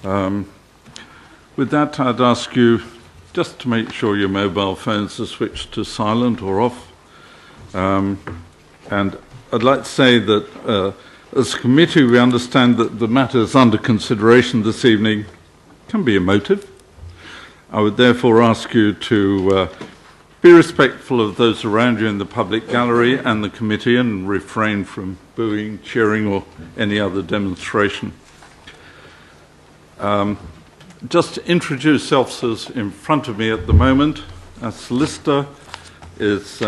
With that, I'd ask you just to make sure your mobile phones are switched to silent or off. And I'd like to say that as a committee, we understand that the matters under consideration this evening can be emotive. I would therefore ask you to be respectful of those around you in the public gallery and the committee and refrain from booing, cheering or any other demonstration. Just to introduce officers in front of me at the moment, our solicitor is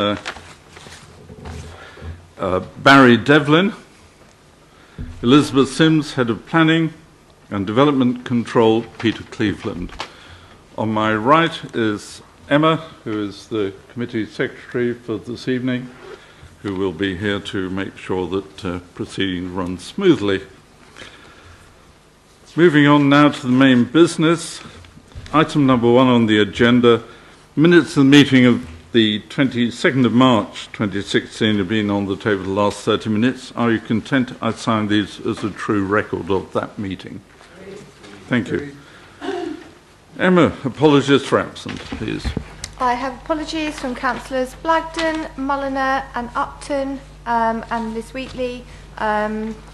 Barry Devlin, Elizabeth Sims, Head of Planning and Development Control, Peter Cleveland. On my right is Emma, who is the committee secretary for this evening, who will be here to make sure that proceedings run smoothly. Moving on now to the main business. Item number 1 on the agenda, minutes of the meeting of the 22nd of March 2016 have been on the table the last 30 minutes. Are you content I sign these as a true record of that meeting? Thank you. Emma, apologies for absence, please. I have apologies from Councillors Blagden, Mulliner and Upton and Liz Wheatley.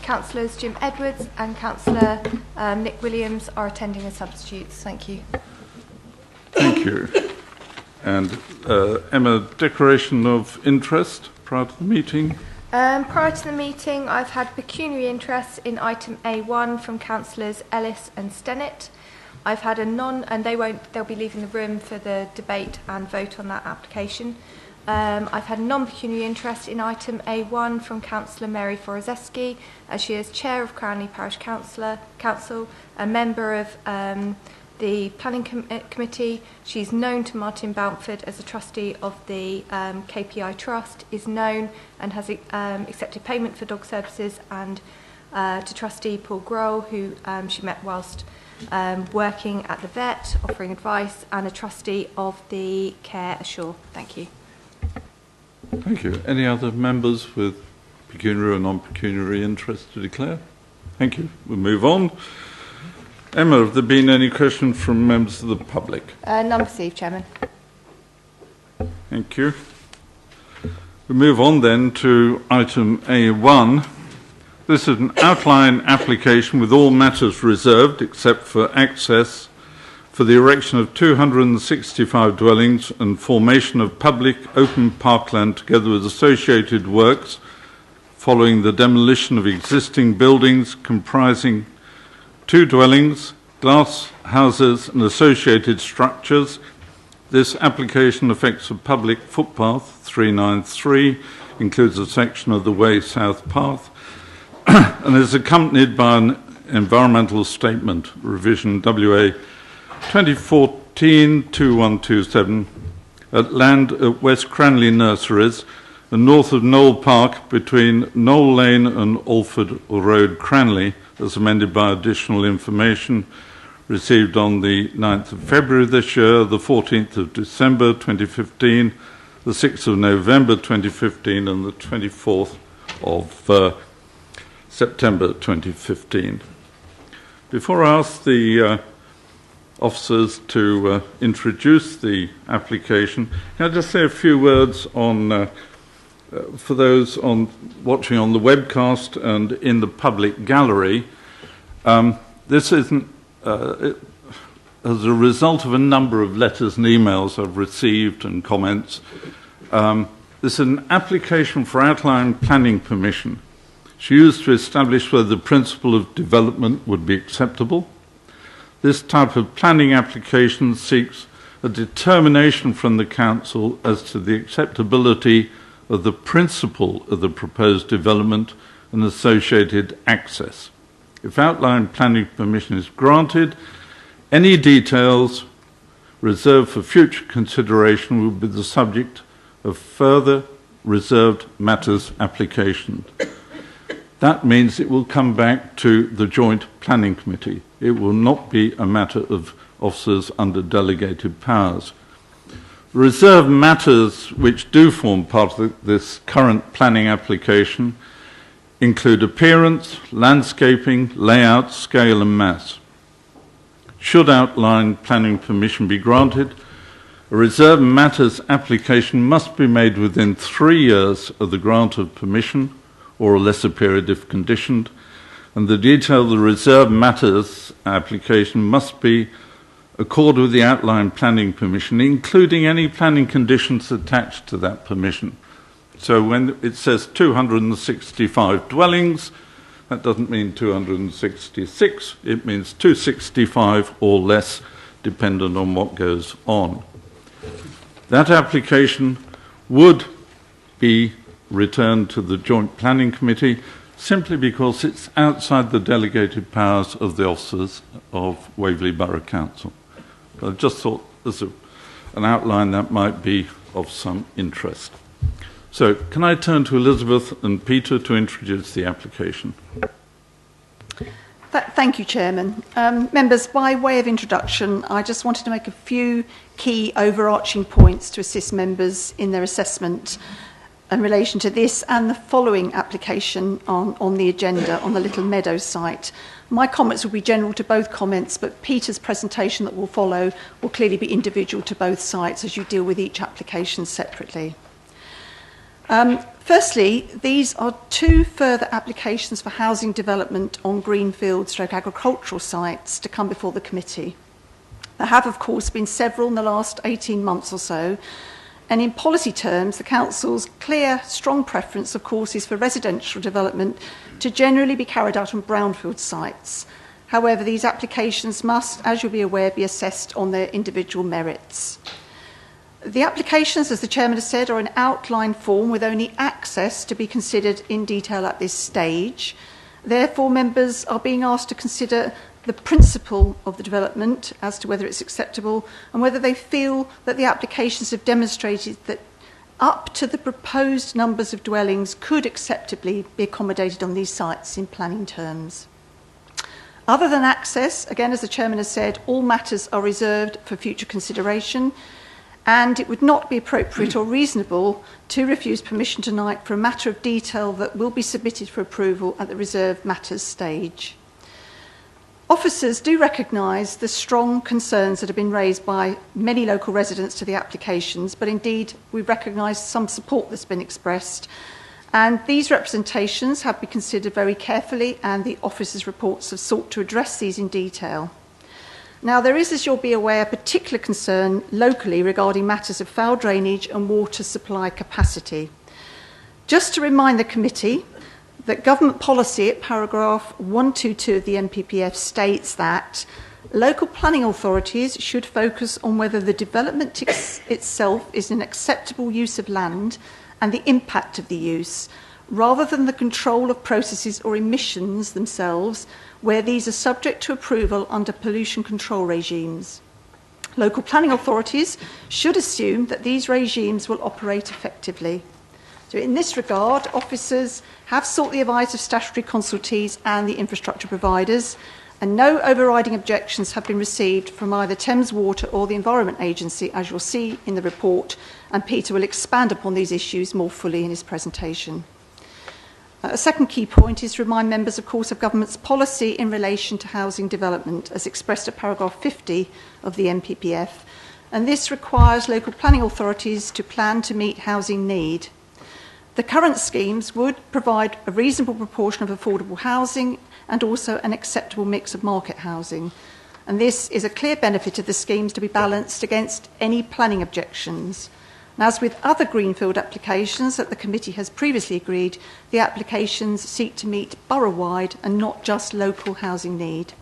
Councillors Jim Edwards and Councillor Nick Williams are attending as substitutes. Thank you. Thank you. And Emma, declaration of interest prior to the meeting? Prior to the meeting, I've had pecuniary interest in item A1 from Councillors Ellis and Stennett. I've had a and they'll be leaving the room for the debate and vote on that application. I've had a non-pecuniary interest in item A1 from Councillor Mary Forozeski, as she is Chair of Cranley Parish Council, a member of the Planning Committee. She's known to Martin Bamford as a trustee of the KPI Trust, is known and has accepted payment for dog services, and to trustee Paul Grohl, who she met whilst working at the vet, offering advice, and a trustee of the Care Assure. Thank you. Thank you. Any other members with pecuniary or non-pecuniary interest to declare? Thank you. We'll move on. Emma, have there been any questions from members of the public? None received, Chairman. Thank you. We move on then to item A1. This is an outline application with all matters reserved except for access for the erection of 265 dwellings and formation of public open parkland together with associated works following the demolition of existing buildings comprising 2 dwellings, glass houses and associated structures. This application affects a public footpath, 393, includes a section of the Way South Path, and is accompanied by an environmental statement, revision WA 2014-2127, at land at West Cranley Nurseries and north of Knoll Park between Knoll Lane and Alfold Road, Cranley, as amended by additional information received on the 9th of February this year, the 14th of December 2015, the 6th of November 2015 and the 24th of September 2015. Before I ask the officers to introduce the application, can I just say a few words on for those watching on the webcast and in the public gallery. This isn't as a result of a number of letters and emails I've received and comments. This is an application for outline planning permission. It's used to establish whether the principle of development would be acceptable. This type of planning application seeks a determination from the council as to the acceptability of the principle of the proposed development and associated access. If outline planning permission is granted, any details reserved for future consideration will be the subject of further reserved matters application. That means it will come back to the Joint Planning Committee. It will not be a matter of officers under delegated powers. Reserved matters which do form part of this current planning application include appearance, landscaping, layout, scale and mass. should outline planning permission be granted, a reserve matters application must be made within 3 years of the grant of permission, or a lesser period if conditioned, and the detail of the reserve matters application must be accorded with the outlined planning permission, including any planning conditions attached to that permission. So when it says 265 dwellings, that doesn't mean 266, it means 265 or less, dependent on what goes on. That application would be returned to the Joint Planning Committee simply because it's outside the delegated powers of the officers of Waverley Borough Council. I just thought as an outline that might be of some interest. So can I turn to Elizabeth and Peter to introduce the application? Thank you, Chairman. Members, by way of introduction, I just wanted to make a few key overarching points to assist members in their assessment in relation to this and the following application on the agenda on the Little Meadows site. My comments will be general to both comments, but Peter's presentation that will follow will clearly be individual to both sites as you deal with each application separately. Firstly, these are 2 further applications for housing development on greenfield/agricultural sites to come before the committee. There have, of course, been several in the last 18 months or so, and in policy terms, the Council's clear, strong preference, of course, is for residential development to generally be carried out on brownfield sites. However, these applications must, as you'll be aware, be assessed on their individual merits. The applications, as the Chairman has said, are in outline form with only access to be considered in detail at this stage. Therefore, members are being asked to consider the principle of the development as to whether it's acceptable and whether they feel that the applications have demonstrated that up to the proposed numbers of dwellings could acceptably be accommodated on these sites in planning terms. Other than access, again, as the Chairman has said, all matters are reserved for future consideration, and it would not be appropriate or reasonable to refuse permission tonight for a matter of detail that will be submitted for approval at the reserved matters stage. Officers do recognise the strong concerns that have been raised by many local residents to the applications, but indeed we recognise some support that's been expressed, and these representations have been considered very carefully, and the officers' reports have sought to address these in detail. Now, there is, as you'll be aware, particular concern locally regarding matters of foul drainage and water supply capacity. Just to remind the committee that government policy at paragraph 122 of the NPPF states that local planning authorities should focus on whether the development itself is an acceptable use of land and the impact of the use, rather than the control of processes or emissions themselves, where these are subject to approval under pollution control regimes. Local planning authorities should assume that these regimes will operate effectively. So in this regard, officers have sought the advice of statutory consultees and the infrastructure providers, and no overriding objections have been received from either Thames Water or the Environment Agency, as you'll see in the report, and Peter will expand upon these issues more fully in his presentation. A second key point is to remind members, of course, of government's policy in relation to housing development, as expressed at paragraph 50 of the NPPF, and this requires local planning authorities to plan to meet housing need. The current schemes would provide a reasonable proportion of affordable housing and also an acceptable mix of market housing, and this is a clear benefit of the schemes to be balanced against any planning objections. And as with other greenfield applications that the committee has previously agreed, the applications seek to meet borough-wide and not just local housing need.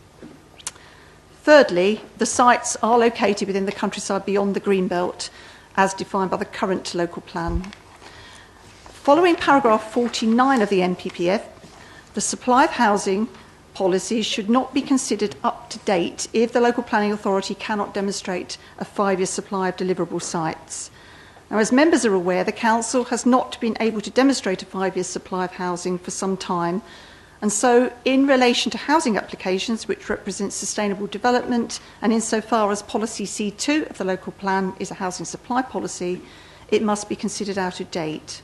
Thirdly, the sites are located within the countryside beyond the Greenbelt, as defined by the current local plan. Following paragraph 49 of the NPPF, the supply of housing policies should not be considered up to date if the local planning authority cannot demonstrate a 5-year supply of deliverable sites. Now, as members are aware, the Council has not been able to demonstrate a 5-year supply of housing for some time, and so in relation to housing applications which represent sustainable development, and insofar as policy C2 of the local plan is a housing supply policy, it must be considered out of date.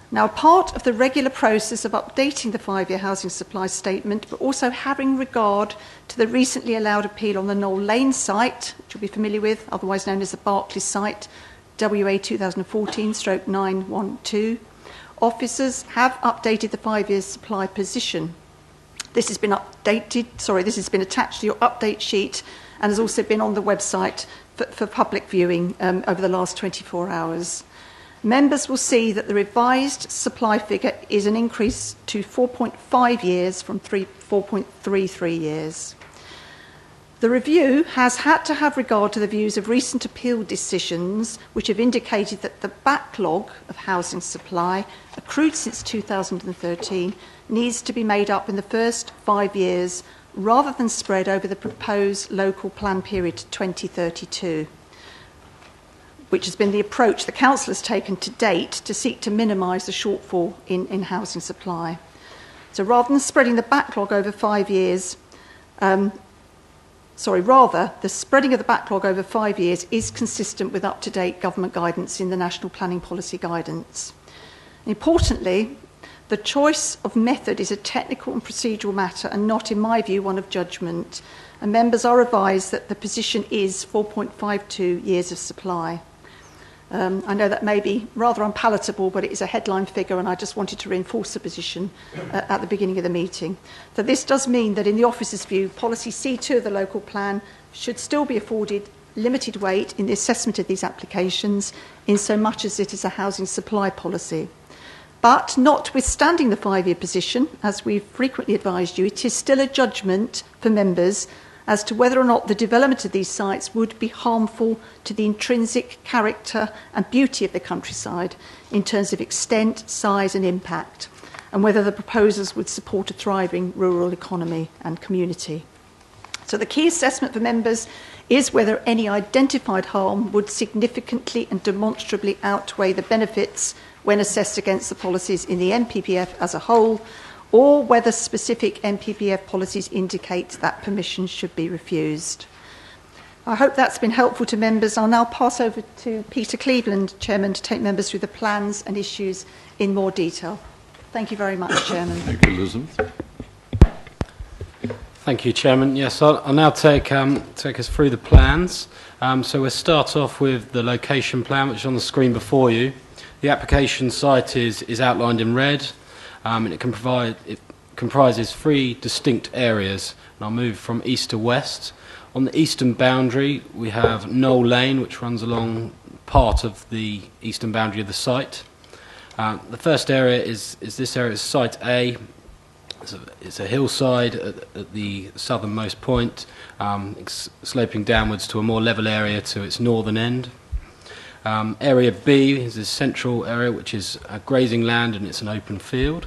Now, part of the regular process of updating the 5-year housing supply statement, but also having regard to the recently allowed appeal on the Knoll Lane site, which you'll be familiar with, otherwise known as the Berkeley site, WA 2014/912, officers have updated the 5-year supply position. This has been attached to your update sheet and has also been on the website for public viewing over the last 24 hours. Members will see that the revised supply figure is an increase to 4.5 years from 4.33 years. The review has had to have regard to the views of recent appeal decisions, which have indicated that the backlog of housing supply accrued since 2013 needs to be made up in the first 5 years rather than spread over the proposed local plan period to 2032, which has been the approach the Council has taken to date to seek to minimise the shortfall in housing supply. So rather than spreading the backlog over 5 years, the spreading of the backlog over 5 years is consistent with up-to-date government guidance in the National Planning Policy Guidance. Importantly, the choice of method is a technical and procedural matter and not, in my view, one of judgment. And members are advised that the position is 4.52 years of supply. I know that may be rather unpalatable, but it is a headline figure, and I just wanted to reinforce the position at the beginning of the meeting. So this does mean that in the officer's view, policy C2 of the local plan should still be afforded limited weight in the assessment of these applications, in so much as it is a housing supply policy. But notwithstanding the 5-year position, as we've frequently advised you, it is still a judgment for members as to whether or not the development of these sites would be harmful to the intrinsic character and beauty of the countryside in terms of extent, size and impact, and whether the proposals would support a thriving rural economy and community. So the key assessment for members is whether any identified harm would significantly and demonstrably outweigh the benefits when assessed against the policies in the NPPF as a whole, or whether specific NPPF policies indicate that permission should be refused. I hope that's been helpful to members. I'll now pass over to Peter Cleveland, Chairman, to take members through the plans and issues in more detail. Thank you very much, Chairman. Thank you, Elizabeth. Thank you, Chairman. Yes, I'll now take us through the plans. So we'll start off with the location plan, which is on the screen before you. The application site is outlined in red. And it comprises 3 distinct areas, and I'll move from east to west. On the eastern boundary, we have Knoll Lane, which runs along part of the eastern boundary of the site. The first area is this area, is Site A. It's a hillside at the southernmost point, sloping downwards to a more level area to its northern end. Area B is this central area, which is grazing land and it's an open field.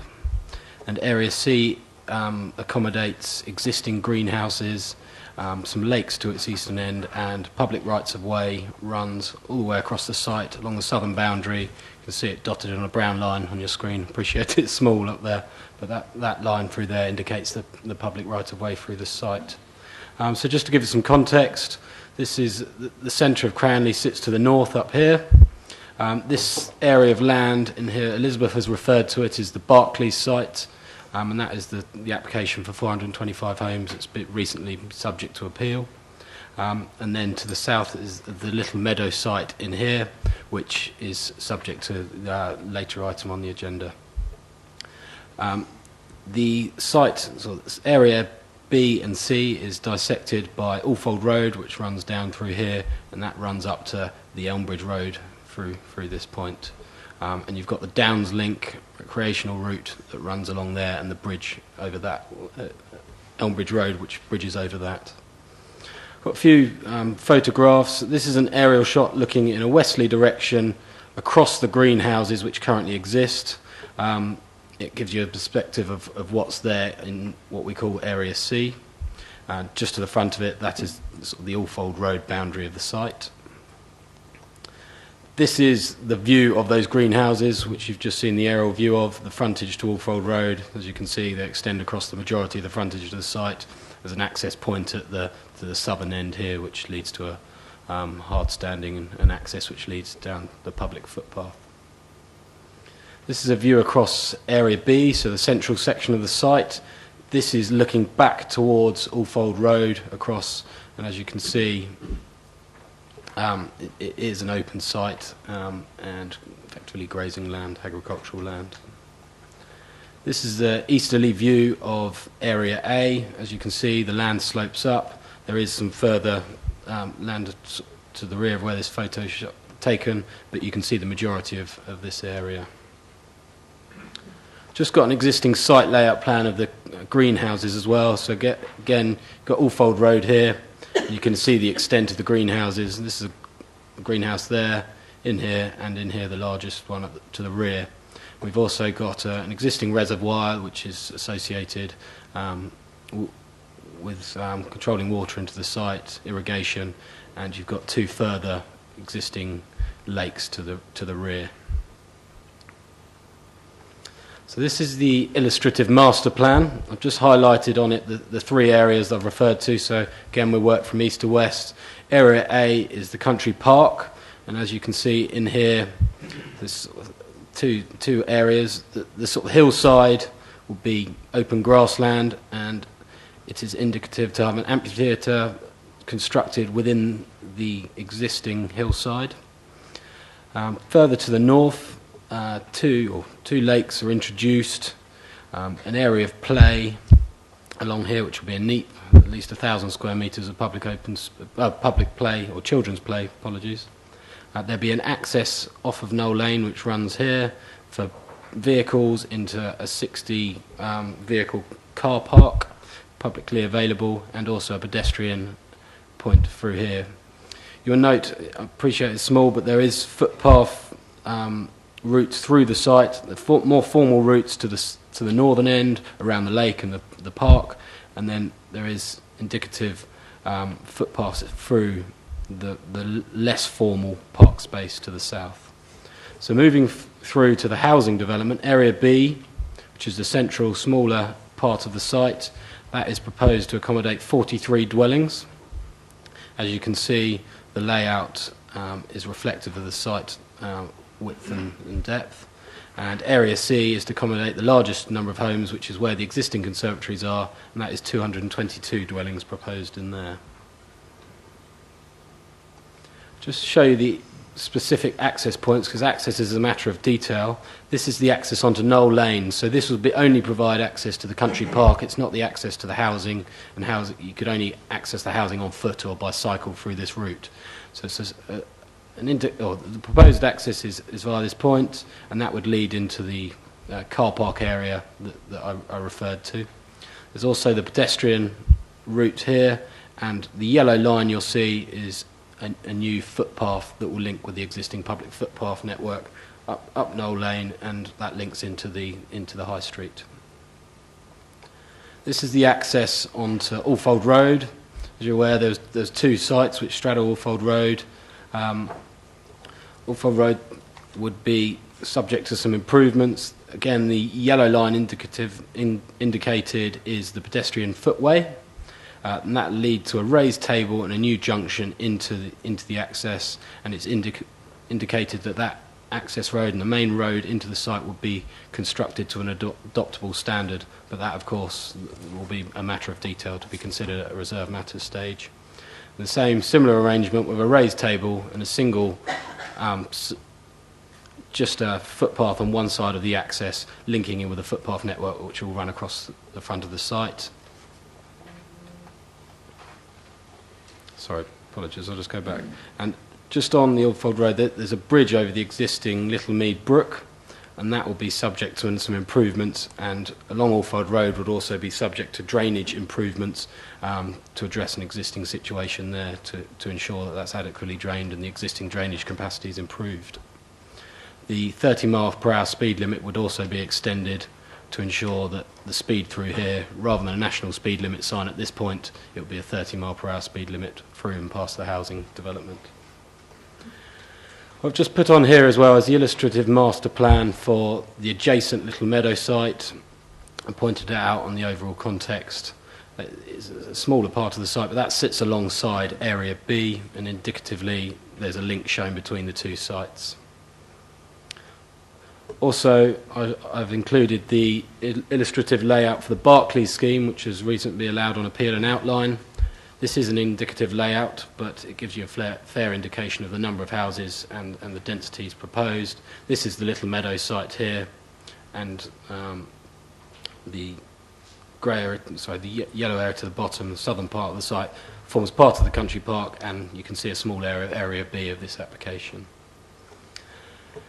And Area C accommodates existing greenhouses, some lakes to its eastern end, and public rights-of-way runs all the way across the site along the southern boundary. You can see it dotted on a brown line on your screen. Appreciate it's small up there, but that line through there indicates the public right-of-way through the site. So just to give you some context, this is the centre of Cranley, sits to the north up here. This area of land in here, Elizabeth has referred to it as the Berkeley site, and that is the application for 425 homes. It's been recently subject to appeal. And then to the south is the Little Meadow site in here, which is subject to the later item on the agenda. The site, so area B and C, is dissected by Alfold Road, which runs down through here, and that runs up to the Elmbridge Road through this point. And you've got the Downs Link recreational route that runs along there, and the bridge over that, Elmbridge Road, which bridges over that. Got a few photographs. This is an aerial shot looking in a westerly direction across the greenhouses which currently exist. It gives you a perspective of what's there in what we call Area C. Just to the front of it, that is sort of the Alfold Road boundary of the site. This is the view of those greenhouses, which you've just seen the aerial view of, the frontage to Alfold Road. As you can see, they extend across the majority of the frontage of the site. There's an access point to the southern end here, which leads to a hard standing and access which leads down the public footpath. This is a view across Area B, so the central section of the site. This is looking back towards Alfold Road across, and as you can see, it is an open site and effectively grazing land, agricultural land. This is the easterly view of Area A. As you can see, the land slopes up. There is some further land to the rear of where this photo is taken, but you can see the majority of this area. Just got an existing site layout plan of the greenhouses as well. So again, got Alfold Road here. You can see the extent of the greenhouses. This is a greenhouse there, in here, and in here the largest one to the rear. We've also got an existing reservoir which is associated with controlling water into the site, irrigation, and you've got two further existing lakes to the rear. So this is the illustrative master plan. I've just highlighted on it the three areas I've referred to. So again, we work from east to west. Area A is the country park, and as you can see in here, there's two areas. The sort of hillside will be open grassland, and it is indicative to have an amphitheatre constructed within the existing hillside. Further to the north, two lakes are introduced, an area of play along here which will be a neat, at least 1,000 square metres of public play, or children's play, apologies. There'll be an access off of Knoll Lane which runs here for vehicles into a 60 vehicle car park, publicly available, and also a pedestrian point through here. You'll note, I appreciate it's small, but there is footpath routes through the site, more formal routes to the northern end around the lake and the park, and then there is indicative footpaths through the less formal park space to the south. So moving through to the housing development, Area B, which is the central, smaller part of the site, that is proposed to accommodate 43 dwellings. As you can see, the layout is reflective of the site width and depth. And Area C is to accommodate the largest number of homes, which is where the existing conservatories are, and that is 222 dwellings proposed in there. Just to show you the specific access points, because access is a matter of detail. This is the access onto Knoll Lane, so this will only provide access to the country park. It's not the access to the housing, and you could only access the housing on foot or by cycle through this route. So it's the proposed access is via this point, and that would lead into the car park area that I referred to. There's also the pedestrian route here, and the yellow line you'll see is a new footpath that will link with the existing public footpath network up Knoll Lane, and that links into the high street. This is the access onto Alfold Road. As you're aware, there's two sites which straddle Alfold Road. Alfold Road would be subject to some improvements. Again, the yellow line indicated is the pedestrian footway. And that lead to a raised table and a new junction into the access, and it's indicated that access road and the main road into the site will be constructed to an adoptable standard, but that of course will be a matter of detail to be considered at a reserve matters stage. And the similar arrangement with a raised table and a single just a footpath on one side of the access linking in with a footpath network which will run across the front of the site. Sorry, apologies, I'll just go back. And just on the Alfold Road, there's a bridge over the existing Little Mead Brook, and that will be subject to some improvements, and along Alfold Road would also be subject to drainage improvements to address an existing situation there to ensure that that's adequately drained and the existing drainage capacity is improved. The 30 mph speed limit would also be extended to ensure that the speed through here, rather than a national speed limit sign at this point, it will be a 30 mph speed limit through and past the housing development. What I've just put on here as well is the illustrative master plan for the adjacent Little Meadow site. I pointed it out on the overall context. It's a smaller part of the site, but that sits alongside Area B, and indicatively there's a link shown between the two sites. Also, I've included the illustrative layout for the Barclays scheme, which has recently allowed on appeal and outline. This is an indicative layout, but it gives you a fair indication of the number of houses and the densities proposed. This is the Little Meadow site here, and the grey area, the yellow area to the bottom, the southern part of the site, forms part of the country park, and you can see a small area B of this application.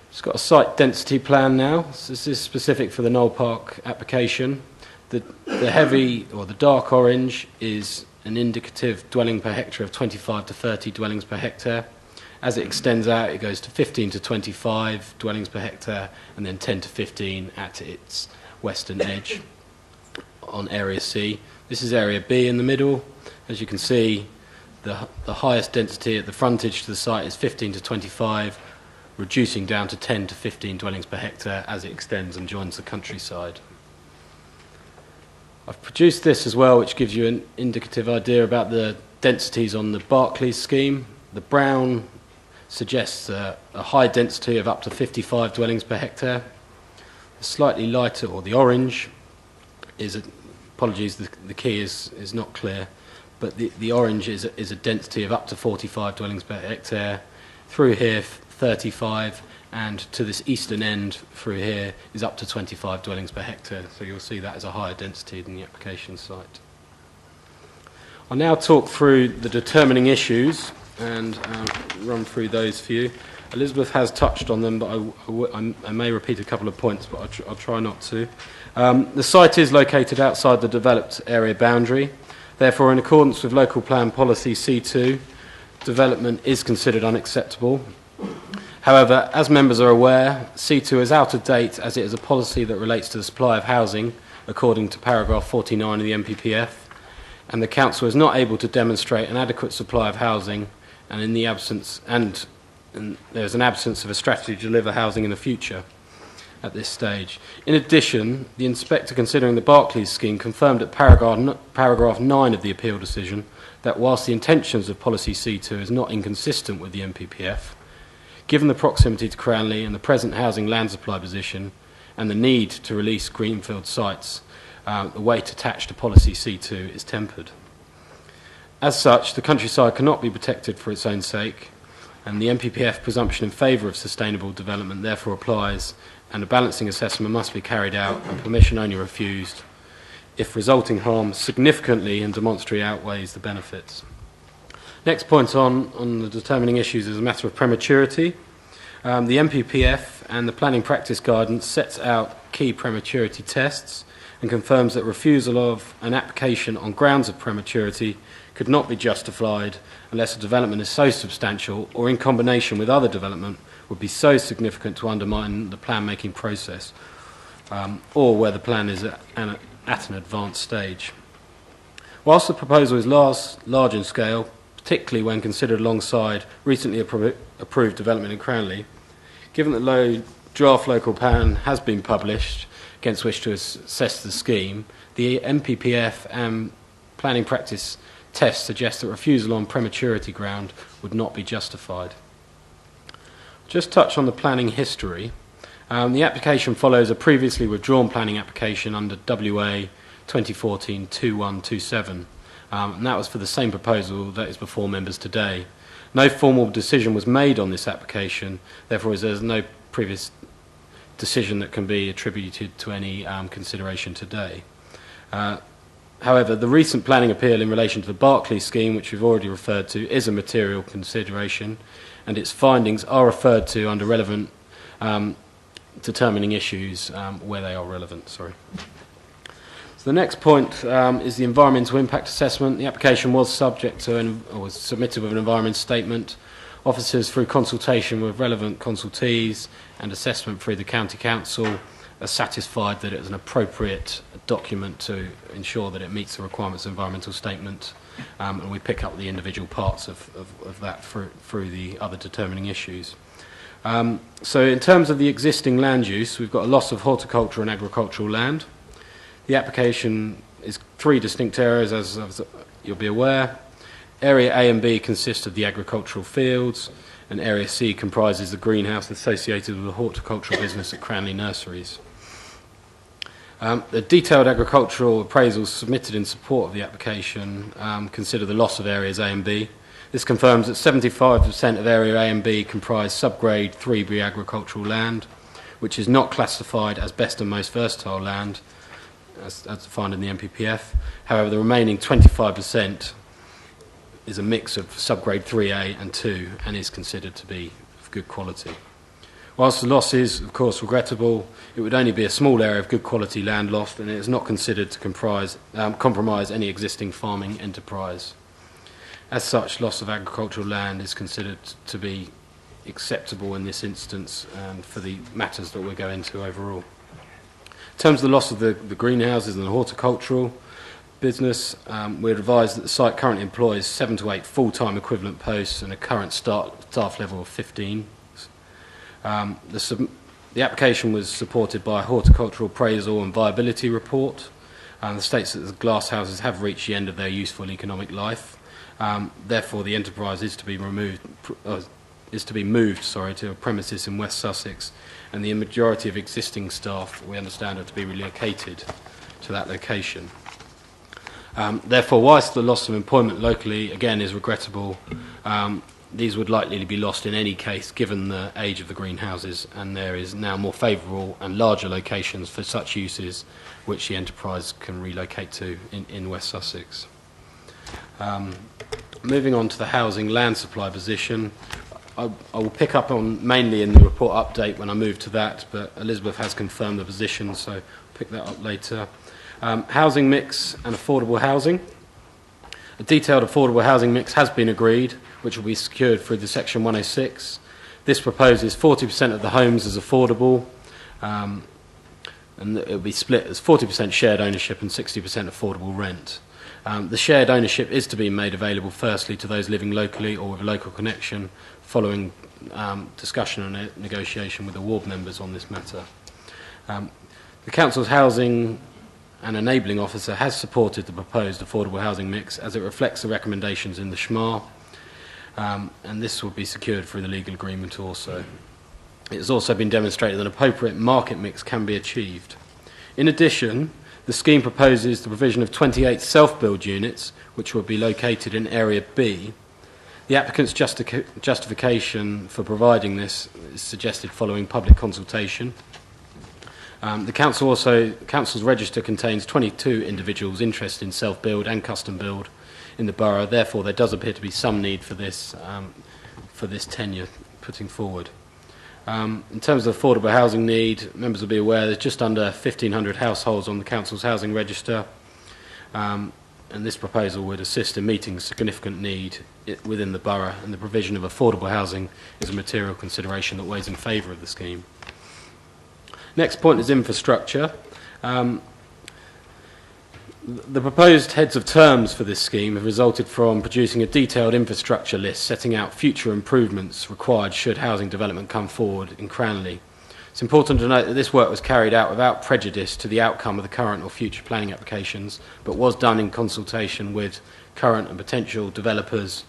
It's got a site density plan now. So this is specific for the Knoll Park application. The heavy or the dark orange is an indicative dwelling per hectare of 25 to 30 dwellings per hectare. As it extends out, it goes to 15 to 25 dwellings per hectare, and then 10 to 15 at its western edge on Area C. This is Area B in the middle. As you can see, the highest density at the frontage to the site is 15 to 25, reducing down to 10 to 15 dwellings per hectare as it extends and joins the countryside. I've produced this as well, which gives you an indicative idea about the densities on the Barclays scheme. The brown suggests a high density of up to 55 dwellings per hectare. The slightly lighter, or the orange, is, apologies, the key is not clear, but the orange is a density of up to 45 dwellings per hectare. Through here, 35, and to this eastern end through here is up to 25 dwellings per hectare. So you'll see that as a higher density than the application site. I'll now talk through the determining issues and run through those for you. Elizabeth has touched on them, but I may repeat a couple of points, but I'll try not to. The site is located outside the developed area boundary. Therefore, in accordance with local plan policy C2, development is considered unacceptable. However, as members are aware, C2 is out of date as it is a policy that relates to the supply of housing according to paragraph 49 of the MPPF, and the council is not able to demonstrate an adequate supply of housing, and in the absence and there's an absence of a strategy to deliver housing in the future at this stage. In addition, the inspector considering the Barclays scheme confirmed at paragraph 9 of the appeal decision that whilst the intentions of policy C2 is not inconsistent with the MPPF, given the proximity to Cranley and the present housing land supply position and the need to release greenfield sites, the weight attached to policy C2 is tempered. As such, the countryside cannot be protected for its own sake, and the MPPF presumption in favour of sustainable development therefore applies, and a balancing assessment must be carried out and permission only refused if resulting harm significantly and demonstrably outweighs the benefits. Next point on the determining issues is a matter of prematurity. The MPPF and the planning practice guidance sets out key prematurity tests and confirms that refusal of an application on grounds of prematurity could not be justified unless a development is so substantial or in combination with other development would be so significant to undermine the plan-making process, or where the plan is at an advanced stage. Whilst the proposal is large in scale, particularly when considered alongside recently approved development in Cranley, given that low draft local plan has been published against which to assess the scheme, the MPPF and planning practice tests suggest that refusal on prematurity ground would not be justified. Just touch on the planning history. The application follows a previously withdrawn planning application under WA 2014-2127, and that was for the same proposal that is before members today. No formal decision was made on this application, therefore there's no previous decision that can be attributed to any consideration today. However, the recent planning appeal in relation to the Barclays scheme, which we've already referred to, is a material consideration, and its findings are referred to under relevant determining issues where they are relevant. So the next point is the environmental impact assessment. The application was subject to was submitted with an environment statement. Officers, through consultation with relevant consultees and assessment through the County Council, are satisfied that it is an appropriate document to ensure that it meets the requirements of the environmental statement, and we pick up the individual parts of that through the other determining issues. So in terms of the existing land use, we've got a loss of horticultural and agricultural land. The application is 3 distinct areas, as you'll be aware. Area A and B consist of the agricultural fields. and Area C comprises the greenhouse associated with the horticultural business at Cranley Nurseries. The detailed agricultural appraisals submitted in support of the application consider the loss of areas A and B. This confirms that 75% of area A and B comprise subgrade 3B agricultural land, which is not classified as best and most versatile land, as defined in the MPPF. However, the remaining 25% is a mix of subgrade 3A and 2 and is considered to be of good quality. Whilst the loss is, of course, regrettable, it would only be a small area of good quality land lost, and it is not considered to compromise any existing farming enterprise. As such, loss of agricultural land is considered to be acceptable in this instance and for the matters that we'll go into overall. In terms of the loss of the greenhouses and the horticultural business, we're advised that the site currently employs 7 to 8 full-time equivalent posts and a current staff level of 15. The application was supported by a horticultural appraisal and viability report. That states that the glass houses have reached the end of their useful economic life. Therefore, the enterprise is to be moved to a premises in West Sussex, and the majority of existing staff, we understand, are to be relocated to that location. Therefore, whilst the loss of employment locally, again, is regrettable, these would likely be lost in any case, given the age of the greenhouses, and there is now more favourable and larger locations for such uses, which the enterprise can relocate to in West Sussex. Moving on to the housing land supply position, I will pick up on mainly in the report update when I move to that, but Elizabeth has confirmed the position, so I'll pick that up later. Housing mix and affordable housing. A detailed affordable housing mix has been agreed, which will be secured through the Section 106. This proposes 40% of the homes as affordable, and it will be split as 40% shared ownership and 60% affordable rent. The shared ownership is to be made available firstly to those living locally or with a local connection, following discussion and negotiation with the ward members on this matter. The Council's Housing and Enabling Officer has supported the proposed affordable housing mix as it reflects the recommendations in the SHMA, and this will be secured through the legal agreement also. It has also been demonstrated that an appropriate market mix can be achieved. In addition, the scheme proposes the provision of 28 self-build units, which will be located in Area B. The applicant's justification for providing this is suggested following public consultation. The Council's register contains 22 individuals interested in self-build and custom build in the borough. Therefore, there does appear to be some need for this tenure putting forward. In terms of affordable housing need, members will be aware there's just under 1,500 households on the Council's housing register, and this proposal would assist in meeting significant need within the borough, and the provision of affordable housing is a material consideration that weighs in favour of the scheme. Next point is infrastructure. The proposed heads of terms for this scheme have resulted from producing a detailed infrastructure list setting out future improvements required should housing development come forward in Cranley. It's important to note that this work was carried out without prejudice to the outcome of the current or future planning applications, but was done in consultation with current and potential developers,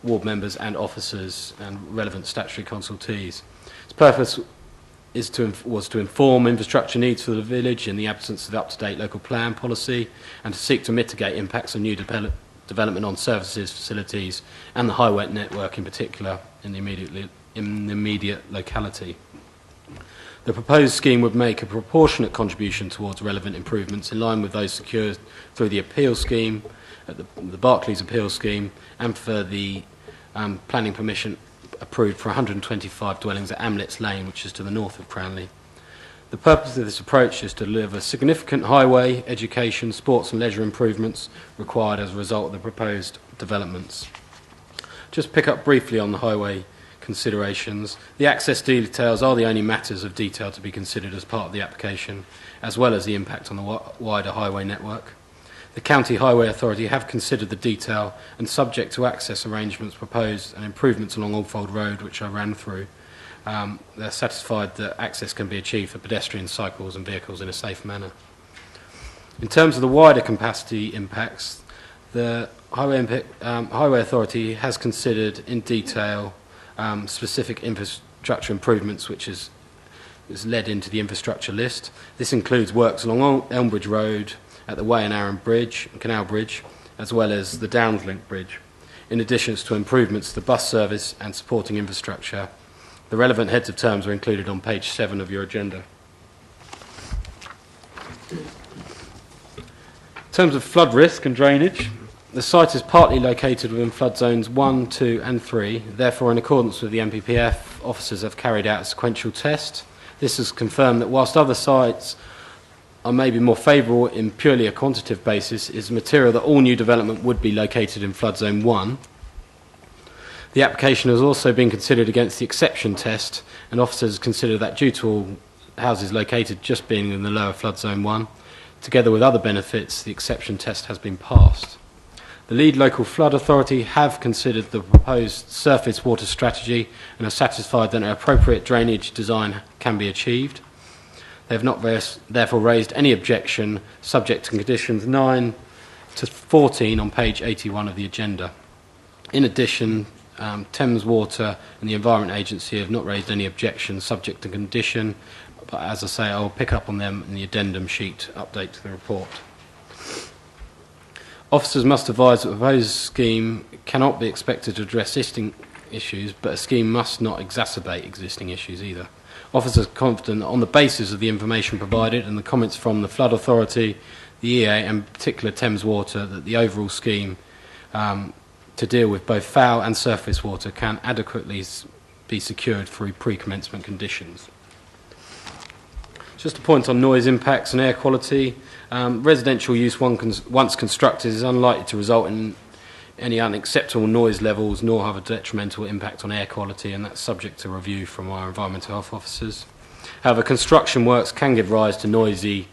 ward members and officers and relevant statutory consultees. Its purpose was to inform infrastructure needs for the village in the absence of up-to-date local plan policy, and to seek to mitigate impacts of new development on services, facilities and the highway network in particular in the immediate locality. The proposed scheme would make a proportionate contribution towards relevant improvements in line with those secured through the appeal scheme, the Barclays appeal scheme, and for the planning permission approved for 125 dwellings at Amlets Lane, which is to the north of Cranley. The purpose of this approach is to deliver significant highway, education, sports and leisure improvements required as a result of the proposed developments. Just pick up briefly on the highway considerations. The access details are the only matters of detail to be considered as part of the application, as well as the impact on the wider highway network. The County Highway Authority have considered the detail, and subject to access arrangements proposed and improvements along Alfold Road, which I ran through, they're satisfied that access can be achieved for pedestrians, cycles and vehicles in a safe manner. In terms of the wider capacity impacts, the Highway Authority has considered in detail specific infrastructure improvements, which is led into the infrastructure list. This includes works along Elmbridge Road, at the Way and Arran Bridge, Canal Bridge, as well as the Downslink Bridge, in addition to improvements to the bus service and supporting infrastructure. The relevant heads of terms are included on page 7 of your agenda. In terms of flood risk and drainage, the site is partly located within flood zones 1, 2 and 3. Therefore, in accordance with the MPPF, officers have carried out a sequential test. This has confirmed that whilst other sites are maybe more favourable in purely a quantitative basis, is material that all new development would be located in flood zone 1. The application has also been considered against the exception test, and officers consider that due to all houses located just being in the lower flood zone 1, together with other benefits, the exception test has been passed. The lead local flood authority have considered the proposed surface water strategy and are satisfied that an appropriate drainage design can be achieved. They have not therefore raised any objection, subject to conditions 9 to 14 on page 81 of the agenda. In addition, Thames Water and the Environment Agency have not raised any objections, subject to condition, but as I say, I will pick up on them in the addendum sheet update to the report. Officers must advise that the proposed scheme cannot be expected to address existing issues, but a scheme must not exacerbate existing issues either. Officers are confident that on the basis of the information provided and the comments from the Flood Authority, the EA and in particular Thames Water, that the overall scheme to deal with both foul and surface water can adequately be secured through pre-commencement conditions. Just a point on noise impacts and air quality. Residential use once constructed is unlikely to result in any unacceptable noise levels nor have a detrimental impact on air quality, and that's subject to review from our environmental health officers. However, construction works can give rise to noisy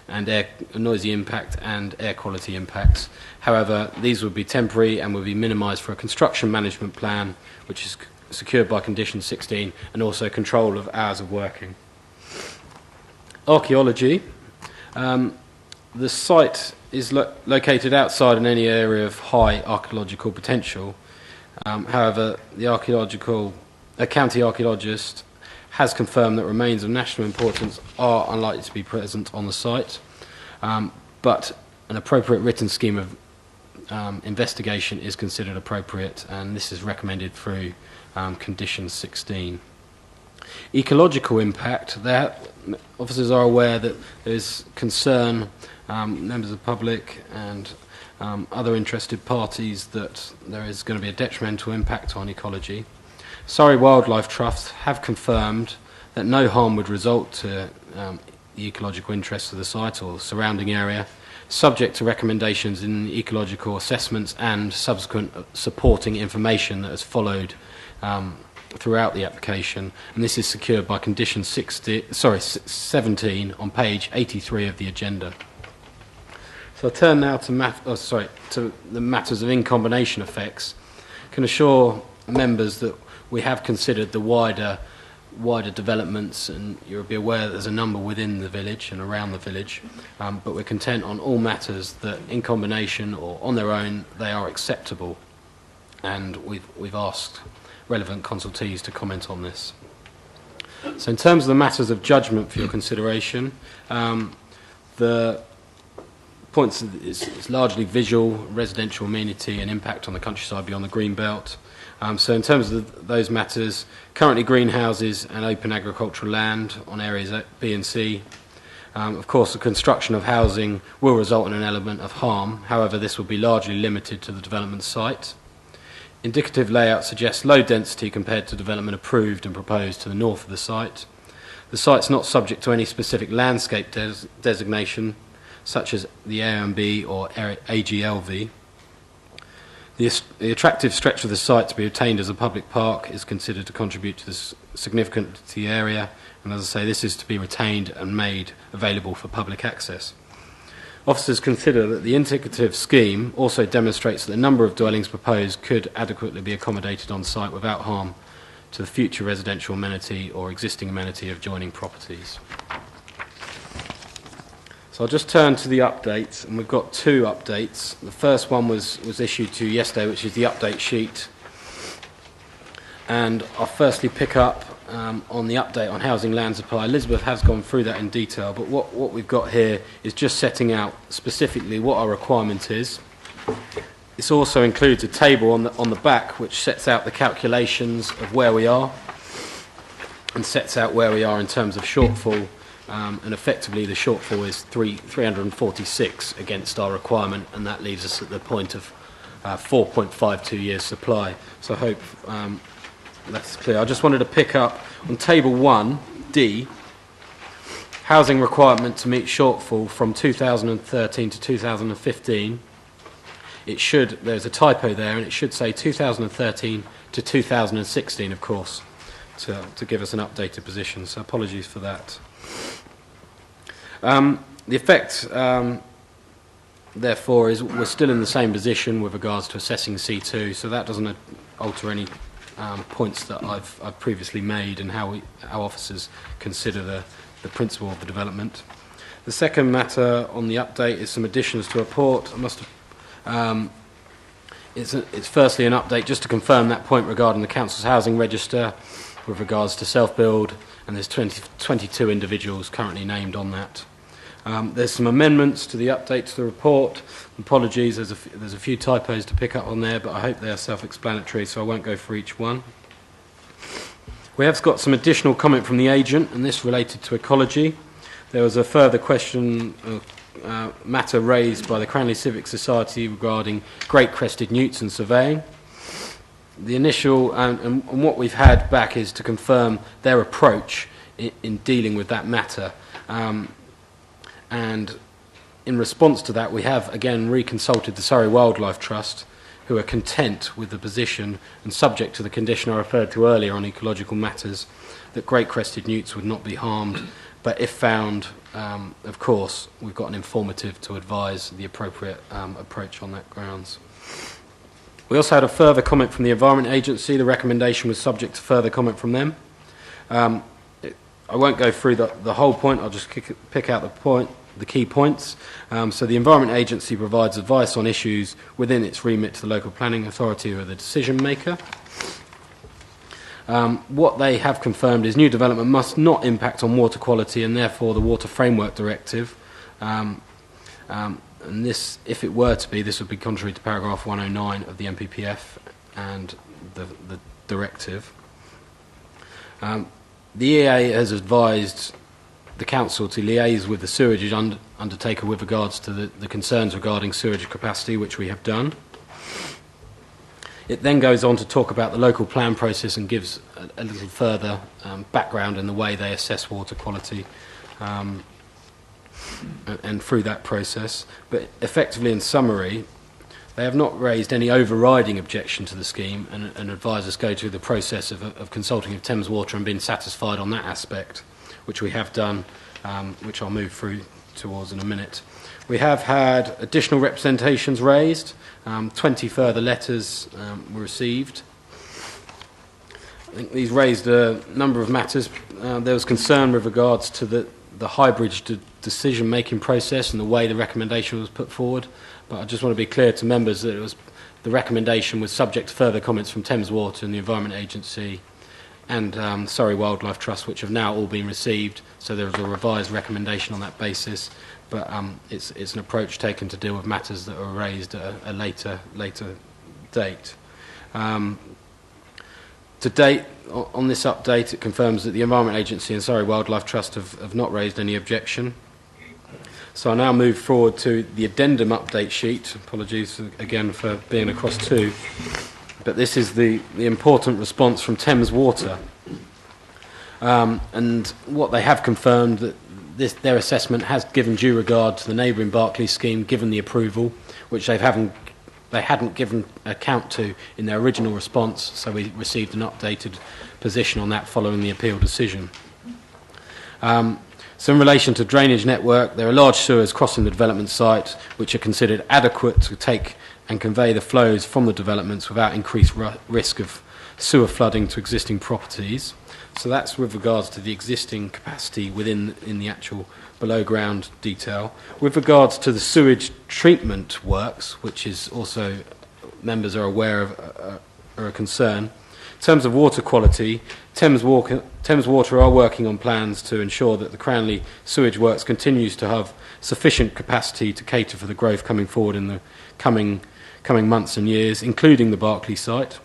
impact and air quality impacts. However, these would be temporary and will be minimised for a construction management plan, which is secured by condition 16, and also control of hours of working. Archaeology. The site is located outside in any area of high archaeological potential. However, the county archaeologist has confirmed that remains of national importance are unlikely to be present on the site, but an appropriate written scheme of investigation is considered appropriate, and this is recommended through condition 16. Ecological impact. Officers are aware that there is concern, members of the public and other interested parties, that there is going to be a detrimental impact on ecology. Surrey Wildlife Trust have confirmed that no harm would result to the ecological interests of the site or the surrounding area, subject to recommendations in the ecological assessments and subsequent supporting information that has followed throughout the application, and this is secured by condition 17 on page 83 of the agenda. So I turn now to the matters of in-combination effects. I can assure members that we have considered the wider developments, and you'll be aware that there's a number within the village and around the village, but we're content on all matters that in combination or on their own they are acceptable, and we've asked relevant consultees to comment on this. So in terms of the matters of judgment for your consideration, the points is largely visual, residential amenity and impact on the countryside beyond the green belt. So in terms of those matters, currently greenhouses and open agricultural land on areas B and C. Of course, the construction of housing will result in an element of harm. However, this will be largely limited to the development site. Indicative layout suggests low density compared to development approved and proposed to the north of the site. The site's not subject to any specific landscape designation, such as the AMB or AGLV. The attractive stretch of the site to be obtained as a public park is considered to contribute to the significance of the area, and as I say, this is to be retained and made available for public access. Officers consider that the indicative scheme also demonstrates that the number of dwellings proposed could adequately be accommodated on site without harm to the future residential amenity or existing amenity of adjoining properties. So I'll just turn to the updates, and we've got two updates. The first one was issued to you yesterday, which is the update sheet. And I'll firstly pick up on the update on housing land supply. Elizabeth has gone through that in detail, but what we've got here is just setting out specifically what our requirement is. This also includes a table on the back which sets out the calculations of where we are and sets out where we are in terms of shortfall, and effectively the shortfall is 346 against our requirement, and that leaves us at the point of 4.52 years supply. So I hope that's clear. I just wanted to pick up on table 1D, housing requirement to meet shortfall from 2013 to 2015. There's a typo there, and it should say 2013 to 2016, of course, to give us an updated position. So apologies for that. The effect, therefore, is we're still in the same position with regards to assessing C2, so that doesn't alter any points that I've previously made and how officers consider the principle of the development. The second matter on the update is some additions to a report. It's firstly an update just to confirm that point regarding the council's housing register with regards to self-build, and there's 22 individuals currently named on that. There's some amendments to the update to the report. Apologies, there's a few typos to pick up on there, but I hope they are self-explanatory, so I won't go for each one. We have got some additional comment from the agent, and this related to ecology. There was a further question, matter raised by the Cranley Civic Society regarding great crested newts and surveying. The initial, and what we've had back is to confirm their approach in dealing with that matter. And in response to that, we have again reconsulted the Surrey Wildlife Trust, who are content with the position and subject to the condition I referred to earlier on ecological matters, that great crested newts would not be harmed, but if found, of course, we've got an informative to advise the appropriate approach on that grounds. We also had a further comment from the Environment Agency. The recommendation was subject to further comment from them. I won't go through the whole point, I'll just pick out the key points. So the Environment Agency provides advice on issues within its remit to the local planning authority or the decision maker. What they have confirmed is new development must not impact on water quality, and therefore the Water Framework Directive. And this, if it were to be, this would be contrary to paragraph 109 of the MPPF and the directive. The EA has advised the council to liaise with the sewerage undertaker with regards to the concerns regarding sewerage capacity, which we have done. It then goes on to talk about the local plan process and gives a little further background in the way they assess water quality and through that process. But effectively, in summary, they have not raised any overriding objection to the scheme, and advisors go through the process of consulting with Thames Water and being satisfied on that aspect, which we have done, which I'll move through towards in a minute. We have had additional representations raised. 20 further letters were received. I think these raised a number of matters. There was concern with regards to the hybrid decision-making process and the way the recommendation was put forward. But I just want to be clear to members that the recommendation was subject to further comments from Thames Water and the Environment Agency and Surrey Wildlife Trust, which have now all been received. So there was a revised recommendation on that basis. But it's an approach taken to deal with matters that are raised at a later date. To date, on this update, it confirms that the Environment Agency and Surrey Wildlife Trust have not raised any objection. So I now move forward to the addendum update sheet. Apologies again for being across two. But this is the important response from Thames Water. And what they have confirmed that their assessment has given due regard to the neighbouring Berkeley scheme, given the approval, which they hadn't given account to in their original response, so we received an updated position on that following the appeal decision. So in relation to drainage network, there are large sewers crossing the development site which are considered adequate to take and convey the flows from the developments without increased risk of sewer flooding to existing properties. So that's with regards to the existing capacity in the actual below ground detail. With regards to the sewage treatment works, which is also members are aware of are a concern, In terms of water quality, Thames Water are working on plans to ensure that the Cranley sewage works continues to have sufficient capacity to cater for the growth coming forward in the coming months and years, including the Berkeley site.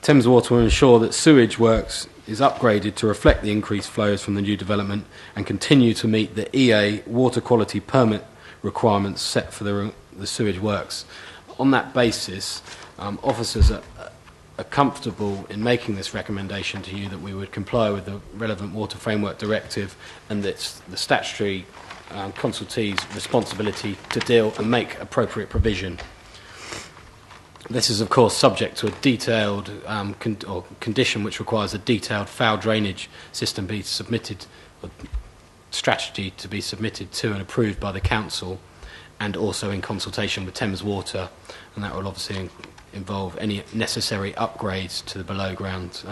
Thames Water will ensure that sewage works is upgraded to reflect the increased flows from the new development and continue to meet the EA water quality permit requirements set for the sewage works. On that basis, officers are comfortable in making this recommendation to you that we would comply with the relevant Water Framework Directive, and that's the statutory consultee's responsibility to deal and make appropriate provision. This is, of course, subject to a detailed condition which requires a detailed foul drainage system be submitted, or strategy to be submitted to and approved by the council, and also in consultation with Thames Water, and that will obviously involve any necessary upgrades to the below ground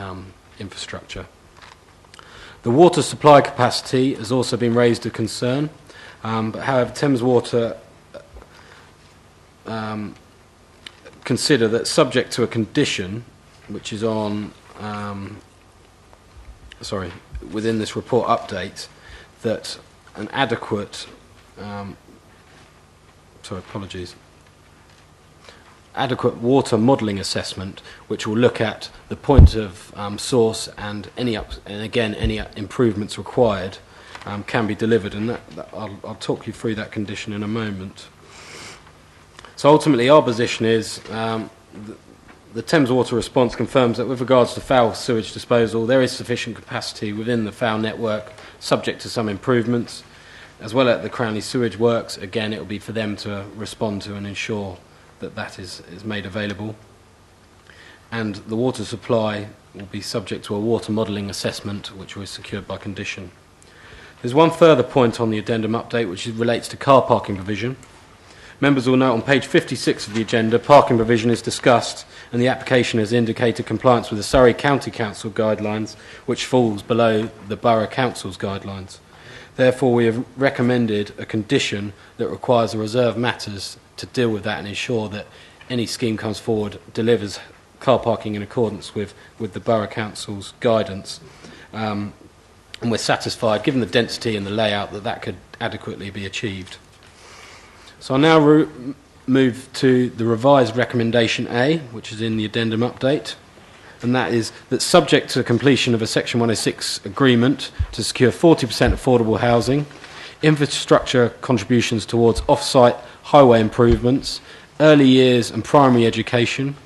infrastructure. The water supply capacity has also been raised a concern, but however Thames Water consider that subject to a condition which is on within this report update, that an adequate adequate water modelling assessment which will look at the point of source and any improvements required can be delivered, and I'll talk you through that condition in a moment. So ultimately our position is the Thames Water response confirms that with regards to foul sewage disposal there is sufficient capacity within the foul network, subject to some improvements, as well as the Cranley sewage works. Again, it will be for them to respond to and ensure that that is made available, and the water supply will be subject to a water modelling assessment which was secured by condition. There's one further point on the addendum update which relates to car parking provision. Members will note on page 56 of the agenda, parking provision is discussed and the application has indicated compliance with the Surrey County Council guidelines, which falls below the Borough Council's guidelines. Therefore, we have recommended a condition that requires the reserved matters to deal with that and ensure that any scheme comes forward delivers car parking in accordance with the Borough Council's guidance. And we're satisfied, given the density and the layout, that that could adequately be achieved. So I'll now move to the revised recommendation A, which is in the addendum update, and that is that subject to completion of a Section 106 agreement to secure 40% affordable housing, infrastructure contributions towards off-site highway improvements, early years and primary education,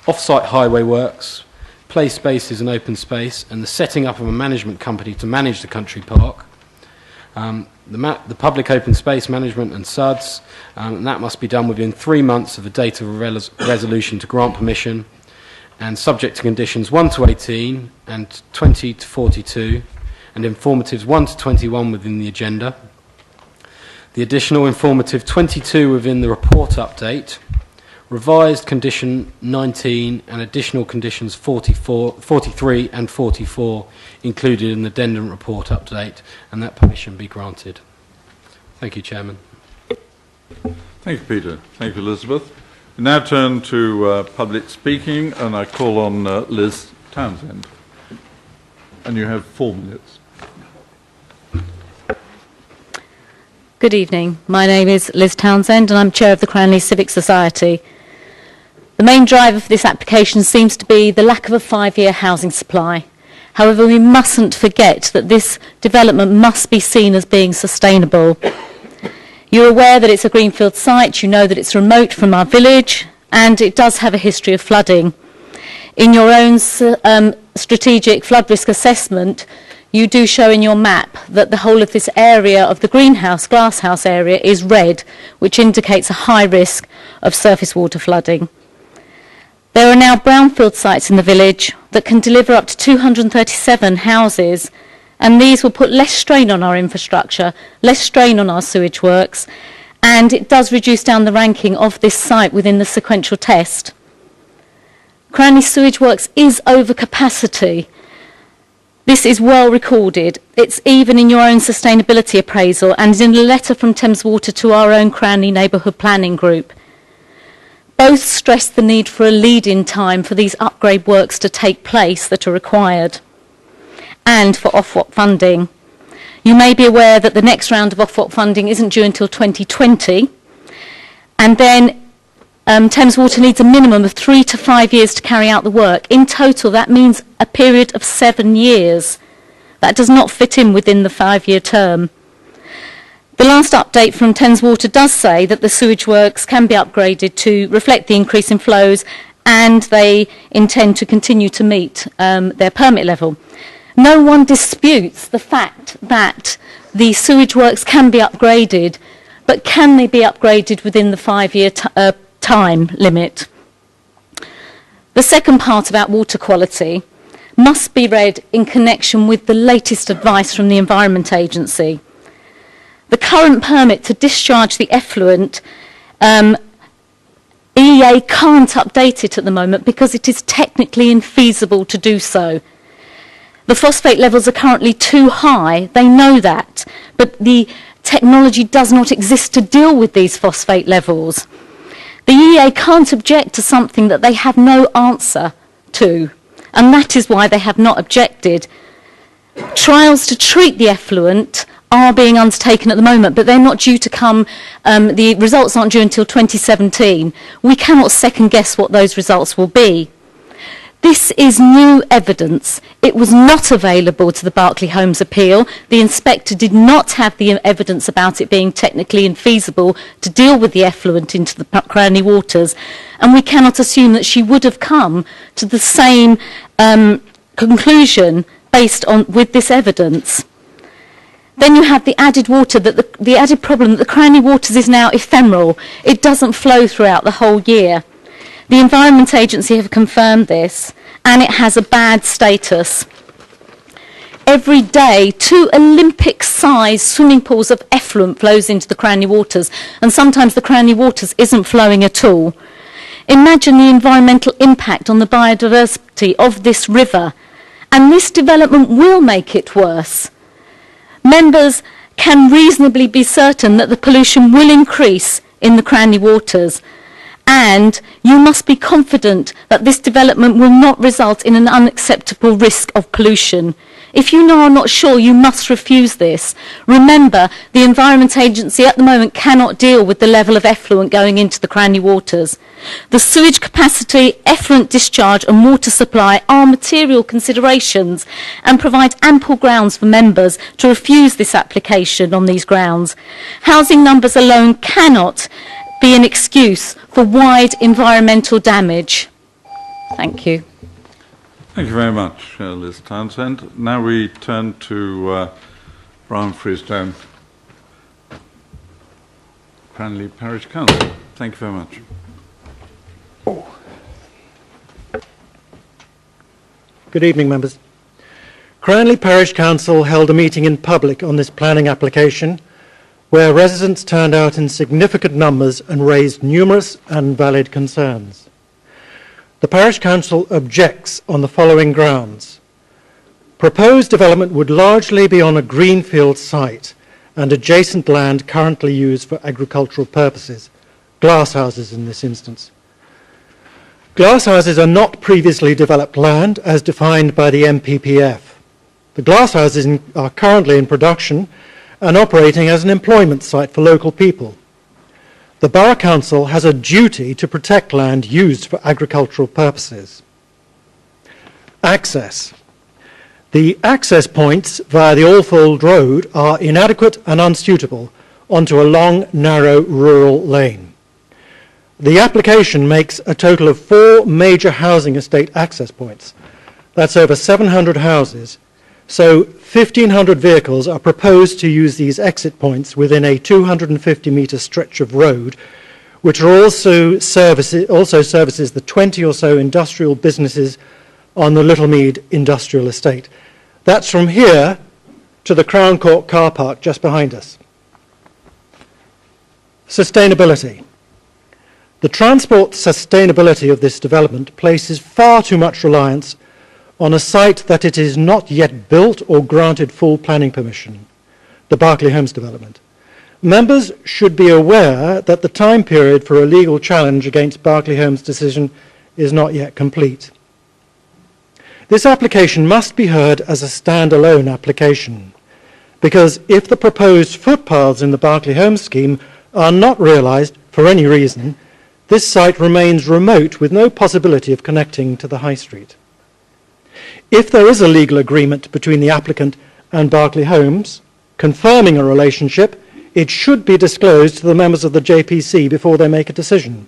off-site highway works, play spaces and open space, and the setting up of a management company to manage the country park, the public open space management and SUDs, and that must be done within 3 months of the date of a resolution to grant permission, and subject to conditions 1 to 18 and 20 to 42, and informatives 1 to 21 within the agenda. The additional informative 22 within the report update, revised condition 19 and additional conditions 43 and 44 included in the addendum report update, and that permission be granted. Thank you, Chairman. Thank you, Peter. Thank you, Elizabeth. We now turn to public speaking, and I call on Liz Townsend. And you have 4 minutes. Good evening. My name is Liz Townsend and I'm Chair of the Cranley Civic Society. The main driver for this application seems to be the lack of a 5-year housing supply. However, we mustn't forget that this development must be seen as being sustainable. You're aware that it's a greenfield site, you know that it's remote from our village, and it does have a history of flooding. In your own strategic flood risk assessment, you do show in your map that the whole of this area of the greenhouse, glasshouse area, is red, which indicates a high risk of surface water flooding. There are now brownfield sites in the village that can deliver up to 237 houses, and these will put less strain on our infrastructure, less strain on our sewage works, and it does reduce down the ranking of this site within the sequential test. Cranley Sewage Works is over capacity. This is well recorded. It's even in your own sustainability appraisal and in a letter from Thames Water to our own Cranley Neighbourhood Planning Group. Both stress the need for a lead-in time for these upgrade works to take place that are required, and for Ofwat funding. You may be aware that the next round of Ofwat funding isn't due until 2020, and then Thames Water needs a minimum of 3 to 5 years to carry out the work. In total, that means a period of 7 years. That does not fit in within the 5-year term. The last update from Thames Water does say that the sewage works can be upgraded to reflect the increase in flows, and they intend to continue to meet their permit level. No one disputes the fact that the sewage works can be upgraded, but can they be upgraded within the 5-year time limit? The second part about water quality must be read in connection with the latest advice from the Environment Agency. The current permit to discharge the effluent, EEA can't update it at the moment because it is technically infeasible to do so. The phosphate levels are currently too high, they know that, but the technology does not exist to deal with these phosphate levels. The EEA can't object to something that they have no answer to, and that is why they have not objected. Trials to treat the effluent are being undertaken at the moment, but they're not due to come, the results aren't due until 2017. We cannot second guess what those results will be. This is new evidence. It was not available to the Berkeley Homes appeal. The inspector did not have the evidence about it being technically infeasible to deal with the effluent into the Cranley waters, and we cannot assume that she would have come to the same conclusion based on with this evidence. Then you have the added water, that the added problem that the Cranley waters is now ephemeral. It doesn't flow throughout the whole year. The Environment Agency have confirmed this, and it has a bad status. Every day, 2 Olympic-sized swimming pools of effluent flows into the Cranley waters, and sometimes the Cranley waters isn't flowing at all. Imagine the environmental impact on the biodiversity of this river, and this development will make it worse. Members can reasonably be certain that the pollution will increase in the Cranley waters, and you must be confident that this development will not result in an unacceptable risk of pollution. If you are not sure, you must refuse this. Remember, the Environment Agency at the moment cannot deal with the level of effluent going into the Cranley waters. The sewage capacity, effluent discharge and water supply are material considerations and provide ample grounds for members to refuse this application on these grounds. Housing numbers alone cannot be an excuse for wide environmental damage. Thank you. Thank you very much, Liz Townsend. Now we turn to Brian Freestone, Cranley Parish Council. Thank you very much. Good evening, members. Cranley Parish Council held a meeting in public on this planning application, where residents turned out in significant numbers and raised numerous and valid concerns. The Parish Council objects on the following grounds. Proposed development would largely be on a greenfield site and adjacent land currently used for agricultural purposes, glasshouses in this instance. Glasshouses are not previously developed land as defined by the MPPF. The glasshouses are currently in production and operating as an employment site for local people. The Borough Council has a duty to protect land used for agricultural purposes. Access. The access points via the Alfold Road are inadequate and unsuitable onto a long, narrow rural lane. The application makes a total of 4 major housing estate access points. That's over 700 houses. So 1,500 vehicles are proposed to use these exit points within a 250-metre stretch of road, which are also services the 20 or so industrial businesses on the Littlemead Industrial Estate. That's from here to the Crown Court car park just behind us. Sustainability. The transport sustainability of this development places far too much reliance on a site that it is not yet built or granted full planning permission, the Berkeley Homes development. members should be aware that the time period for a legal challenge against Berkeley Homes' decision is not yet complete. This application must be heard as a standalone application, because if the proposed footpaths in the Berkeley Homes scheme are not realised for any reason, this site remains remote with no possibility of connecting to the high street. If there is a legal agreement between the applicant and Berkeley Homes confirming a relationship, it should be disclosed to the members of the JPC before they make a decision.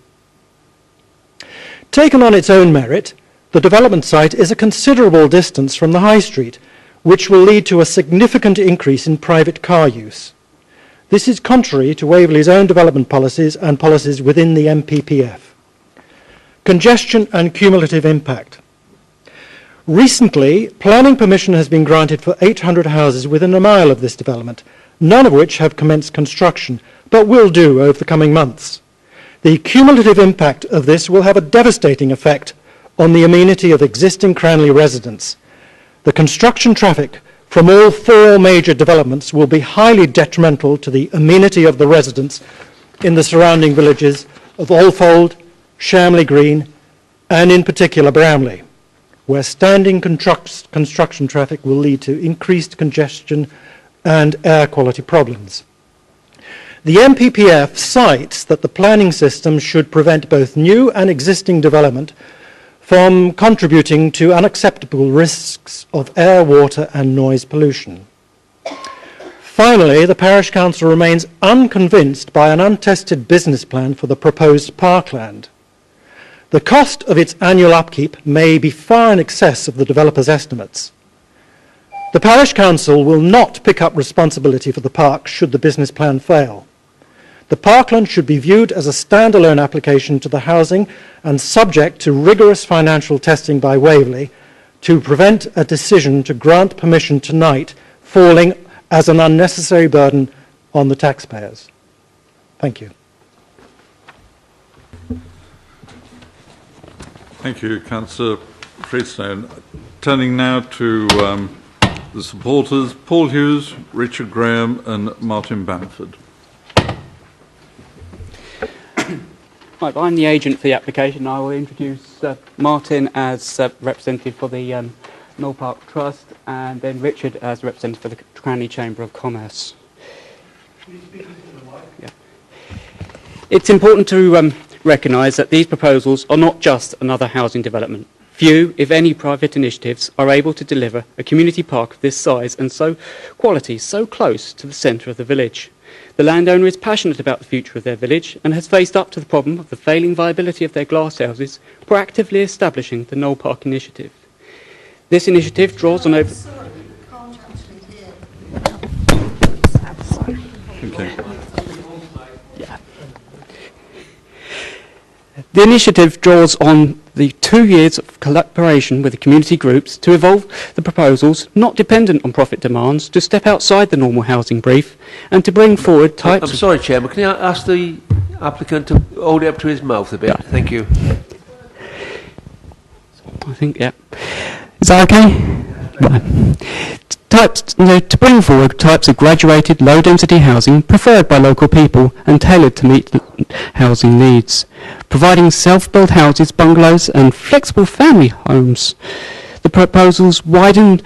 Taken on its own merit, the development site is a considerable distance from the high street, which will lead to a significant increase in private car use. This is contrary to Waverley's own development policies and policies within the MPPF. Congestion and cumulative impact. Recently, planning permission has been granted for 800 houses within a mile of this development, none of which have commenced construction, but will do over the coming months. The cumulative impact of this will have a devastating effect on the amenity of existing Cranley residents. The construction traffic from all 4 major developments will be highly detrimental to the amenity of the residents in the surrounding villages of Alfold, Shamley Green, and in particular Bramley, where standing construction traffic will lead to increased congestion and air quality problems. The MPPF cites that the planning system should prevent both new and existing development from contributing to unacceptable risks of air, water and noise pollution. Finally, the Parish Council remains unconvinced by an untested business plan for the proposed parkland. The cost of its annual upkeep may be far in excess of the developer's estimates. The Parish Council will not pick up responsibility for the park should the business plan fail. The parkland should be viewed as a standalone application to the housing and subject to rigorous financial testing by Waverley to prevent a decision to grant permission tonight falling as an unnecessary burden on the taxpayers. Thank you. Thank you, Councillor Freestone. Turning now to the supporters, Paul Hughes, Richard Graham and Martin Bamford. Right, I'm the agent for the application. I will introduce Martin as representative for the Knoll Park Trust and then Richard as representative for the Cranley Chamber of Commerce. Yeah. It's important to recognise that these proposals are not just another housing development. Few, if any, private initiatives are able to deliver a community park of this size and quality so close to the centre of the village. The landowner is passionate about the future of their village and has faced up to the problem of the failing viability of their glass houses, proactively establishing the Knoll Park initiative. This initiative draws on over... Okay. Yeah. The initiative draws on the 2 years of collaboration with the community groups to evolve the proposals not dependent on profit demands, to step outside the normal housing brief and to bring forward types... I'm sorry, Chairman, can I ask the applicant to hold it up to his mouth a bit? Yeah. Thank you. I think, yeah. Is that okay? Right. To bring forward types of graduated low-density housing preferred by local people and tailored to meet housing needs, providing self-built houses, bungalows and flexible family homes. The proposals widen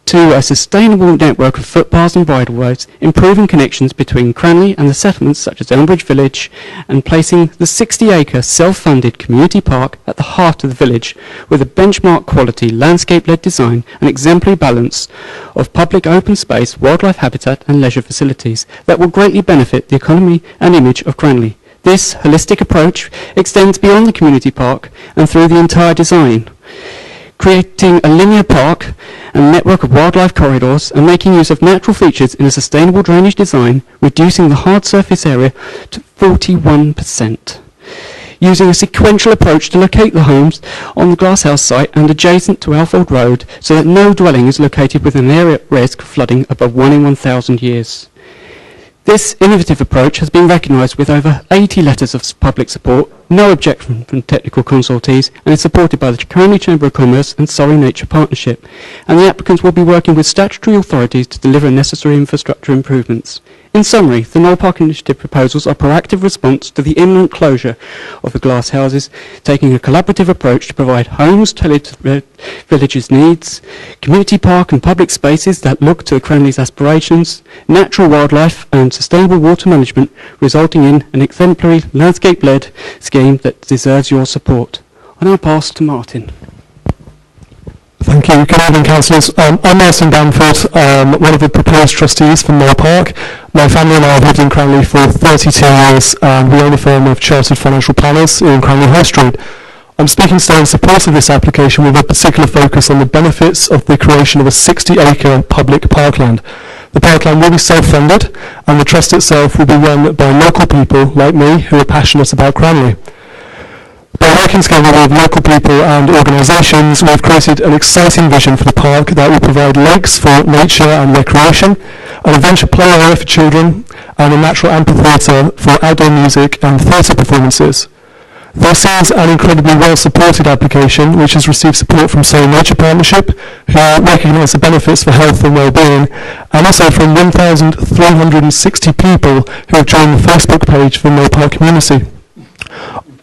to a sustainable network of footpaths and bridleways, improving connections between Cranley and the settlements such as Elmbridge Village, and placing the 60-acre self-funded community park at the heart of the village with a benchmark quality landscape-led design and exemplary balance of public open space, wildlife habitat and leisure facilities that will greatly benefit the economy and image of Cranley. This holistic approach extends beyond the community park and through the entire design, creating a linear park and network of wildlife corridors and making use of natural features in a sustainable drainage design, reducing the hard surface area to 41%. Using a sequential approach to locate the homes on the glasshouse site and adjacent to Alfold Road so that no dwelling is located within an area at risk of flooding above 1 in 1,000 years. This innovative approach has been recognised with over 80 letters of public support, no objection from technical consultees, and is supported by the Cranley Chamber of Commerce and Surrey Nature Partnership. And the applicants will be working with statutory authorities to deliver necessary infrastructure improvements. In summary, the Knoll Park Initiative proposals are a proactive response to the imminent closure of the glass houses, taking a collaborative approach to provide homes tailored to the village's needs, community park and public spaces that look to Cranley's aspirations, natural wildlife and sustainable water management, resulting in an exemplary landscape-led scheme that deserves your support. I now pass to Martin. Thank you. Good evening, councillors. I'm Martin Bamford, one of the proposed trustees for Knoll Park. My family and I have lived in Cranley for 32 years, and we own a firm of chartered financial planners in Cranley High Street. I'm speaking today in support of this application with a particular focus on the benefits of the creation of a 60-acre public parkland. The parkland will be self-funded, and the trust itself will be run by local people like me who are passionate about Cranley. By working together with local people and organisations, we've created an exciting vision for the park that will provide lakes for nature and recreation, an adventure play area for children, and a natural amphitheatre for outdoor music and theatre performances. This is an incredibly well-supported application which has received support from Surrey Nature Partnership, who recognise the benefits for health and well-being, and also from 1,360 people who have joined the Facebook page for the Knoll Park community.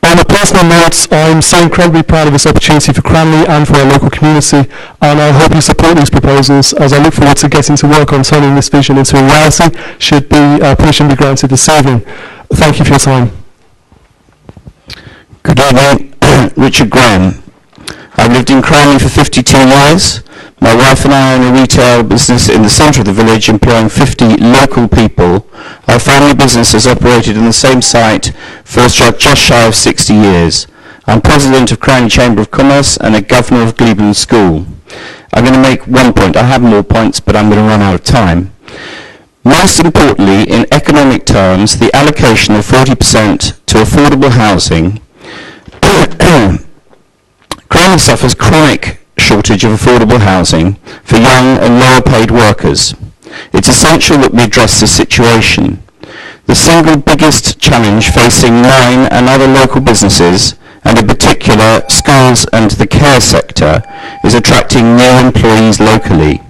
On a personal note, I'm so incredibly proud of this opportunity for Cranley and for our local community, and I hope you support these proposals as I look forward to getting to work on turning this vision into a reality should permission be granted this evening. Thank you for your time. Good evening, Richard Graham. I've lived in Cranley for 52 years. My wife and I own a retail business in the centre of the village employing 50 local people. Our family business has operated in the same site for just shy of 60 years. I'm president of Cranley Chamber of Commerce and a governor of Glebland School. I'm going to make one point. I have more points, but I'm going to run out of time. Most importantly, in economic terms, the allocation of 40% to affordable housing. Cranley suffers chronic shortage of affordable housing for young and lower paid workers. It's essential that we address this situation. The single biggest challenge facing mine and other local businesses, and in particular schools and the care sector, is attracting new employees locally.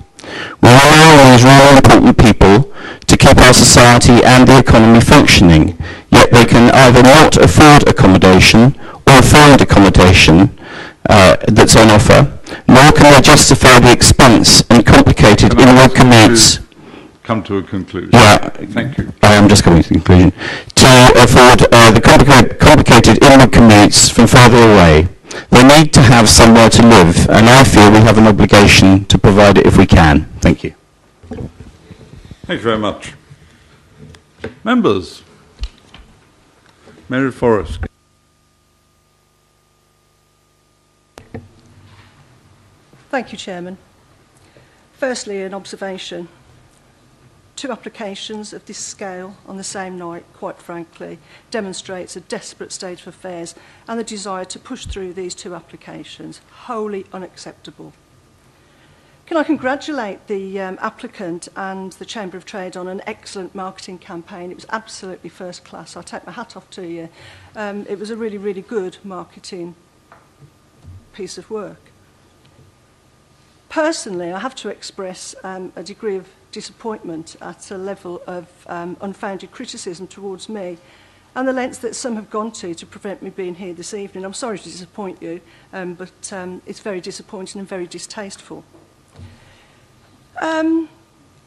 We rely on these really important people to keep our society and the economy functioning, yet they can either not afford accommodation or find accommodation that's on offer, nor can they justify the expense and complicated inward commutes. Come to a conclusion. Yeah, thank you. I am just coming to the conclusion. To afford the complicated inward commutes from further away. They need to have somewhere to live, and I feel we have an obligation to provide it if we can. Thank you. Thank you very much. Members. Mary Forrest. Thank you, Chairman. Firstly, an observation. 2 applications of this scale on the same night, quite frankly, demonstrates a desperate state of affairs and the desire to push through these 2 applications. Wholly unacceptable. Can I congratulate the applicant and the Chamber of Trade on an excellent marketing campaign. It was absolutely first class. I'll take my hat off to you. It was a really, really good marketing piece of work. Personally, I have to express a degree of disappointment at a level of unfounded criticism towards me and the lengths that some have gone to prevent me being here this evening. I'm sorry to disappoint you, but it's very disappointing and very distasteful.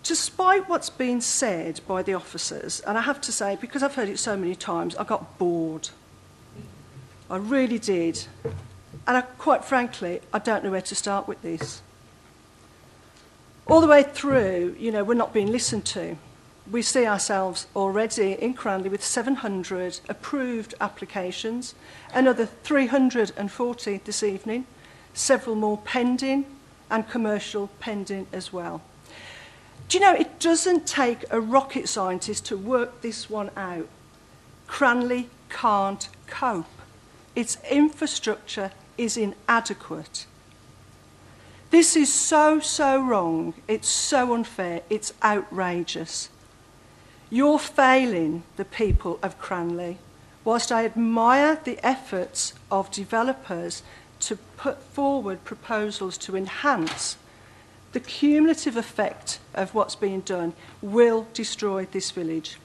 Despite what's been said by the officers, and I have to say, because I've heard it so many times, I got bored. I really did. And quite frankly, I don't know where to start with this. All the way through, you know, we're not being listened to. We see ourselves already in Cranley with 700 approved applications, another 340 this evening, several more pending, and commercial pending as well. Do you know, it doesn't take a rocket scientist to work this one out. Cranley can't cope. Its infrastructure is inadequate. This is so wrong, it's so unfair, it's outrageous. You're failing the people of Cranley. Whilst I admire the efforts of developers to put forward proposals to enhance, the cumulative effect of what's being done will destroy this village.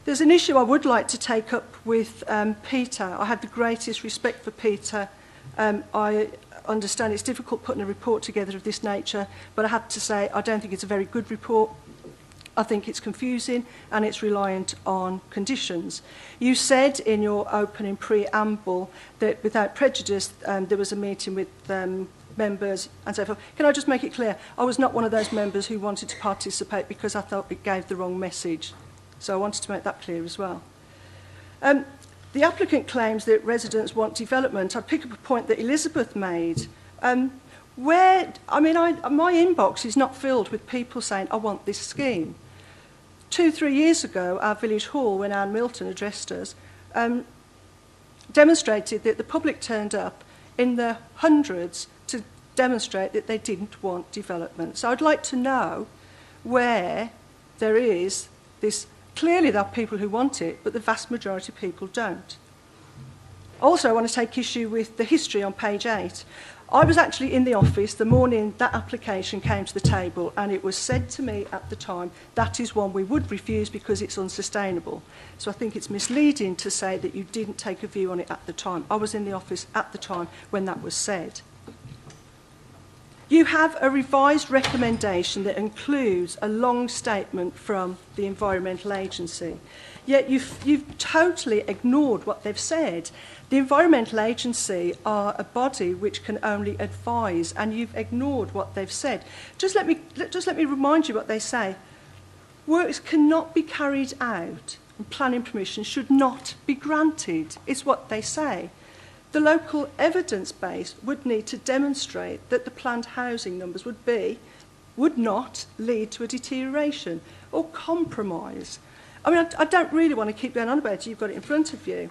There's an issue I would like to take up with Peter. I have the greatest respect for Peter. I understand it's difficult putting a report together of this nature, but I have to say I don't think it's a very good report. I think it's confusing and it's reliant on conditions. You said in your opening preamble that without prejudice there was a meeting with members and so forth. Can I just make it clear? I was not one of those members who wanted to participate because I thought it gave the wrong message. So I wanted to make that clear as well. The applicant claims that residents want development. I'd pick up a point that Elizabeth made. My inbox is not filled with people saying, I want this scheme. 2-3 years ago, our village hall, when Anne Milton addressed us, demonstrated that the public turned up in the hundreds to demonstrate that they didn't want development. So I'd like to know where there is this. Clearly there are people who want it, but the vast majority of people don't. Also, I want to take issue with the history on page 8. I was actually in the office the morning that application came to the table, and it was said to me at the time, that is one we would refuse because it's unsustainable. So I think it's misleading to say that you didn't take a view on it at the time. I was in the office at the time when that was said. You have a revised recommendation that includes a long statement from the Environmental Agency, yet you've totally ignored what they've said. The Environmental Agency are a body which can only advise, and you've ignored what they've said. Just let me remind you what they say. Works cannot be carried out, and planning permission should not be granted, is what they say. The local evidence base would need to demonstrate that the planned housing numbers would not lead to a deterioration or compromise. I mean, I don't really want to keep going on about it. You've got it in front of you.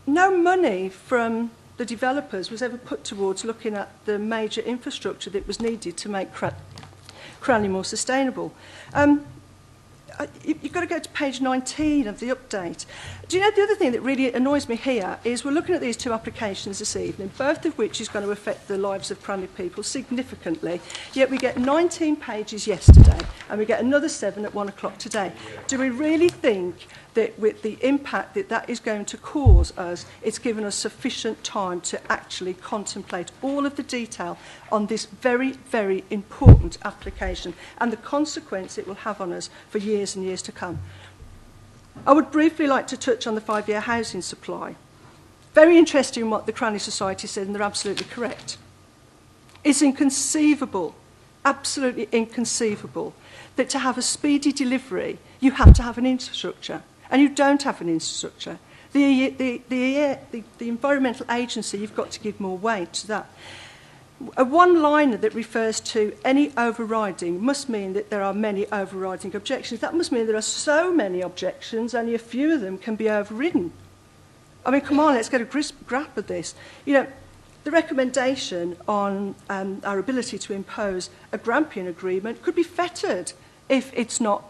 No money from the developers was ever put towards looking at the major infrastructure that was needed to make Cranley more sustainable. You've got to go to page 19 of the update. Do you know the other thing that really annoys me here is we're looking at these two applications this evening, both of which is going to affect the lives of Cranley people significantly, yet we get 19 pages yesterday and we get another 7 at 1 o'clock today. Do we really think that with the impact that that is going to cause us, it's given us sufficient time to actually contemplate all of the detail on this very, very important application and the consequence it will have on us for years and years to come? I would briefly like to touch on the 5-year housing supply. Very interesting what the Cranley Society said, and they're absolutely correct. It's inconceivable, absolutely inconceivable, that to have a speedy delivery, you have to have an infrastructure. And you don't have an infrastructure. The Environmental Agency, you've got to give more weight to that. A one-liner that refers to any overriding must mean that there are many overriding objections. That must mean there are so many objections, only a few of them can be overridden. I mean, come on, let's get a grasp of this. You know, the recommendation on our ability to impose a Grampian agreement could be fettered if it's not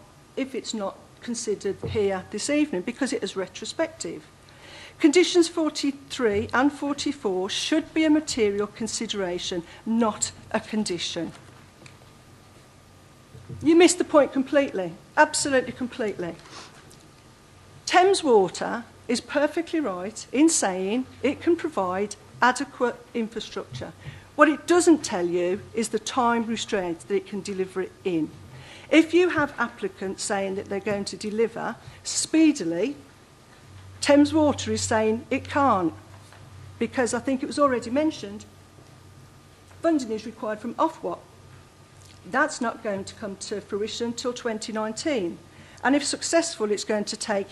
considered here this evening, because it is retrospective. Conditions 43 and 44 should be a material consideration, not a condition. You missed the point completely, absolutely completely. Thames Water is perfectly right in saying it can provide adequate infrastructure. What it doesn't tell you is the time restraint that it can deliver it in. If you have applicants saying that they're going to deliver speedily, Thames Water is saying it can't, because I think it was already mentioned, funding is required from Ofwat. That's not going to come to fruition until 2019. And if successful, it's going to take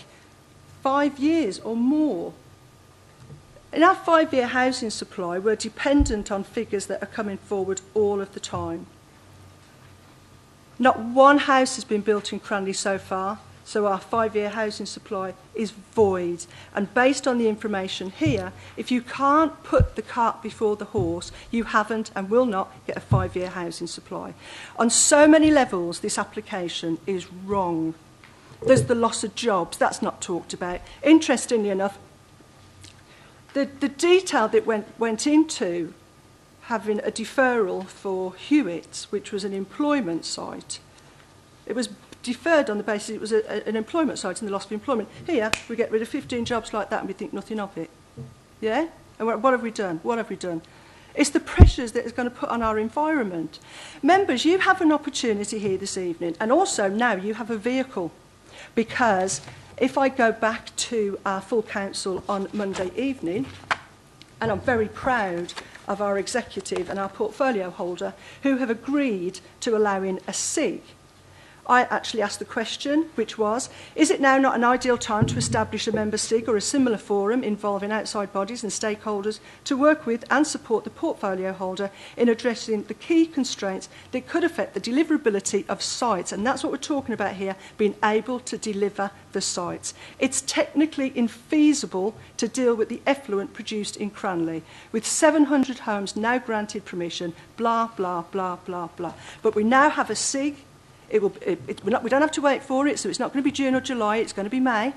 5 years or more. In our 5-year housing supply, we're dependent on figures that are coming forward all of the time. Not one house has been built in Cranley so far. So our 5-year housing supply is void. And based on the information here, if you can't put the cart before the horse, you haven't and will not get a 5-year housing supply. On so many levels, this application is wrong. There's the loss of jobs. That's not talked about. Interestingly enough, the detail that went into having a deferral for Hewitt, which was an employment site, it was deferred on the basis it was an employment site and the loss of employment. Here, we get rid of 15 jobs like that and we think nothing of it. Yeah? And what have we done? What have we done? It's the pressures that it's going to put on our environment. Members, you have an opportunity here this evening, and also now you have a vehicle, because if I go back to our full council on Monday evening, and I'm very proud of our executive and our portfolio holder who have agreed to allowing a SIG. I actually asked the question, which was, is it now not an ideal time to establish a member SIG or a similar forum involving outside bodies and stakeholders to work with and support the portfolio holder in addressing the key constraints that could affect the deliverability of sites? And that's what we're talking about here, being able to deliver the sites. It's technically infeasible to deal with the effluent produced in Cranley, with 700 homes now granted permission, blah, blah, blah, blah, blah. But we now have a SIG. We don't have to wait for it, so it's not going to be June or July, it's going to be May.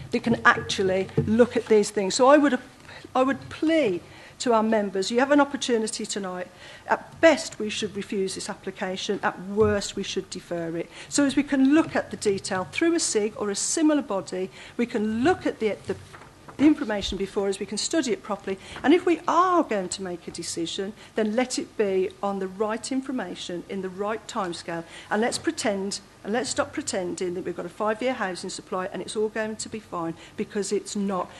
They can actually look at these things. So I would plea to our members, you have an opportunity tonight. At best, we should refuse this application. At worst, we should defer it. So as we can look at the detail through a SIG or a similar body, we can look at the information before us, we can study it properly, and if we are going to make a decision, then let it be on the right information in the right timescale, and let's stop pretending that we've got a 5-year housing supply and it's all going to be fine, because it's not.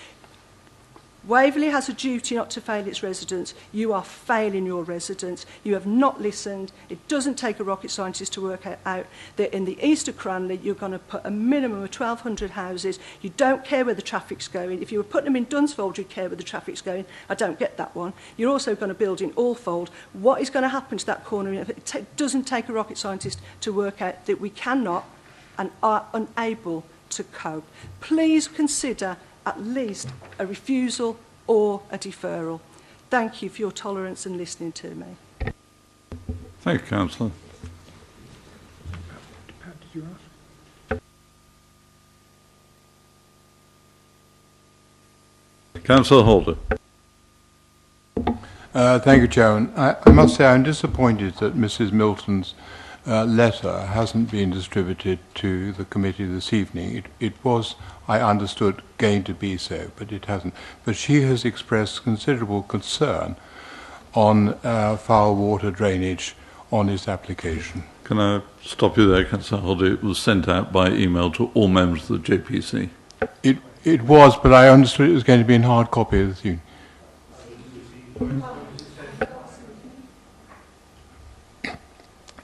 Waverley has a duty not to fail its residents. You are failing your residents. You have not listened. It doesn't take a rocket scientist to work out that in the east of Cranley, you're going to put a minimum of 1,200 houses. You don't care where the traffic's going. If you were putting them in Dunsfold, you'd care where the traffic's going. I don't get that one. You're also going to build in Alfold. What is going to happen to that corner? It doesn't take a rocket scientist to work out that we cannot and are unable to cope. Please consider at least a refusal or a deferral. Thank you for your tolerance and listening to me. Thank you, Councillor. Pat, did you ask? Councillor Holder. Thank you, Chairman. I must say I'm disappointed that Mrs. Milton's letter hasn't been distributed to the committee this evening. It was, I understood, going to be so, but it hasn't. But she has expressed considerable concern on foul water drainage on this application. Can I stop you there, Councillor Holder? It was sent out by email to all members of the JPC. It was, but I understood it was going to be in hard copy this evening.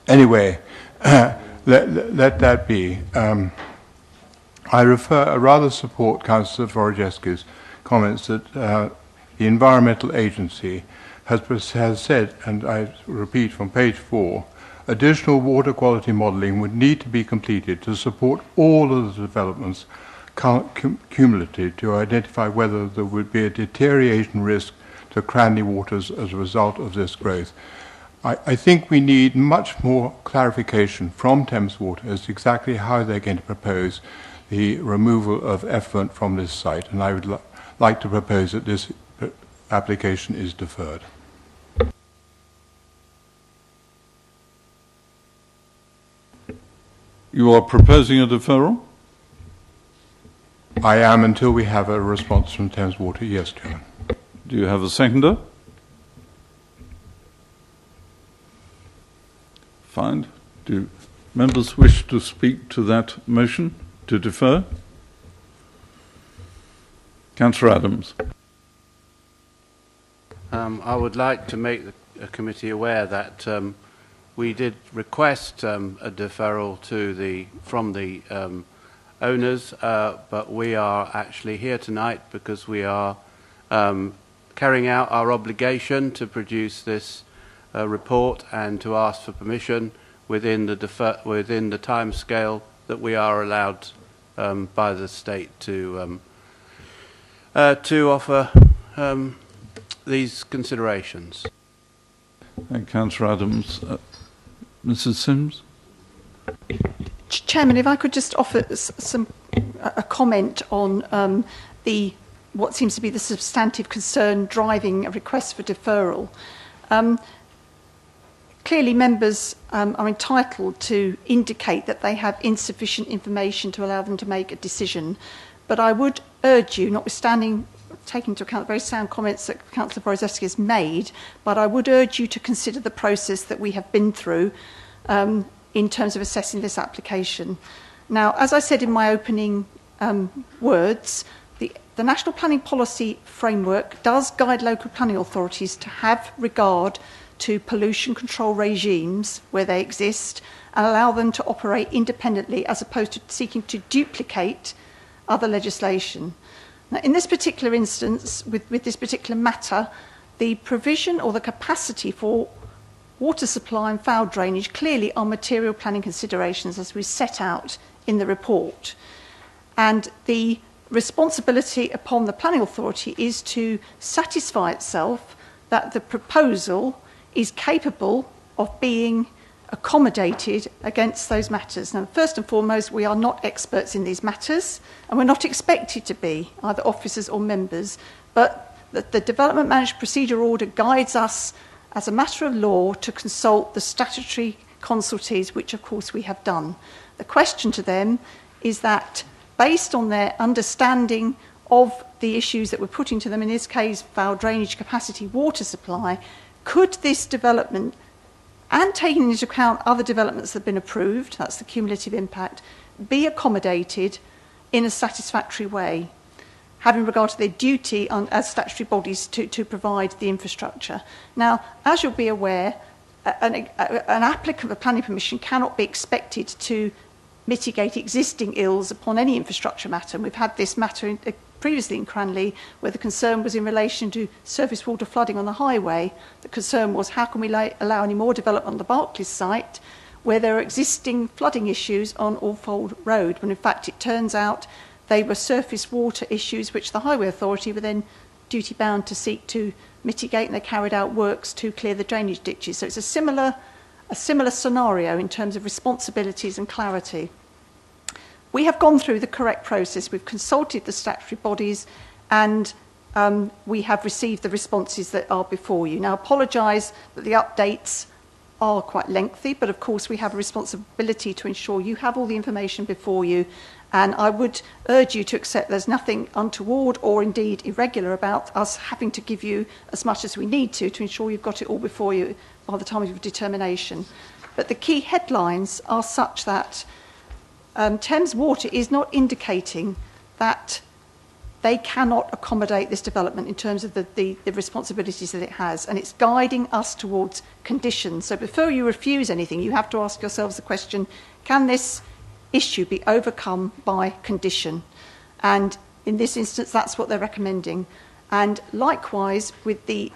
Anyway, let that be. I rather support Councillor Vorojewski's comments that the Environmental Agency has said, and I repeat from page 4, additional water quality modelling would need to be completed to support all of the developments cumulative to identify whether there would be a deterioration risk to Cranley waters as a result of this growth. I think we need much more clarification from Thames Water as to exactly how they're going to propose the removal of effluent from this site, and I would like to propose that this application is deferred. You are proposing a deferral? I am, until we have a response from Thames Water, yes, Chairman. Do you have a seconder? Fine. Do members wish to speak to that motion to defer? Councillor Adams. I would like to make the committee aware that we did request a deferral from the owners, but we are actually here tonight because we are carrying out our obligation to produce this report and to ask for permission within the time scale that we are allowed by the state to offer these considerations. Thank you, Councillor Adams. Mrs. Sims? Chairman, if I could just offer a comment on what seems to be the substantive concern driving a request for deferral. Clearly, members are entitled to indicate that they have insufficient information to allow them to make a decision. But I would urge you, notwithstanding taking into account the very sound comments that Councillor Borozewski has made, but I would urge you to consider the process that we have been through in terms of assessing this application. Now, as I said in my opening words, the National Planning Policy Framework does guide local planning authorities to have regard to pollution control regimes where they exist and allow them to operate independently as opposed to seeking to duplicate other legislation. Now, in this particular instance, with this particular matter, the provision or the capacity for water supply and foul drainage clearly are material planning considerations as we set out in the report. And the responsibility upon the planning authority is to satisfy itself that the proposal is capable of being accommodated against those matters. Now, first and foremost, we are not experts in these matters, and we're not expected to be, either officers or members, but the Development Management Procedure Order guides us as a matter of law to consult the statutory consultees, which of course we have done. The question to them is that, based on their understanding of the issues that we're putting to them, in this case, foul drainage capacity, water supply, could this development, and taking into account other developments that have been approved, that's the cumulative impact, be accommodated in a satisfactory way, having regard to their duty as statutory bodies to provide the infrastructure. Now, as you'll be aware, an applicant for planning permission cannot be expected to mitigate existing ills upon any infrastructure matter. And we've had this matter previously in Cranley, where the concern was in relation to surface water flooding on the highway. The concern was, how can we allow any more development on the Barclays site where there are existing flooding issues on Alfold Road, when in fact it turns out they were surface water issues which the Highway Authority were then duty-bound to seek to mitigate, and they carried out works to clear the drainage ditches. So it's a similar scenario in terms of responsibilities and clarity. We have gone through the correct process. We've consulted the statutory bodies, and we have received the responses that are before you. Now, I apologise that the updates are quite lengthy, but of course we have a responsibility to ensure you have all the information before you, and I would urge you to accept there's nothing untoward or indeed irregular about us having to give you as much as we need to ensure you've got it all before you by the time of your determination. But the key headlines are such that Thames Water is not indicating that they cannot accommodate this development in terms of the responsibilities that it has, and it's guiding us towards conditions. So before you refuse anything, you have to ask yourselves the question, can this issue be overcome by condition? And in this instance, that's what they're recommending. And likewise, with the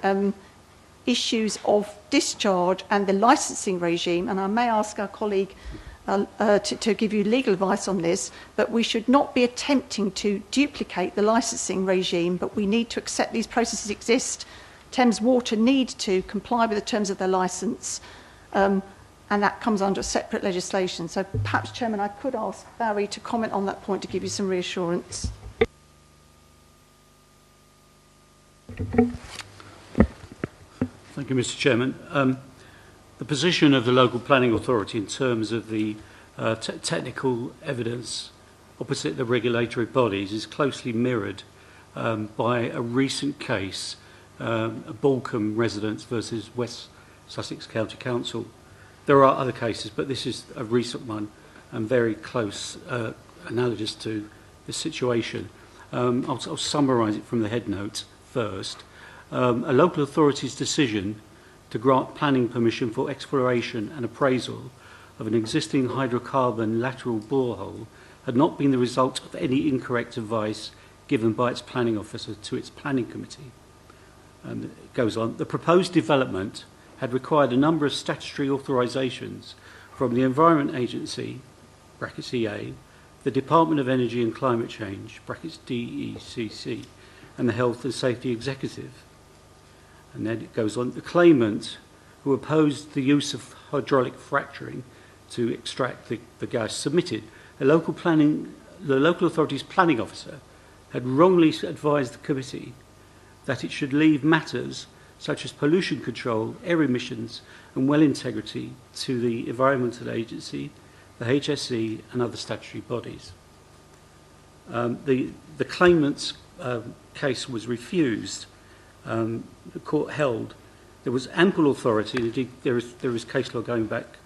issues of discharge and the licensing regime, and I may ask our colleague to give you legal advice on this, but we should not be attempting to duplicate the licensing regime, but we need to accept these processes exist. Thames Water need to comply with the terms of their licence, and that comes under a separate legislation. So perhaps, Chairman, I could ask Barry to comment on that point to give you some reassurance. Thank you, Mr. Chairman. The position of the local planning authority in terms of the technical evidence opposite the regulatory bodies is closely mirrored by a recent case, Balcombe residents versus West Sussex County Council. There are other cases, but this is a recent one and very close, analogous to the situation. I'll summarise it from the head notes first. A local authority's decision to grant planning permission for exploration and appraisal of an existing hydrocarbon lateral borehole had not been the result of any incorrect advice given by its planning officer to its planning committee. And it goes on, the proposed development had required a number of statutory authorisations from the Environment Agency, brackets EA, the Department of Energy and Climate Change, brackets DECC, and the Health and Safety Executive. And then it goes on, the claimant who opposed the use of hydraulic fracturing to extract the gas submitted. The local authority's planning officer had wrongly advised the committee that it should leave matters such as pollution control, air emissions and well integrity to the Environmental Agency, the HSE and other statutory bodies. The claimant's case was refused. The court held there was ample authority, indeed there is case law going back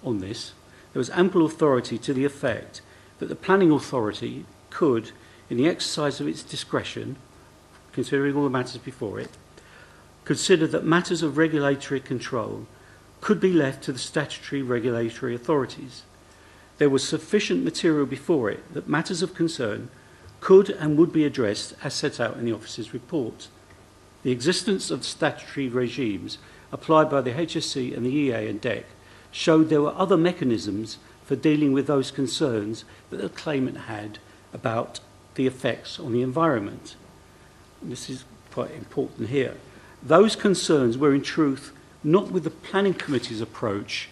on this, there was ample authority to the effect that the planning authority could, in the exercise of its discretion, considering all the matters before it, consider that matters of regulatory control could be left to the statutory regulatory authorities. There was sufficient material before it that matters of concern could and would be addressed as set out in the officer's report. The existence of statutory regimes applied by the HSC and the EA and DEC showed there were other mechanisms for dealing with those concerns that the claimant had about the effects on the environment. And this is quite important here. Those concerns were in truth not with the planning committee's approach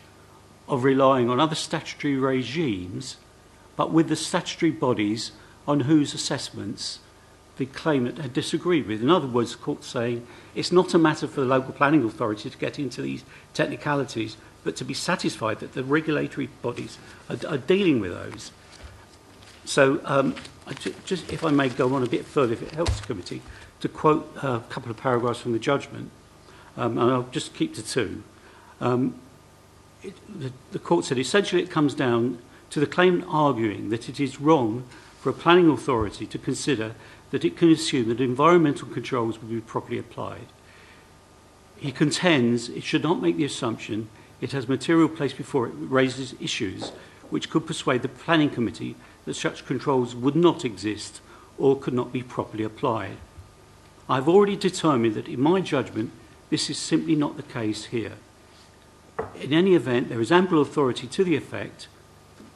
of relying on other statutory regimes, but with the statutory bodies on whose assessments the claimant had disagreed with. In other words, the court saying it's not a matter for the local planning authority to get into these technicalities, but to be satisfied that the regulatory bodies are dealing with those. So just if I may go on a bit further, if it helps the committee, to quote a couple of paragraphs from the judgment, and I'll just keep to two. The court said, essentially it comes down to the claimant arguing that it is wrong for a planning authority to consider that it can assume that environmental controls will be properly applied. He contends it should not make the assumption it has material placed before it raises issues which could persuade the planning committee that such controls would not exist or could not be properly applied. I've already determined that in my judgment this is simply not the case here. In any event, there is ample authority to the effect,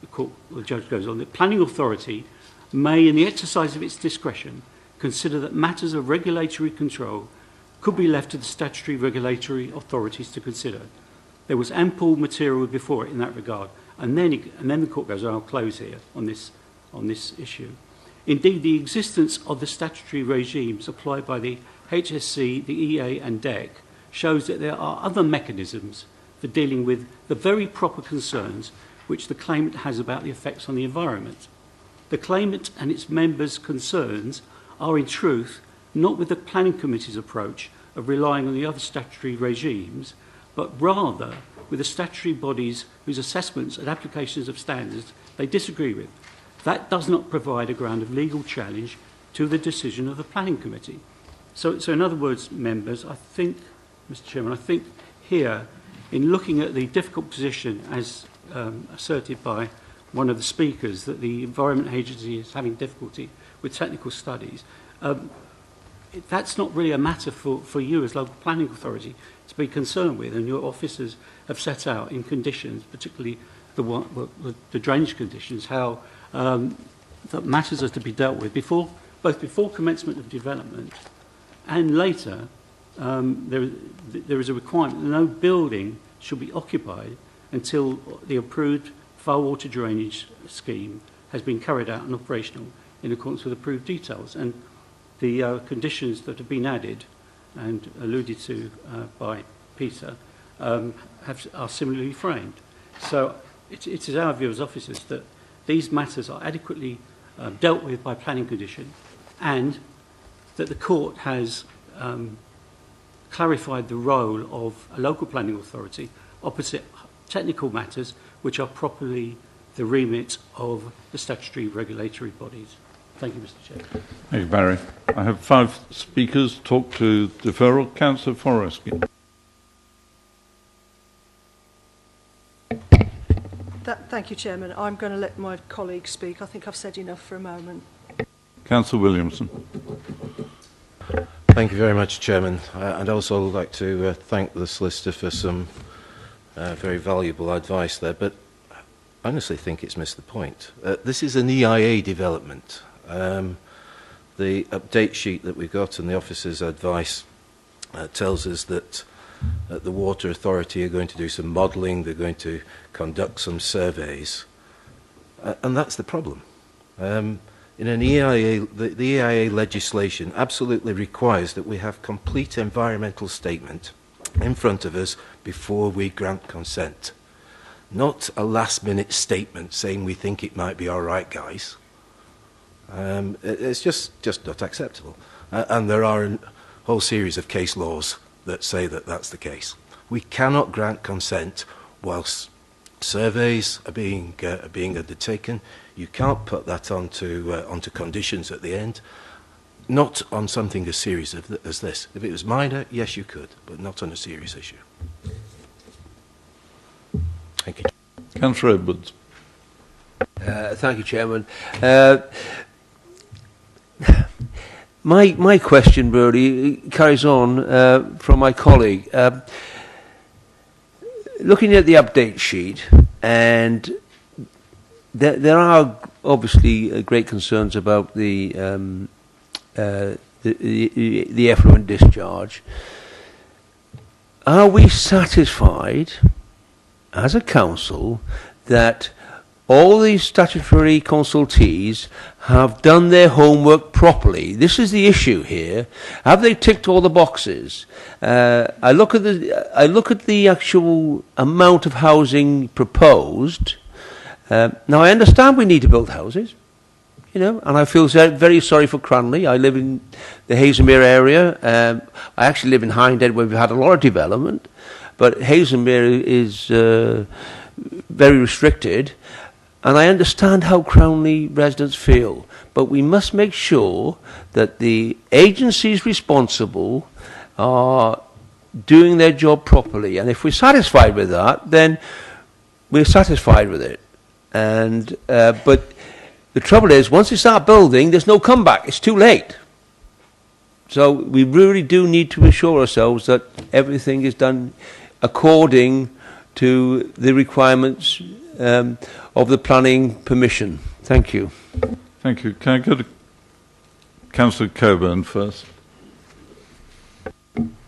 the judge goes on, that planning authority may, in the exercise of its discretion, consider that matters of regulatory control could be left to the statutory regulatory authorities to consider. There was ample material before it in that regard. And then the court goes, and I'll close here on this issue. Indeed, the existence of the statutory regimes applied by the HSC, the EA and DEC shows that there are other mechanisms for dealing with the very proper concerns which the claimant has about the effects on the environment. The claimant and its members' concerns are in truth not with the planning committee's approach of relying on the other statutory regimes, but rather with the statutory bodies whose assessments and applications of standards they disagree with. That does not provide a ground of legal challenge to the decision of the planning committee. So in other words, members, I think, Mr. Chairman, I think here, in looking at the difficult position as asserted by one of the speakers, that the Environment Agency is having difficulty with technical studies, that's not really a matter for you as local planning authority to be concerned with, and your officers have set out in conditions, particularly the drainage conditions, how that matters are to be dealt with both before commencement of development and later. There is a requirement that no building should be occupied until the approved foul water drainage scheme has been carried out and operational in accordance with approved details. And the conditions that have been added and alluded to by Peter are similarly framed. So it is our view as officers that these matters are adequately dealt with by planning condition, and that the court has clarified the role of a local planning authority opposite technical matters which are properly the remit of the statutory regulatory bodies. Thank you, Mr. Chair. Thank you, Barry. I have 5 speakers talk to deferral. Councillor Forrest. Thank you, Chairman. I'm going to let my colleagues speak. I think I've said enough for a moment. Councillor Williamson. Thank you very much, Chairman. I'd also like to thank the solicitor for some very valuable advice there. But honestly think it's missed the point. This is an EIA development. The update sheet that we've got and the officer's advice tells us that the Water Authority are going to do some modelling, they're going to conduct some surveys, and that's the problem. In an EIA, the EIA legislation absolutely requires that we have complete environmental statement in front of us before we grant consent. Not a last-minute statement saying we think it might be all right, guys. It's just not acceptable. And there are a whole series of case laws that say that that's the case. We cannot grant consent whilst surveys are being undertaken. You can't put that onto conditions at the end. Not on something as serious as this. If it was minor, yes, you could, but not on a serious issue. Thank you. Councillor Edwards. Thank you, Chairman. My question really carries on from my colleague. Looking at the update sheet, and there are obviously great concerns about the effluent discharge. Are we satisfied as a council that all these statutory consultees have done their homework properly? This is the issue here. Have they ticked all the boxes? I look at the actual amount of housing proposed. Now I understand we need to build houses, you know, and I feel very sorry for Cranley. I live in the Hazelmere area. I actually live in Hindhead, where we've had a lot of development, but Hazelmere is very restricted. And I understand how Cranley residents feel, but we must make sure that the agencies responsible are doing their job properly. And if we're satisfied with that, then we're satisfied with it. And but the trouble is, once we start building, there's no comeback. It's too late. So we really do need to assure ourselves that everything is done according to the requirements of the planning permission. Thank you. Thank you. Can I go to Councillor Coburn first?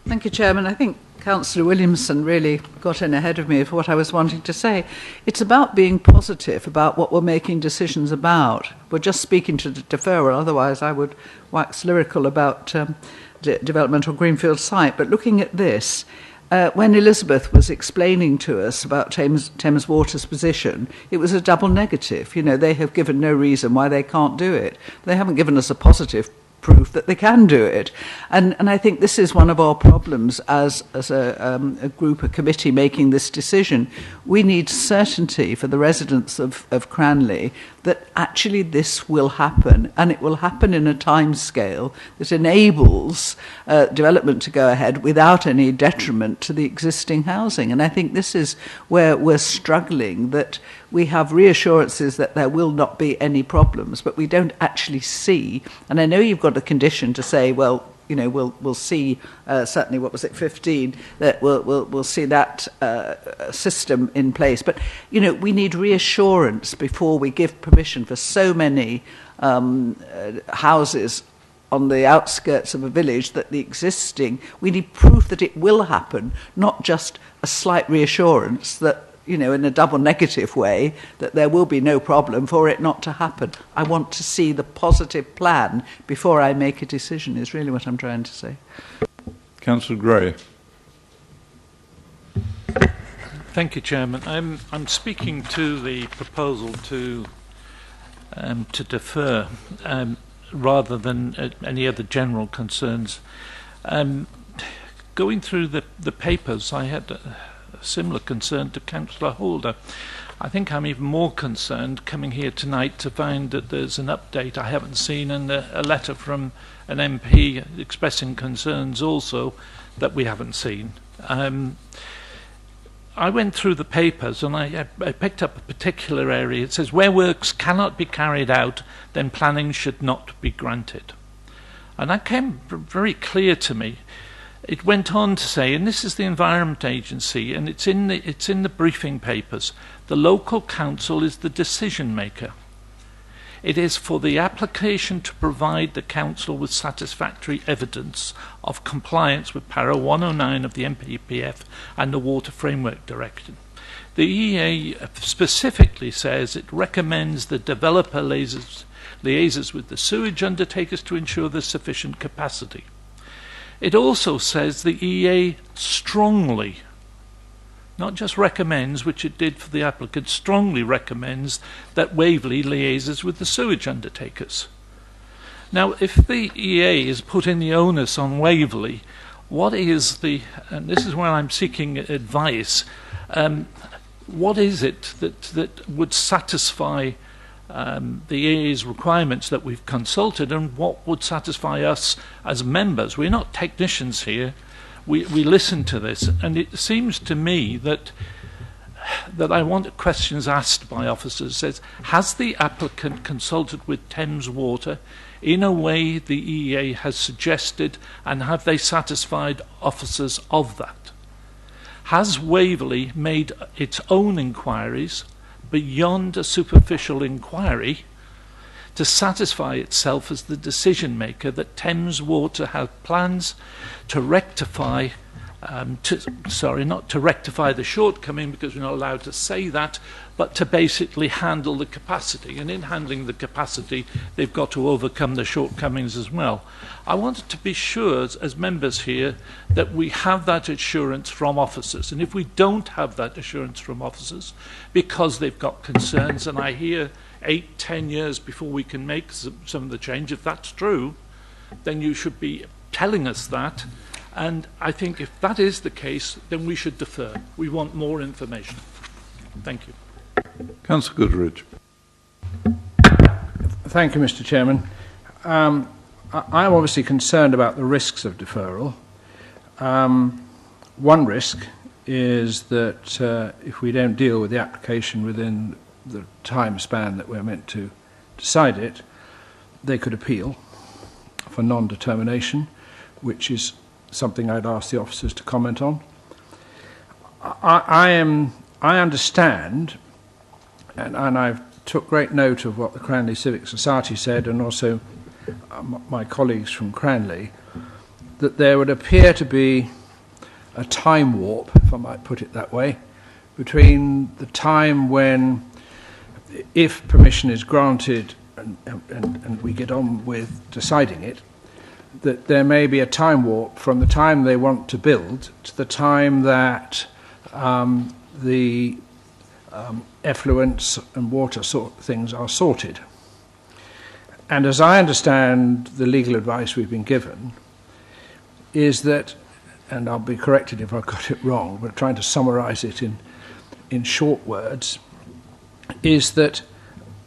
Thank you, Chairman. I think Councillor Williamson really got in ahead of me for what I was wanting to say. It's about being positive about what we're making decisions about. We're just speaking to the deferral, otherwise I would wax lyrical about development on Greenfield site. But looking at this, when Elizabeth was explaining to us about Thames Water's position, it was a double negative. You know, they have given no reason why they can't do it. They haven't given us a positive proof that they can do it. And I think this is one of our problems as a group, a committee making this decision. We need certainty for the residents of Cranley that actually this will happen, and it will happen in a time scale that enables development to go ahead without any detriment to the existing housing. And I think this is where we're struggling, that we have reassurances that there will not be any problems, but we don't actually see. And I know you've got a condition to say, well, you know, we'll see, certainly, what was it, 15, that we'll see that system in place. But, you know, we need reassurance before we give permission for so many houses on the outskirts of a village that the existing, we need proof that it will happen, not just a slight reassurance that, you know, in a double negative way, that there will be no problem for it not to happen. I want to see the positive plan before I make a decision, is really what I'm trying to say. Councillor Gray. Thank you, Chairman. I'm speaking to the proposal to defer rather than any other general concerns. Going through the papers, I had a similar concern to Councillor Holder. I think I'm even more concerned coming here tonight to find that there's an update I haven't seen, and a letter from an MP expressing concerns also that we haven't seen. I went through the papers and I picked up a particular area. It says, where works cannot be carried out, then planning should not be granted. And that came very clear to me. it went on to say, and this is the Environment Agency, and it's in the briefing papers, the local council is the decision maker. It is for the application to provide the council with satisfactory evidence of compliance with Para 109 of the MPPF and the Water Framework Directive. The EA specifically says it recommends the developer liaises with the sewage undertakers to ensure there's sufficient capacity. It also says the EA strongly, not just recommends, which it did for the applicant, strongly recommends that Waverley liaises with the sewage undertakers. Now, if the EA is putting the onus on Waverley, what is the, and this is where I'm seeking advice, what is it that would satisfy the EA's requirements that we've consulted, and what would satisfy us as members? We're not technicians here. We listen to this, and it seems to me that I want questions asked by officers. Says, has the applicant consulted with Thames Water in a way the EA has suggested, and have they satisfied officers of that? Has Waverley made its own inquiries beyond a superficial inquiry to satisfy itself as the decision maker that Thames Water have plans to rectify, not to rectify the shortcoming, because we're not allowed to say that, but to basically handle the capacity. And in handling the capacity, they've got to overcome the shortcomings as well. I wanted to be sure, as members here, that we have that assurance from officers. And if we don't have that assurance from officers, because they've got concerns, and I hear 8-10 years before we can make some of the change, if that's true, then you should be telling us that. And I think if that is the case, then we should defer. We want more information. Thank you. Councillor Goodridge. Thank you, Mr. Chairman. I'm obviously concerned about the risks of deferral. One risk is that if we don't deal with the application within the time span that we're meant to decide it, they could appeal for non-determination, which is something I'd ask the officers to comment on. I understand, and I've took great note of what the Cranley Civic Society said, and also my colleagues from Cranley, that there would appear to be a time warp, if I might put it that way, between the time when, if permission is granted and we get on with deciding it, that there may be a time warp from the time they want to build to the time that the effluents and water things are sorted. And as I understand the legal advice we've been given, is that, and I'll be corrected if I've got it wrong, but trying to summarize it in short words, is that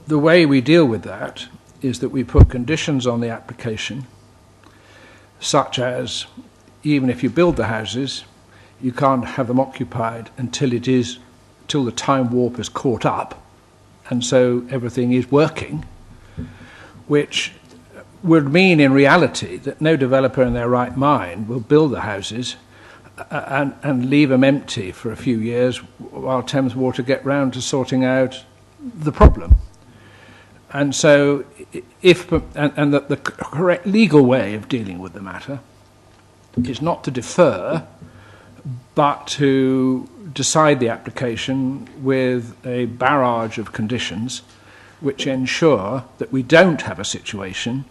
the way we deal with that is that we put conditions on the application, such as even if you build the houses, you can't have them occupied until the time warp is caught up, and so everything is working, which would mean in reality that no developer in their right mind will build the houses and leave them empty for a few years while Thames Water get round to sorting out the problem. And so the correct legal way of dealing with the matter is not to defer, but to decide the application with a barrage of conditions which ensure that we don't have a situation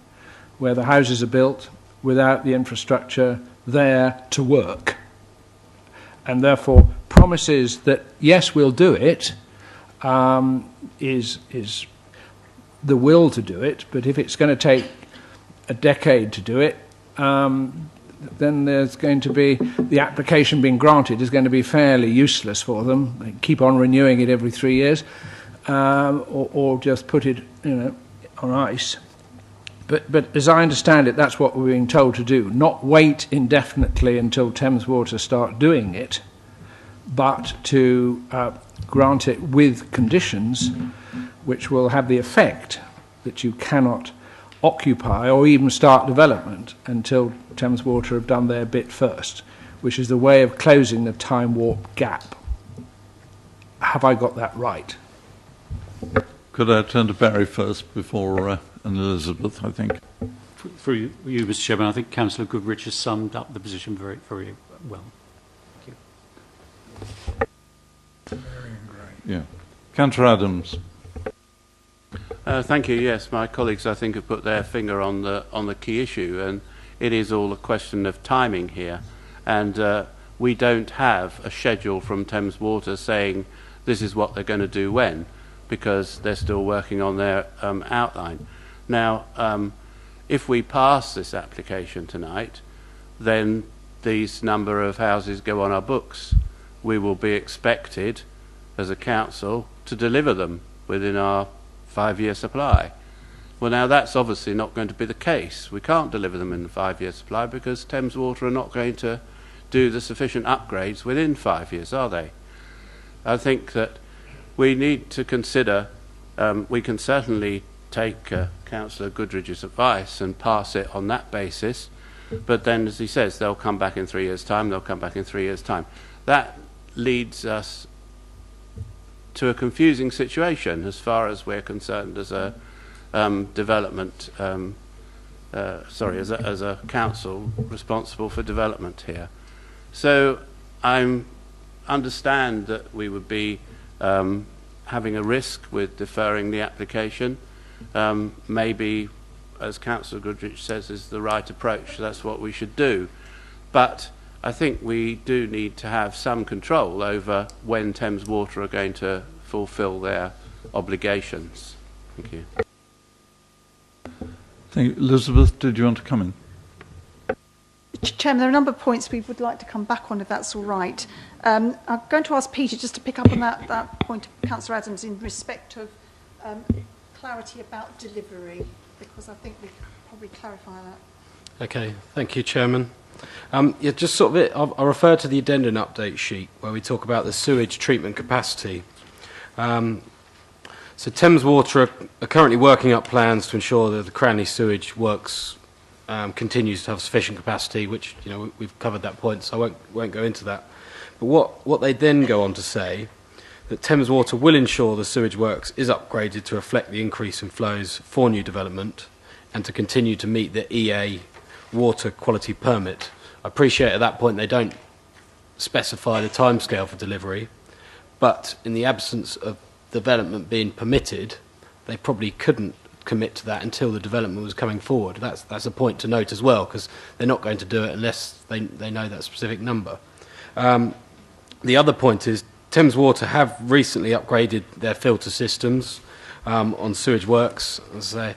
where the houses are built without the infrastructure there to work. And therefore, promises that, yes, we'll do it, is the will to do it, but if it's going to take a decade to do it, then there's going to be, the application being granted is going to be fairly useless for them. They keep on renewing it every 3 years, or just put it, on ice. But as I understand it, that's what we're being told to do. Not wait indefinitely until Thames Water start doing it, but to grant it with conditions which will have the effect that you cannot occupy or even start development until Thames Water have done their bit first, which is the way of closing the time warp gap. Have I got that right? Could I turn to Barry first before and Elizabeth, I think? For you, Mr. Chairman, I think Councillor Goodrich has summed up the position very, very well. Thank you. Yeah. Councillor Adams. Thank you. Yes, my colleagues, I think, have put their finger on the key issue, and it is all a question of timing here. And we don't have a schedule from Thames Water saying this is what they're going to do when, because they're still working on their outline. Now, if we pass this application tonight, then these number of houses go on our books. We will be expected, as a council, to deliver them within our 5-year supply. Well, now that's obviously not going to be the case. We can't deliver them in the 5-year supply because Thames Water are not going to do the sufficient upgrades within 5 years, are they? I think that we need to consider, we can certainly take Councillor Goodrich's advice and pass it on that basis, but then, as he says, they'll come back in 3 years' time, they'll come back in 3 years' time. That leads us to a confusing situation as far as we're concerned as a development, as a council responsible for development here. So I understand that we would be having a risk with deferring the application. Maybe, as Councillor Goodrich says, is the right approach. That's what we should do. But I think we do need to have some control over when Thames Water are going to fulfil their obligations. Thank you. Thank you. Elizabeth, did you want to come in? Chairman, there are a number of points we would like to come back on, if that's all right. I'm going to ask Peter just to pick up on that point of Councillor Adams in respect of clarity about delivery, because I think we could probably clarify that. Okay, thank you, Chairman. Just sort of I'll refer to the addendum update sheet where we talk about the sewage treatment capacity. So Thames Water are currently working up plans to ensure that the Cranley sewage works continues to have sufficient capacity, which we've covered that point, so I won't go into that. But what they then go on to say that Thames Water will ensure the sewage works is upgraded to reflect the increase in flows for new development and to continue to meet the EA water quality permit. I appreciate at that point they don't specify the timescale for delivery, but in the absence of development being permitted, they probably couldn't commit to that until the development was coming forward. That's a point to note as well, because they're not going to do it unless they know that specific number. The other point is Thames Water have recently upgraded their filter systems on sewage works, as they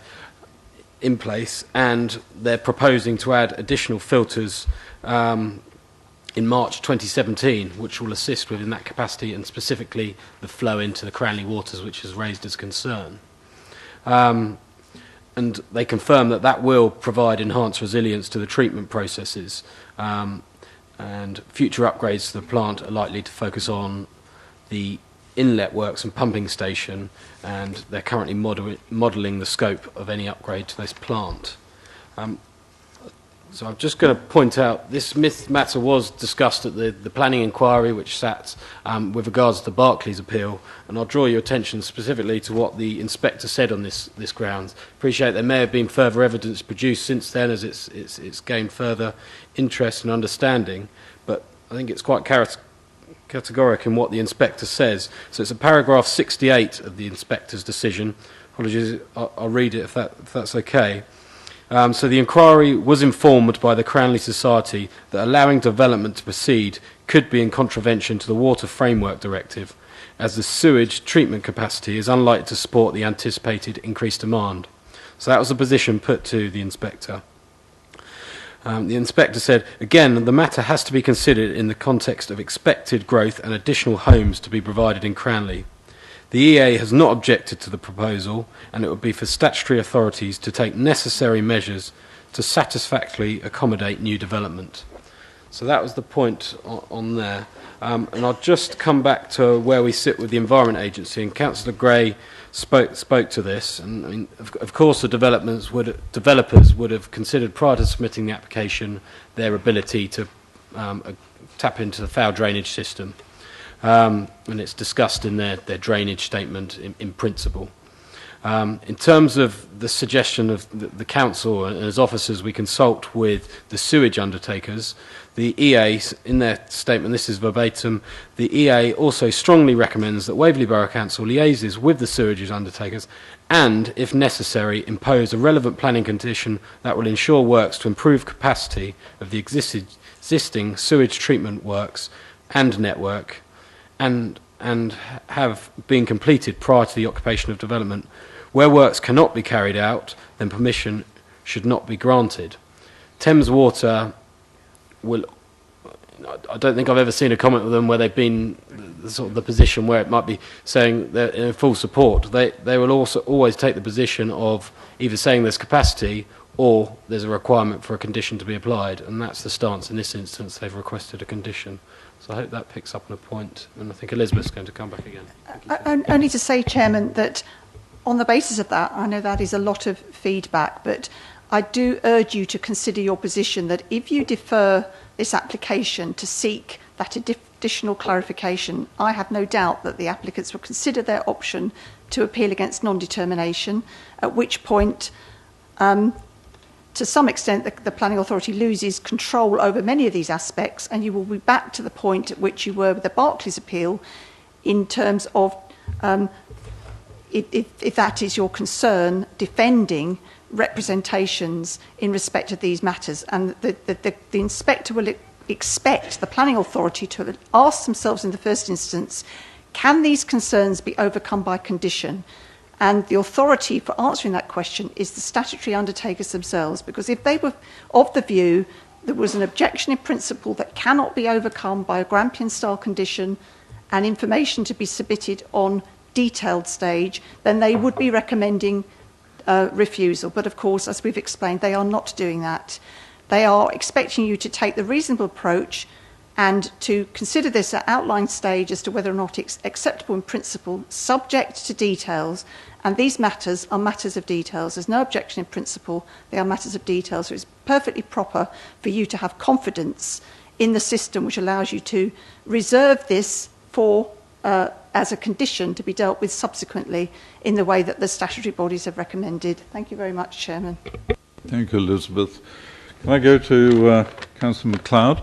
in place, and they're proposing to add additional filters in March 2017, which will assist within that capacity and specifically the flow into the Cranley waters, which is raised as concern. And they confirm that that will provide enhanced resilience to the treatment processes, and future upgrades to the plant are likely to focus on the inlet works and pumping station, and they're currently modelling the scope of any upgrade to this plant. So I'm just going to point out this matter was discussed at the planning inquiry which sat with regards to the Barclays appeal, and I'll draw your attention specifically to what the inspector said on this grounds. Appreciate there may have been further evidence produced since then as it's gained further interest and understanding, but I think it's quite categoric in what the inspector says. So it's a paragraph 68 of the inspector's decision. Apologies, I'll read it if that's okay. So the inquiry was informed by the Cranley Society that allowing development to proceed could be in contravention to the Water Framework Directive, as the sewage treatment capacity is unlikely to support the anticipated increased demand. So that was the position put to the inspector. The inspector said, again, the matter has to be considered in the context of expected growth and additional homes to be provided in Cranley. The EA has not objected to the proposal, and it would be for statutory authorities to take necessary measures to satisfactorily accommodate new development. So that was the point on there. And I'll just come back to where we sit with the Environment Agency. And Councillor Gray spoke to this. And I mean, of course, the developers would have considered prior to submitting the application their ability to tap into the foul drainage system. And it's discussed in their drainage statement in principle. In terms of the suggestion of the council and as officers we consult with the sewage undertakers, the EA, in their statement, this is verbatim, the EA also strongly recommends that Waverley Borough Council liaises with the sewage undertakers and, if necessary, impose a relevant planning condition that will ensure works to improve capacity of the existing sewage treatment works and network and have been completed prior to the occupation of development. Where works cannot be carried out, then permission should not be granted. Thames Water will, I don't think I've ever seen a comment with them where they've been sort of the position where it might be saying they're in full support. They will also always take the position of either saying there's capacity or there's a requirement for a condition to be applied, and that's the stance in this instance. They've requested a condition. So I hope that picks up on a point, and I think Elizabeth's going to come back again. Only to say, Chairman, that on the basis of that, I know that is a lot of feedback, but I do urge you to consider your position that if you defer this application to seek that additional clarification, I have no doubt that the applicants will consider their option to appeal against non-determination, at which point, to some extent, the Planning Authority loses control over many of these aspects, and you will be back to the point at which you were with the Barclays appeal in terms of, if that is your concern, defending representations in respect of these matters. And the inspector will expect the Planning Authority to ask themselves in the first instance, can these concerns be overcome by condition? And the authority for answering that question is the statutory undertakers themselves, because if they were of the view there was an objection in principle that cannot be overcome by a Grampian-style condition and information to be submitted on detailed stage, then they would be recommending refusal. But of course, as we've explained, they are not doing that. They are expecting you to take the reasonable approach and to consider this at outline stage as to whether or not it's acceptable in principle, subject to details. And these matters are matters of details. There's no objection in principle. They are matters of details. So it's perfectly proper for you to have confidence in the system which allows you to reserve this for as a condition to be dealt with subsequently in the way that the statutory bodies have recommended. Thank you very much, Chairman. Thank you, Elizabeth. Can I go to Councillor MacLeod?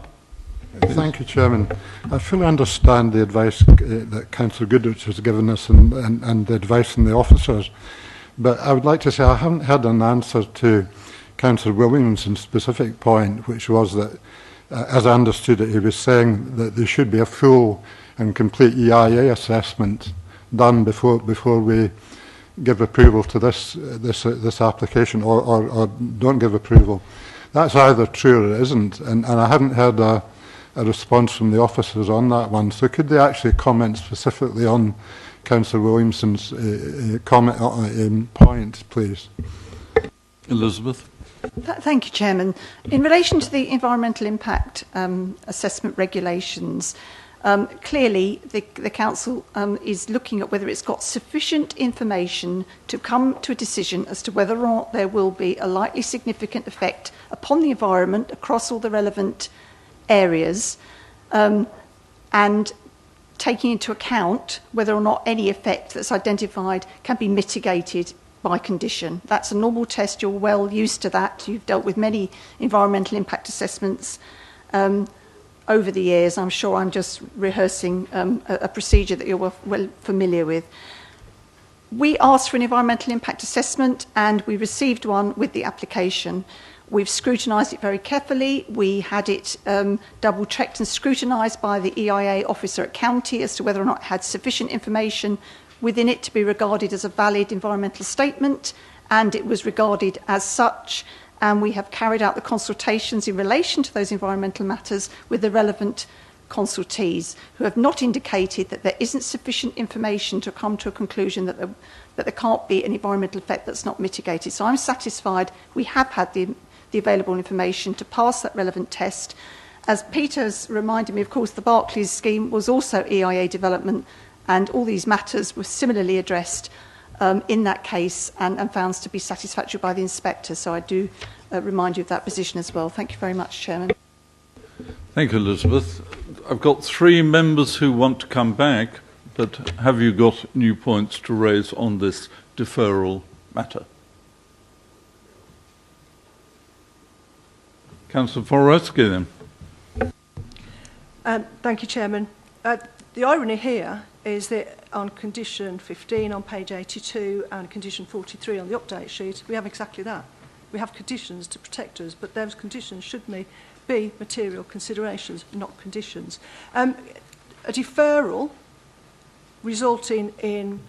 Thank you, Chairman. I fully understand the advice that Councillor Goodrich has given us and the advice from the officers, but I would like to say I haven't had an answer to Councillor Williamson's specific point, which was that, as I understood it, he was saying that there should be a full and complete EIA assessment done before we give approval to this application or don't give approval. That's either true or it isn't, and I haven't heard a response from the officers on that one. So could they actually comment specifically on Councillor Williamson's point, please? Elizabeth. Thank you, Chairman. In relation to the environmental impact assessment regulations, clearly the Council is looking at whether it's got sufficient information to come to a decision as to whether or not there will be a likely significant effect upon the environment across all the relevant areas, and taking into account whether or not any effect that's identified can be mitigated by condition. That's a normal test. You're well used to that. You've dealt with many environmental impact assessments over the years. I'm sure I'm just rehearsing a procedure that you're well familiar with. We asked for an environmental impact assessment and we received one with the application. We've scrutinised it very carefully. We had it double-checked and scrutinised by the EIA officer at county as to whether or not it had sufficient information within it to be regarded as a valid environmental statement, and it was regarded as such. And we have carried out the consultations in relation to those environmental matters with the relevant consultees, who have not indicated that there isn't sufficient information to come to a conclusion that there can't be an environmental effect that's not mitigated. So I'm satisfied we have had the available information to pass that relevant test, As Peter's reminded me, of course, the Barclays scheme was also EIA development, and all these matters were similarly addressed in that case and found to be satisfactory by the inspector. So I do remind you of that position as well. Thank you very much, Chairman. Thank you, Elizabeth. I've got 3 members who want to come back, but have you got new points to raise on this deferral matter? Councillor Forestry, then. Thank you, Chairman. The irony here is that on condition 15 on page 82 and condition 43 on the update sheet, we have exactly that. We have conditions to protect us, but those conditions should be material considerations, not conditions. A deferral resulting in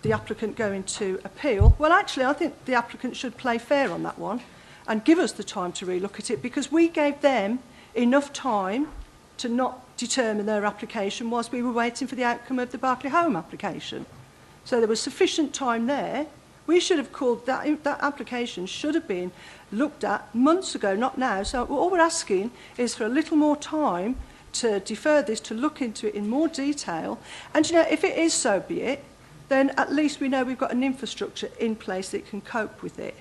the applicant going to appeal, well, actually, I think the applicant should play fair on that one and give us the time to relook at it, because we gave them enough time to not determine their application whilst we were waiting for the outcome of the Berkeley Home application. So there was sufficient time there. We should have called that application should have been looked at months ago, not now. So all we're asking is for a little more time to defer this, to look into it in more detail. And, you know, if it is so be it, then at least we know we've got an infrastructure in place that can cope with it.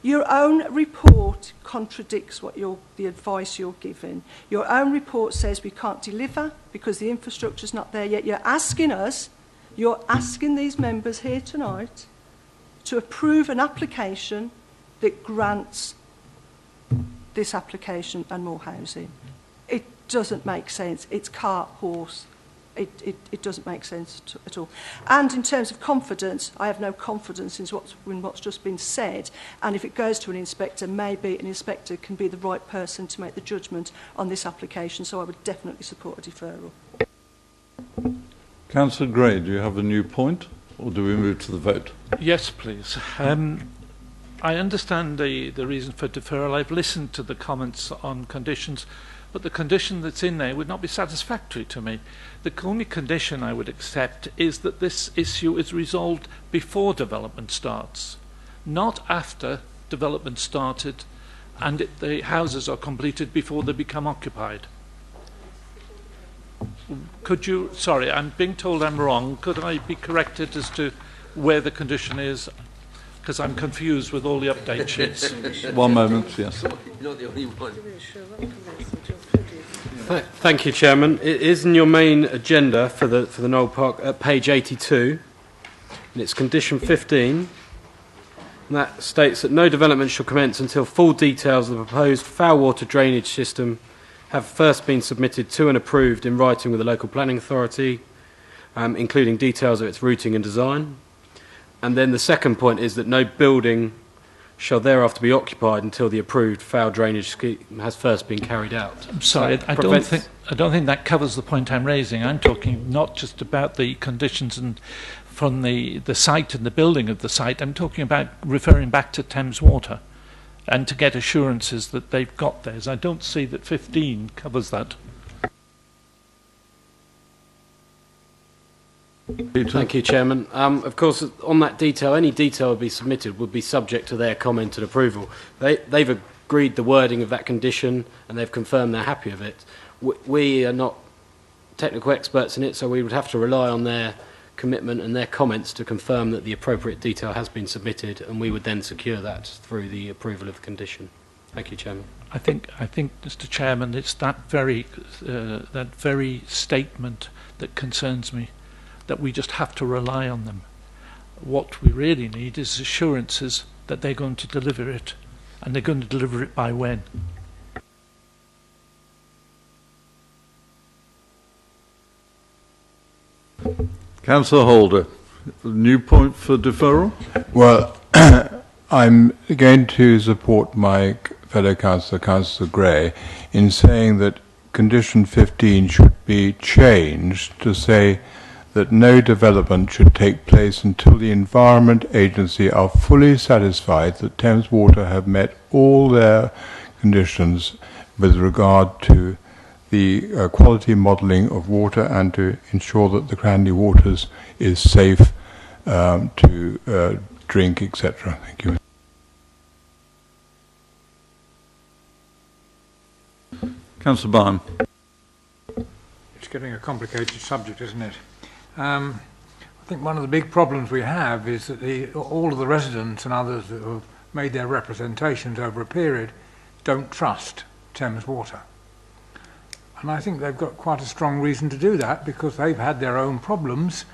Your own report contradicts what the advice you're given. Your own report says we can't deliver because the infrastructure's not there yet. You're asking these members here tonight to approve an application that grants this application and more housing. It doesn't make sense. It's cart horse. It doesn't make sense at all. And in terms of confidence, I have no confidence in what's just been said. And if it goes to an inspector, maybe an inspector can be the right person to make the judgment on this application. So I would definitely support a deferral. Councillor Gray, do you have a new point, or do we move to the vote? Yes, please. I understand the reason for deferral. I've listened to the comments on conditions, but the condition that's in there would not be satisfactory to me. The only condition I would accept is that this issue is resolved before development starts, not after development started and the houses are completed before they become occupied. Could you, sorry, I'm being told I'm wrong. Could I be corrected as to where the condition is? Because I'm confused with all the update sheets. 1 moment, yes. You're not the only one. Thank you, Chairman. It is in your main agenda for the Knoll Park at page 82, and it's condition 15. And that states that no development shall commence until full details of the proposed foul water drainage system have first been submitted to and approved in writing with the local planning authority, including details of its routing and design. And then the second point is that no building shall thereafter be occupied until the approved foul drainage scheme has first been carried out. I'm sorry, I don't think that covers the point I'm raising. I'm talking not just about the conditions and from the site and the building of the site. I'm talking about referring back to Thames Water and to get assurances that they've got theirs. I don't see that 15 covers that. Thank you, Chairman. Of course, on that detail, any detail would be submitted would be subject to their comment and approval. They've agreed the wording of that condition and they've confirmed they're happy with it. We are not technical experts in it, so we would have to rely on their commitment and their comments to confirm that the appropriate detail has been submitted, and we would then secure that through the approval of the condition. Thank you, Chairman. I think, Mr. Chairman, it's that very statement that concerns me, that we just have to rely on them. What we really need is assurances that they're going to deliver it, and they're going to deliver it by when. Councillor Holder, a new point for deferral? Well, I'm going to support my fellow councillor, Councillor Gray, in saying that condition 15 should be changed to say that no development should take place until the Environment Agency are fully satisfied that Thames Water have met all their conditions with regard to the quality modelling of water and to ensure that the Cranley waters is safe to drink, etc. Thank you. Councillor Barham. It's getting a complicated subject, isn't it? I think one of the big problems we have is that all of the residents and others that have made their representations over a period don't trust Thames Water. And I think they've got quite a strong reason to do that, because they've had their own problems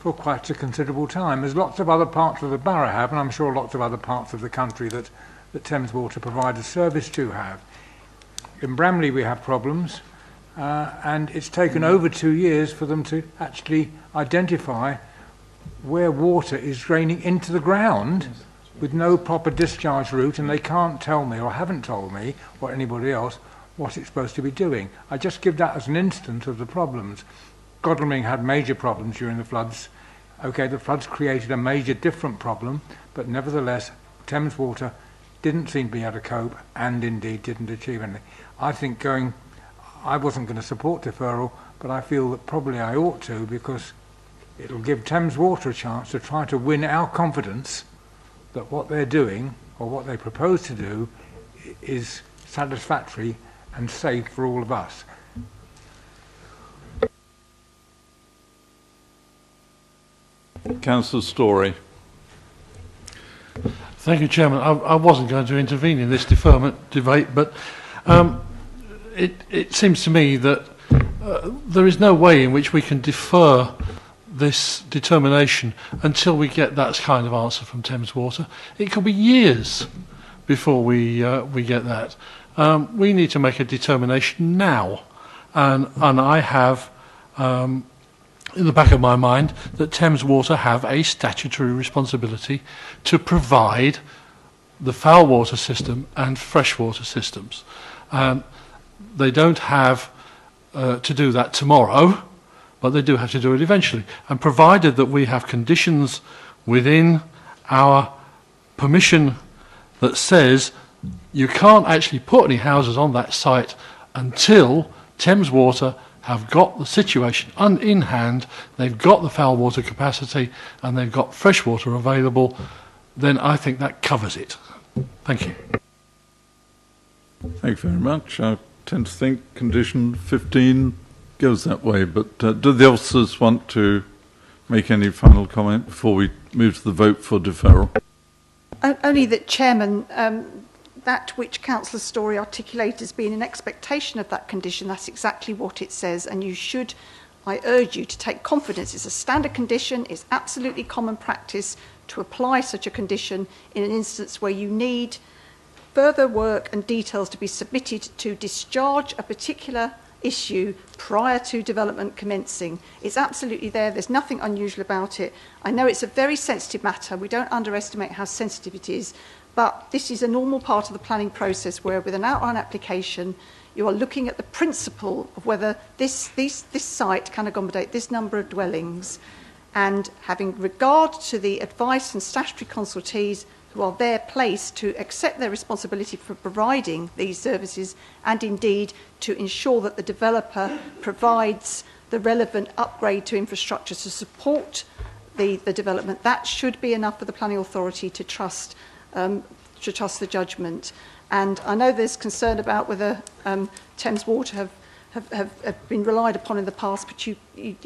for quite a considerable time, as lots of other parts of the borough have, and I'm sure lots of other parts of the country that Thames Water provides a service to have. In Bramley we have problems, and it's taken over 2 years for them to actually identify where water is draining into the ground with no proper discharge route, and they can't tell me, or haven't told me, or anybody else, what it's supposed to be doing. I just give that as an instance of the problems. Godalming had major problems during the floods. Okay, the floods created a major different problem, but nevertheless, Thames Water didn't seem to be able to cope, and indeed didn't achieve anything. I think I wasn't going to support deferral, but I feel that probably I ought to, because it'll give Thames Water a chance to try to win our confidence that what they're doing, or what they propose to do, is satisfactory and safe for all of us. Councillor Story. Thank you, Chairman. I wasn't going to intervene in this deferment debate, but it seems to me that there is no way in which we can defer this determination until we get that kind of answer from Thames Water. It could be years before we get that. We need to make a determination now, and I have in the back of my mind that Thames Water have a statutory responsibility to provide the foul water system and freshwater systems. They don't have to do that tomorrow, but they do have to do it eventually. And provided that we have conditions within our permission that says you can't actually put any houses on that site until Thames Water have got the situation in hand, they've got the foul water capacity, and they've got fresh water available, then I think that covers it. Thank you. Thank you very much. I tend to think condition 15 goes that way, but do the officers want to make any final comment before we move to the vote for deferral? Only that, Chairman, that which Councillor Story articulated as being an expectation of that condition, that's exactly what it says, and I urge you to take confidence. It's a standard condition, it's absolutely common practice to apply such a condition in an instance where you need further work and details to be submitted to discharge a particular issue prior to development commencing. It's absolutely there, there's nothing unusual about it. I know it's a very sensitive matter, we don't underestimate how sensitive it is, but this is a normal part of the planning process where with an outline application you are looking at the principle of whether this site can accommodate this number of dwellings, and having regard to the advice and statutory consultees who are there placed to accept their responsibility for providing these services, and indeed to ensure that the developer provides the relevant upgrade to infrastructure to support the development. That should be enough for the planning authority to trust the judgment. And I know there's concern about whether Thames Water have been relied upon in the past, but you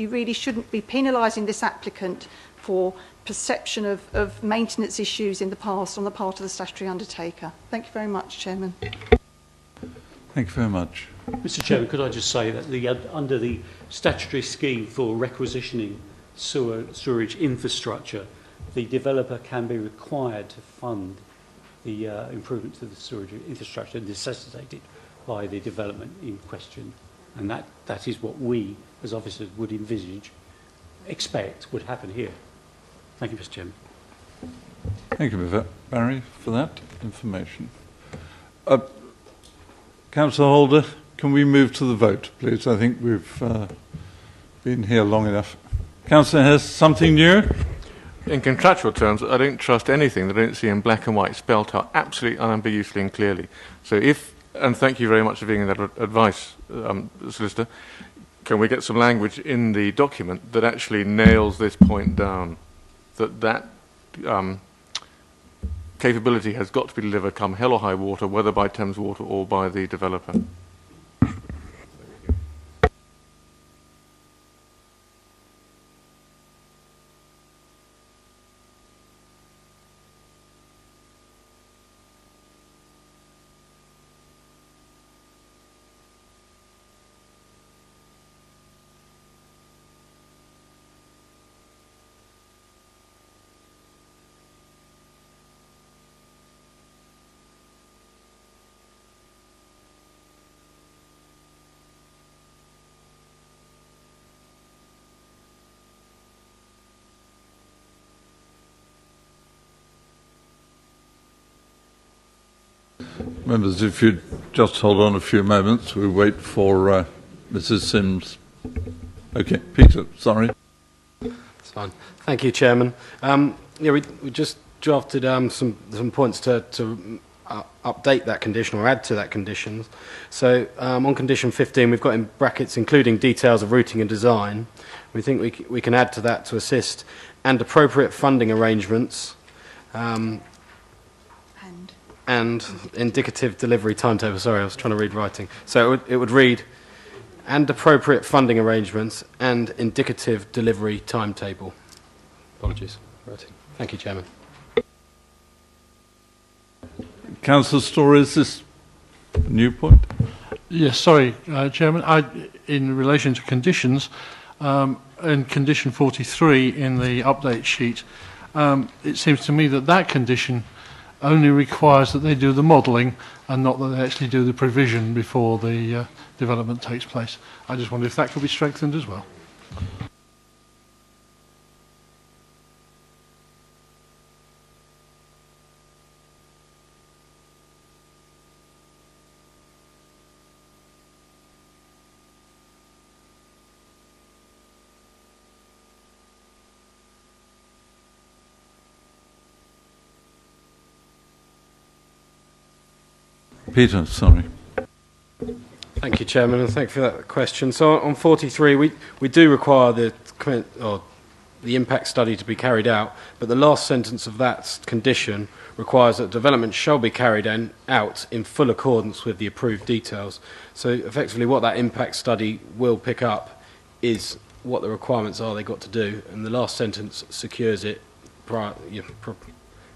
really shouldn't be penalising this applicant for perception of maintenance issues in the past on the part of the statutory undertaker. Thank you very much, Chairman. Thank you very much. Mr. Chairman, could I just say that under the statutory scheme for requisitioning sewerage infrastructure, the developer can be required to fund the improvement to the sewerage infrastructure necessitated by the development in question. And that is what we, as officers, would expect would happen here. Thank you, Mr. Chairman. Thank you, Barry, for that information. Councillor Holder, can we move to the vote, please? I think we've been here long enough. Councillor Hess, something new? In contractual terms, I don't trust anything that I don't see in black and white spelt out absolutely unambiguously and clearly. So and thank you very much for giving that advice, Solicitor, can we get some language in the document that actually nails this point down, that capability has got to be delivered come hell or high water, whether by Thames Water or by the developer? Members, if you'd just hold on a few moments, we wait for Mrs. Sims. Okay, Peter, sorry. That's fine. Thank you, Chairman. We just drafted some points to update that condition or add to that condition. So on condition 15, we've got in brackets including details of routing and design. We think we can add to that to assist and appropriate funding arrangements and indicative delivery timetable. Sorry, I was trying to read writing. So it would read, and appropriate funding arrangements and indicative delivery timetable. Apologies. Thank you, Chairman. Councillor Story, is this a new point? Yes, sorry, Chairman. In relation to conditions, in condition 43 in the update sheet, it seems to me that condition only requires that they do the modelling and not that they actually do the provision before the development takes place. I just wonder if that could be strengthened as well. Peter, sorry. Thank you, Chairman, and thank you for that question. So on 43, we do require the impact study to be carried out, but the last sentence of that condition requires that development shall be carried out in full accordance with the approved details. So effectively what that impact study will pick up is what the requirements are they've got to do, and the last sentence secures it for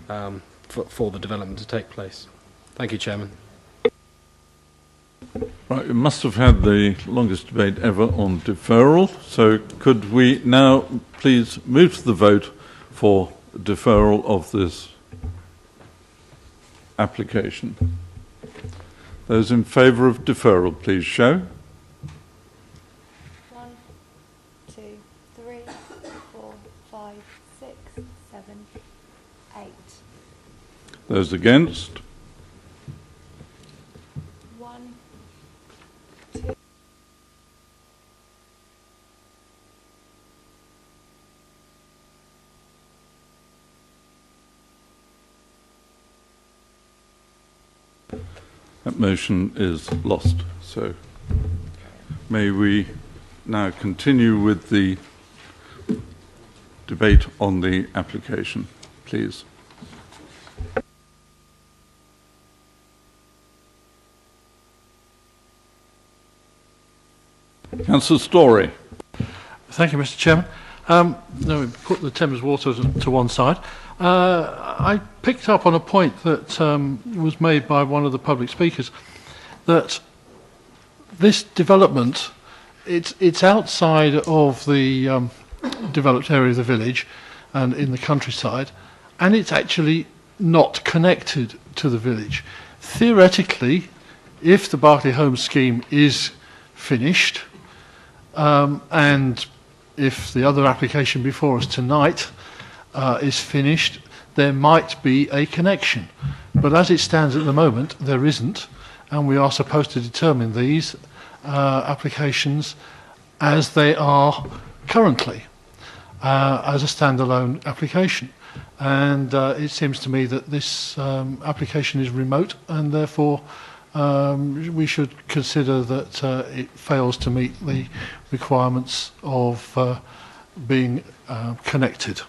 the development to take place. Thank you, Chairman. Right, we must have had the longest debate ever on deferral, so could we now please move to the vote for deferral of this application? Those in favour of deferral, please show. 1, 2, 3, 4, 5, 6, 7, 8. Those against? 1, 2. That motion is lost. So may we now continue with the debate on the application, please. Councillor Story. Thank you, Mr. Chairman. No, we put the Thames Water to one side. I picked up on a point that was made by one of the public speakers, that this development, it's outside of the developed area of the village and in the countryside, and it's actually not connected to the village. Theoretically, if the Berkeley Homes scheme is finished, and if the other application before us tonight is finished, there might be a connection. But as it stands at the moment, there isn't, and we are supposed to determine these applications as they are currently, as a standalone application. And it seems to me that this application is remote, and therefore we should consider that it fails to meet the requirements of being connected.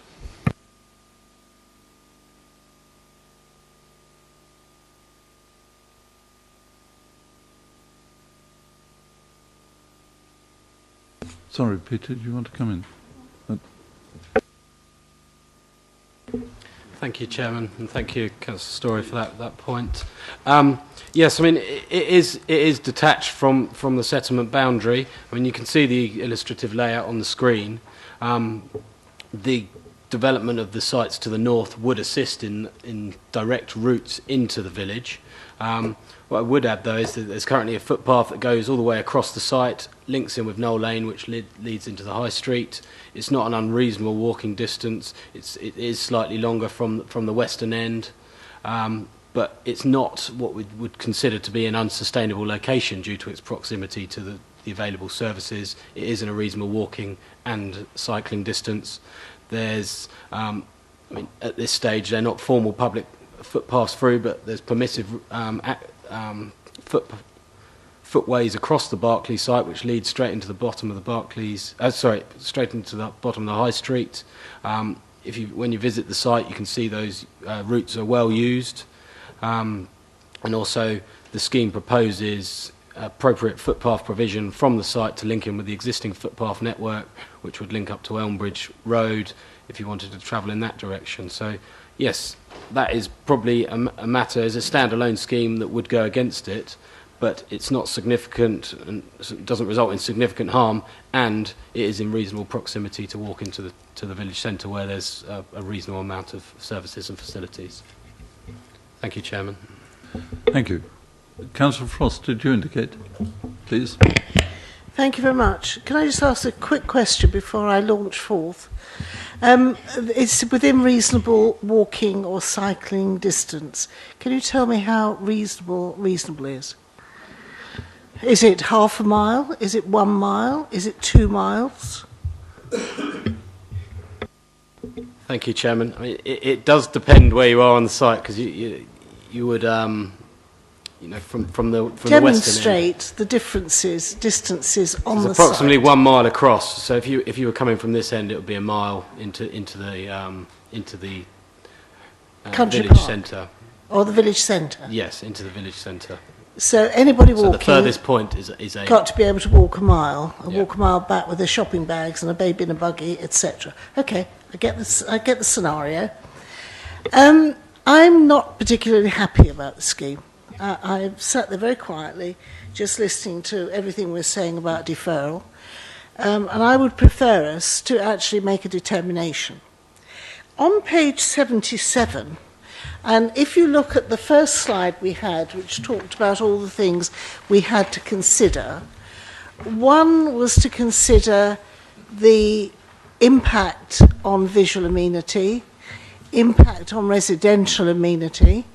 Sorry, Peter, do you want to come in? Thank you, Chairman, and thank you, Councillor Story, for that point. Yes, I mean, it is detached from the settlement boundary. I mean, you can see the illustrative layout on the screen. The development of the sites to the north would assist in direct routes into the village. What I would add, though, is that there's currently a footpath that goes all the way across the site, links in with Knoll Lane, which leads into the High Street. It's not an unreasonable walking distance. It is slightly longer from the western end, but but it's not what we would consider to be an unsustainable location due to its proximity to the available services. It is in a reasonable walking and cycling distance. There's, I mean, at this stage, they're not formal public footpaths through, but there's permissive footways across the Barclays site, which leads straight into the bottom of the Barclays. Straight into the bottom of the High Street. When you visit the site, you can see those routes are well used, and also the scheme proposes appropriate footpath provision from the site to link in with the existing footpath network, which would link up to Elmbridge Road if you wanted to travel in that direction. So, yes, that is probably a matter as a standalone scheme that would go against it, but it's not significant and doesn't result in significant harm, and it is in reasonable proximity to walk into the village centre where there's a reasonable amount of services and facilities. Thank you, Chairman. Thank you. Councillor Frost, did you indicate? Please. Thank you very much. Can I just ask a quick question before I launch forth? It's within reasonable walking or cycling distance. Can you tell me how reasonable is? Is it half a mile? Is it 1 mile? Is it 2 miles? Thank you, Chairman. I mean, it does depend where you are on the site, because you would, from the western end. Demonstrate the distances on the site. It's approximately 1 mile across. So if you were coming from this end, it would be a mile into the Country village Park. centre. Or the village centre? Yes, into the village centre. So anybody walking... So the furthest point is a... got to be able to walk a mile, and walk a mile back with their shopping bags and a baby in a buggy, etc. Okay, I get the scenario. I'm not particularly happy about the scheme. I've sat there very quietly, just listening to everything we're saying about deferral, and I would prefer us to actually make a determination. On page 77, and if you look at the first slide we had, which talked about all the things we had to consider, one was to consider the impact on visual amenity, impact on residential amenity.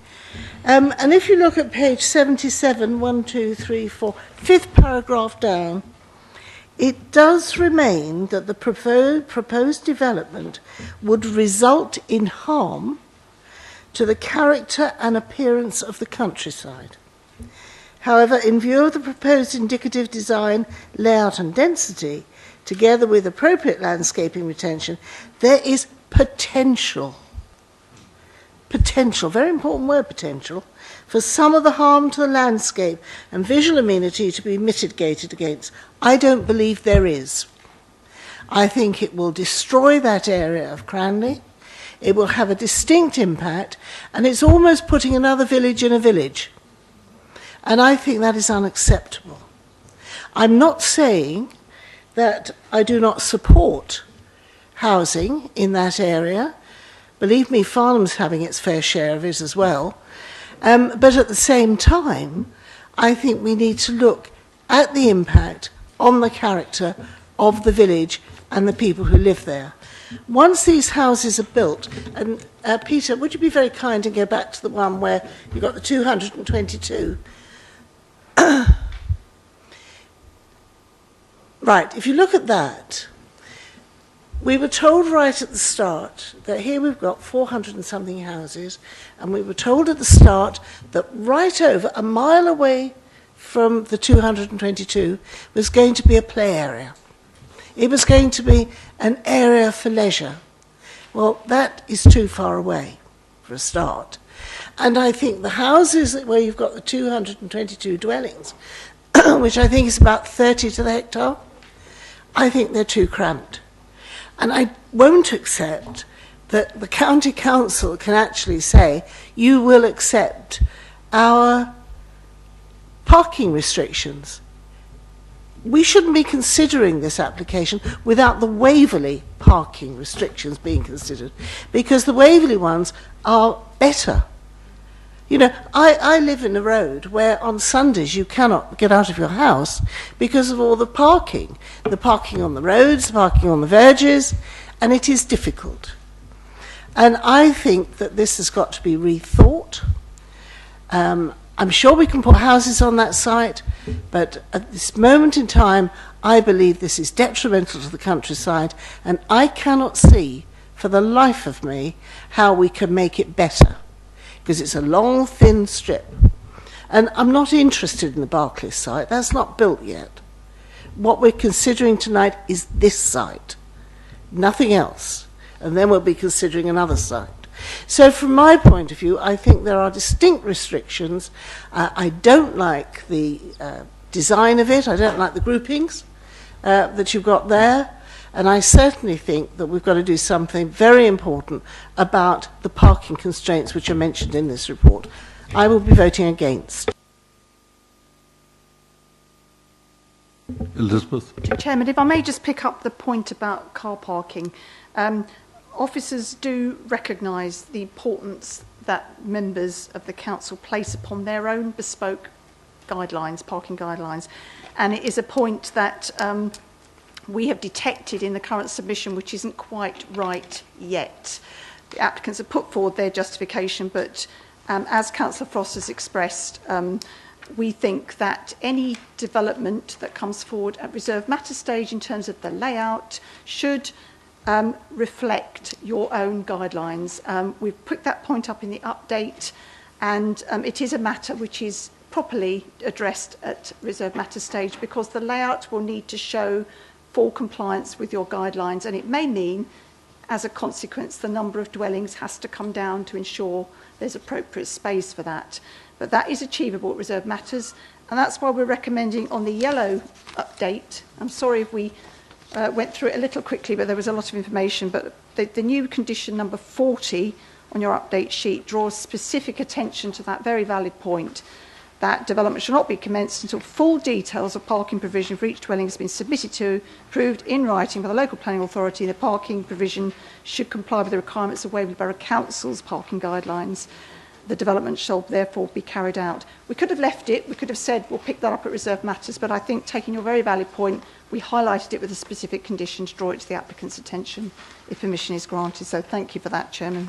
And if you look at page 77, 1, 2, 3, 4, fifth paragraph down, it does remain that the proposed development would result in harm to the character and appearance of the countryside. However, in view of the proposed indicative design, layout and density, together with appropriate landscaping retention, there is potential, very important word, potential, for some of the harm to the landscape and visual amenity to be mitigated against. I don't believe there is. I think it will destroy that area of Cranley. It will have a distinct impact, and it's almost putting another village in a village. And I think that is unacceptable. I'm not saying that I do not support housing in that area. Believe me, Farnham's having its fair share of it as well. But at the same time, I think we need to look at the impact on the character of the village and the people who live there. Once these houses are built, and Peter, would you be very kind and go back to the one where you've got the 222? Right, if you look at that, we were told right at the start that here we've got 400 and something houses, and we were told at the start that right over a mile away from the 222 was going to be a play area. It was going to be an area for leisure. Well, that is too far away for a start. And I think the houses where you've got the 222 dwellings, which I think is about 30 to the hectare, I think they're too cramped. And I won't accept that the county council can actually say, you will accept our parking restrictions. We shouldn't be considering this application without the Waverley parking restrictions being considered, because the Waverley ones are better. You know, I live in a road where on Sundays you cannot get out of your house because of all the parking on the roads, the parking on the verges, and it is difficult. And I think that this has got to be rethought. I'm sure we can put houses on that site, but at this moment in time, I believe this is detrimental to the countryside, and I cannot see, for the life of me, how we can make it better, because it's a long, thin strip. And I'm not interested in the Berkeley site. That's not built yet. What we're considering tonight is this site, nothing else. And then we'll be considering another site. So from my point of view, I think there are distinct restrictions. I don't like the design of it. I don't like the groupings that you've got there. And I certainly think that we've got to do something very important about the parking constraints which are mentioned in this report. I will be voting against. Elizabeth. Chairman, if I may just pick up the point about car parking. Officers do recognise the importance that members of the council place upon their own bespoke guidelines, parking guidelines, and it is a point that we have detected in the current submission which isn't quite right yet. The applicants have put forward their justification, but as Councillor Frost has expressed, we think that any development that comes forward at reserved matter stage in terms of the layout should reflect your own guidelines. We've put that point up in the update, and it is a matter which is properly addressed at reserved matter stage, because the layout will need to show full compliance with your guidelines, and it may mean, as a consequence, the number of dwellings has to come down to ensure there's appropriate space for that. But that is achievable at reserved matters, and that's why we're recommending on the yellow update. I'm sorry if we went through it a little quickly, but there was a lot of information, but the new condition number 40 on your update sheet draws specific attention to that very valid point, that development shall not be commenced until full details of parking provision for each dwelling has been submitted to, approved in writing by the local planning authority. The parking provision should comply with the requirements of Waverley Borough Council's parking guidelines. The development shall therefore be carried out. We could have left it, we could have said we'll pick that up at reserved matters, but I think, taking your very valid point, we highlighted it with a specific condition to draw it to the applicant's attention if permission is granted. So thank you for that, Chairman.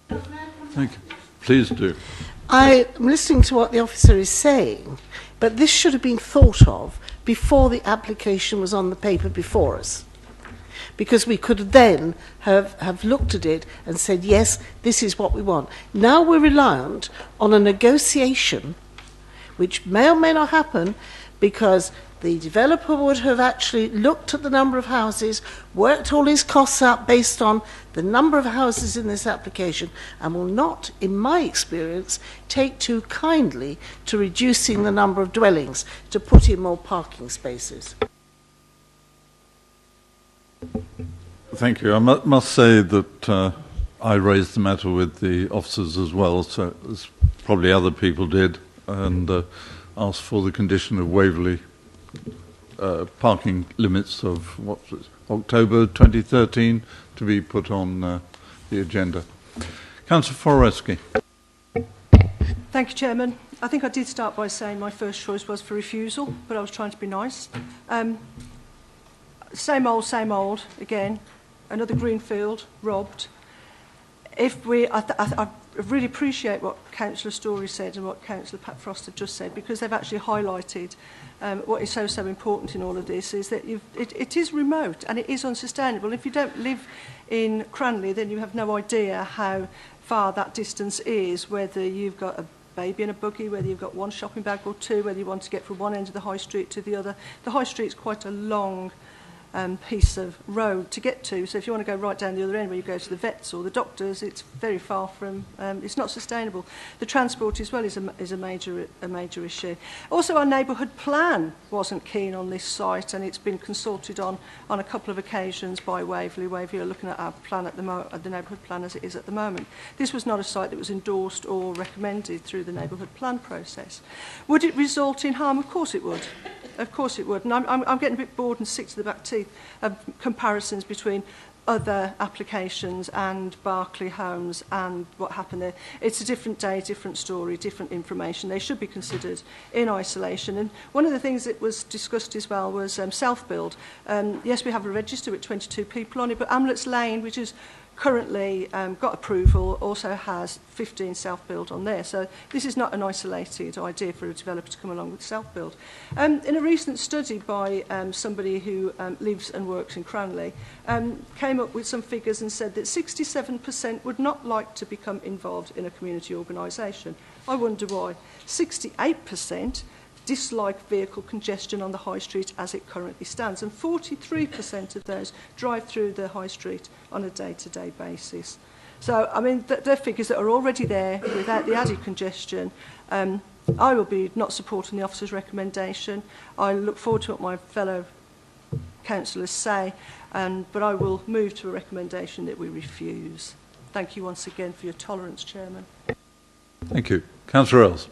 Thank you. Please do. I'm listening to what the officer is saying, but this should have been thought of before the application was on the paper before us, because we could then have looked at it and said, yes, this is what we want. Now we're reliant on a negotiation, which may or may not happen, because the developer would have actually looked at the number of houses, worked all his costs out based on the number of houses in this application, and will not, in my experience, take too kindly to reducing the number of dwellings to put in more parking spaces. Thank you. I must say that I raised the matter with the officers as well, so as probably other people did, and asked for the condition of Waverley parking limits of October 2013 to be put on the agenda. Councillor Foresky. Thank you, Chairman. I think I did start by saying my first choice was for refusal, but I was trying to be nice. Same old again. Another greenfield robbed. If we, I really appreciate what Councillor Story said and what Councillor Pat Frost had just said, because they've actually highlighted what is so important in all of this is that it is remote and it is unsustainable. If you don't live in Cranley, then you have no idea how far that distance is, whether you've got a baby in a buggy, whether you've got one shopping bag or two, whether you want to get from one end of the high street to the other. The high street's quite a long piece of road to get to, so if you want to go right down the other end where you go to the vets or the doctors, it's very far from, it's not sustainable. The transport as well is a major issue. Also, our neighbourhood plan wasn't keen on this site, and it's been consulted on a couple of occasions by Waverley. Waverley are looking at our plan at the neighbourhood plan as it is at the moment. This was not a site that was endorsed or recommended through the neighbourhood plan process. Would it result in harm? Of course it would. Of course it would. And I'm getting a bit bored and sick to the back teeth of comparisons between other applications and Berkeley Homes and what happened there. It's a different day, different story, different information. They should be considered in isolation. And one of the things that was discussed as well was self-build. Yes, we have a register with 22 people on it, but Amlet's Lane, which is currently got approval, also has 15 self-build on there. So this is not an isolated idea for a developer to come along with self-build. In a recent study by somebody who lives and works in Cranley, came up with some figures and said that 67% would not like to become involved in a community organisation. I wonder why. 68% dislike vehicle congestion on the high street as it currently stands, and 43% of those drive through the high street on a day-to-day basis. So, I mean, they're figures that are already there without the added congestion. I will be not supporting the officer's recommendation. I look forward to what my fellow councillors say, but I will move to a recommendation that we refuse. Thank you once again for your tolerance, Chairman. Thank you. Councillor Earls.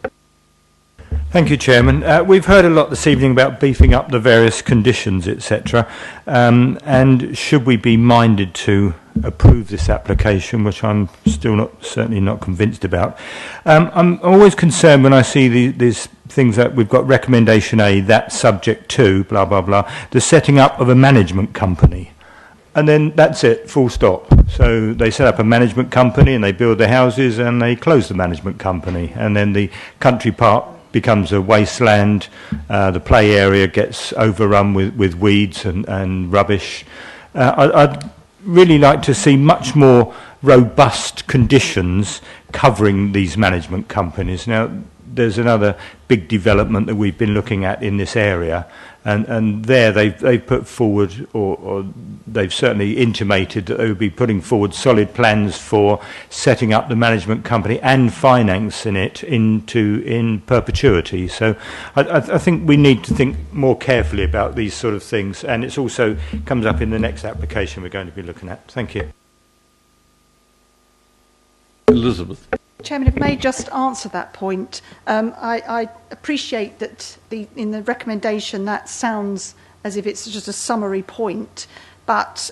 Thank you, Chairman. We've heard a lot this evening about beefing up the various conditions, etc. And should we be minded to approve this application, which I'm still certainly not convinced about. I'm always concerned when I see these things that we've got recommendation A, that's subject to, blah, blah, blah, the setting up of a management company. And then that's it, full stop. So they set up a management company and they build their houses and they close the management company. And then the country park becomes a wasteland, the play area gets overrun with weeds and rubbish. I'd really like to see much more robust conditions covering these management companies. Now, there's another big development that we've been looking at in this area, and there they've put forward, or they've certainly intimated that they would be putting forward solid plans for setting up the management company and financing it in perpetuity. So I think we need to think more carefully about these sort of things, and it's also comes up in the next application we're going to be looking at. Thank you. Elizabeth. Chairman, if I may just answer that point. I appreciate that in the recommendation that sounds as if it's just a summary point, but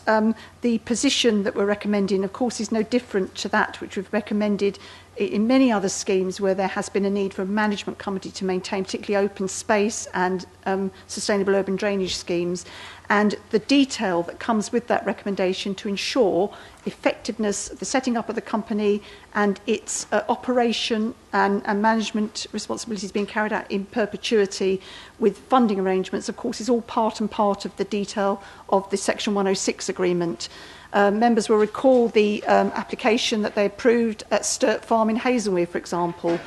the position that we're recommending, of course, is no different to that which we've recommended in many other schemes where there has been a need for a management company to maintain particularly open space and sustainable urban drainage schemes, and the detail that comes with that recommendation to ensure effectiveness of the setting up of the company and its operation and management responsibilities being carried out in perpetuity with funding arrangements, of course, is all part and part of the detail of the Section 106 agreement. Members will recall the application that they approved at Sturt Farm in Hazelmere, for example,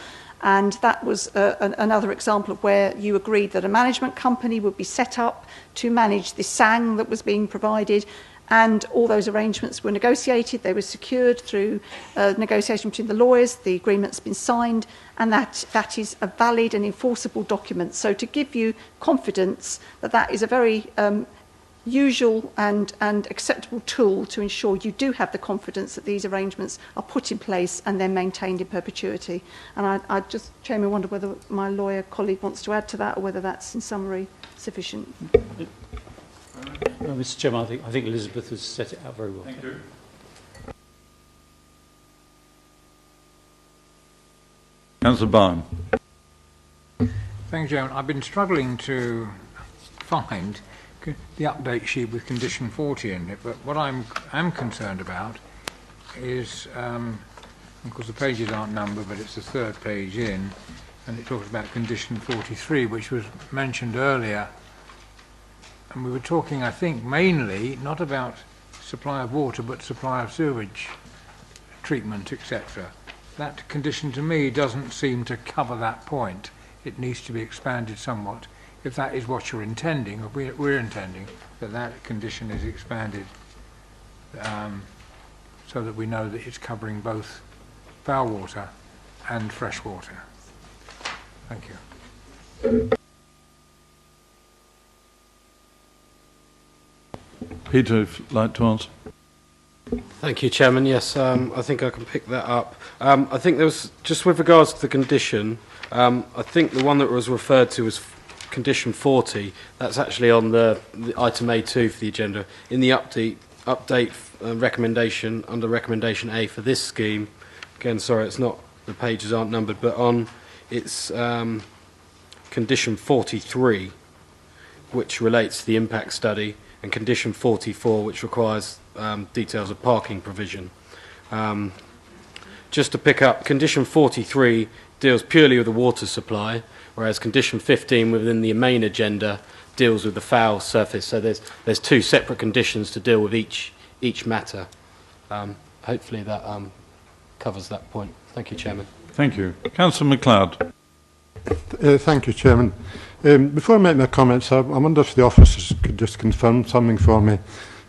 and that was another example of where you agreed that a management company would be set up to manage the SANG that was being provided, and all those arrangements were negotiated. They were secured through negotiation between the lawyers. The agreement's been signed, and that is a valid and enforceable document. So to give you confidence that that is a very usual and acceptable tool to ensure you do have the confidence that these arrangements are put in place and then maintained in perpetuity. And I just, Chairman, wonder whether my lawyer colleague wants to add to that or whether that's in summary sufficient. Mr. Chairman, I think Elizabeth has set it out very well. Thank you. Councillor Byrne. Thank you, Chairman. I've been struggling to find the update sheet with condition 40 in it, but what I'm concerned about is, of course the pages aren't numbered, but it's the third page in, and it talks about condition 43, which was mentioned earlier, and we were talking, I think, mainly not about supply of water, but supply of sewage treatment, etc. That condition to me doesn't seem to cover that point. It needs to be expanded somewhat. If that is what you're intending, or we're intending, that condition is expanded so that we know that it's covering both foul water and fresh water. Thank you. Peter, if you'd like to answer. Thank you, Chairman. Yes, I think I can pick that up. I think there was, just with regards to the condition, I think the one that was referred to was condition 40, that's actually on the item A2 for the agenda. In the update recommendation, under recommendation A for this scheme, again, sorry, it's not, the pages aren't numbered, but on its condition 43, which relates to the impact study, and condition 44, which requires details of parking provision. Just to pick up, condition 43 deals purely with the water supply, whereas condition 15 within the main agenda deals with the foul surface. So there's two separate conditions to deal with each matter. Hopefully that covers that point. Thank you, Chairman. Thank you. Councillor MacLeod. Thank you, Chairman. Before I make my comments, I wonder if the officers could just confirm something for me.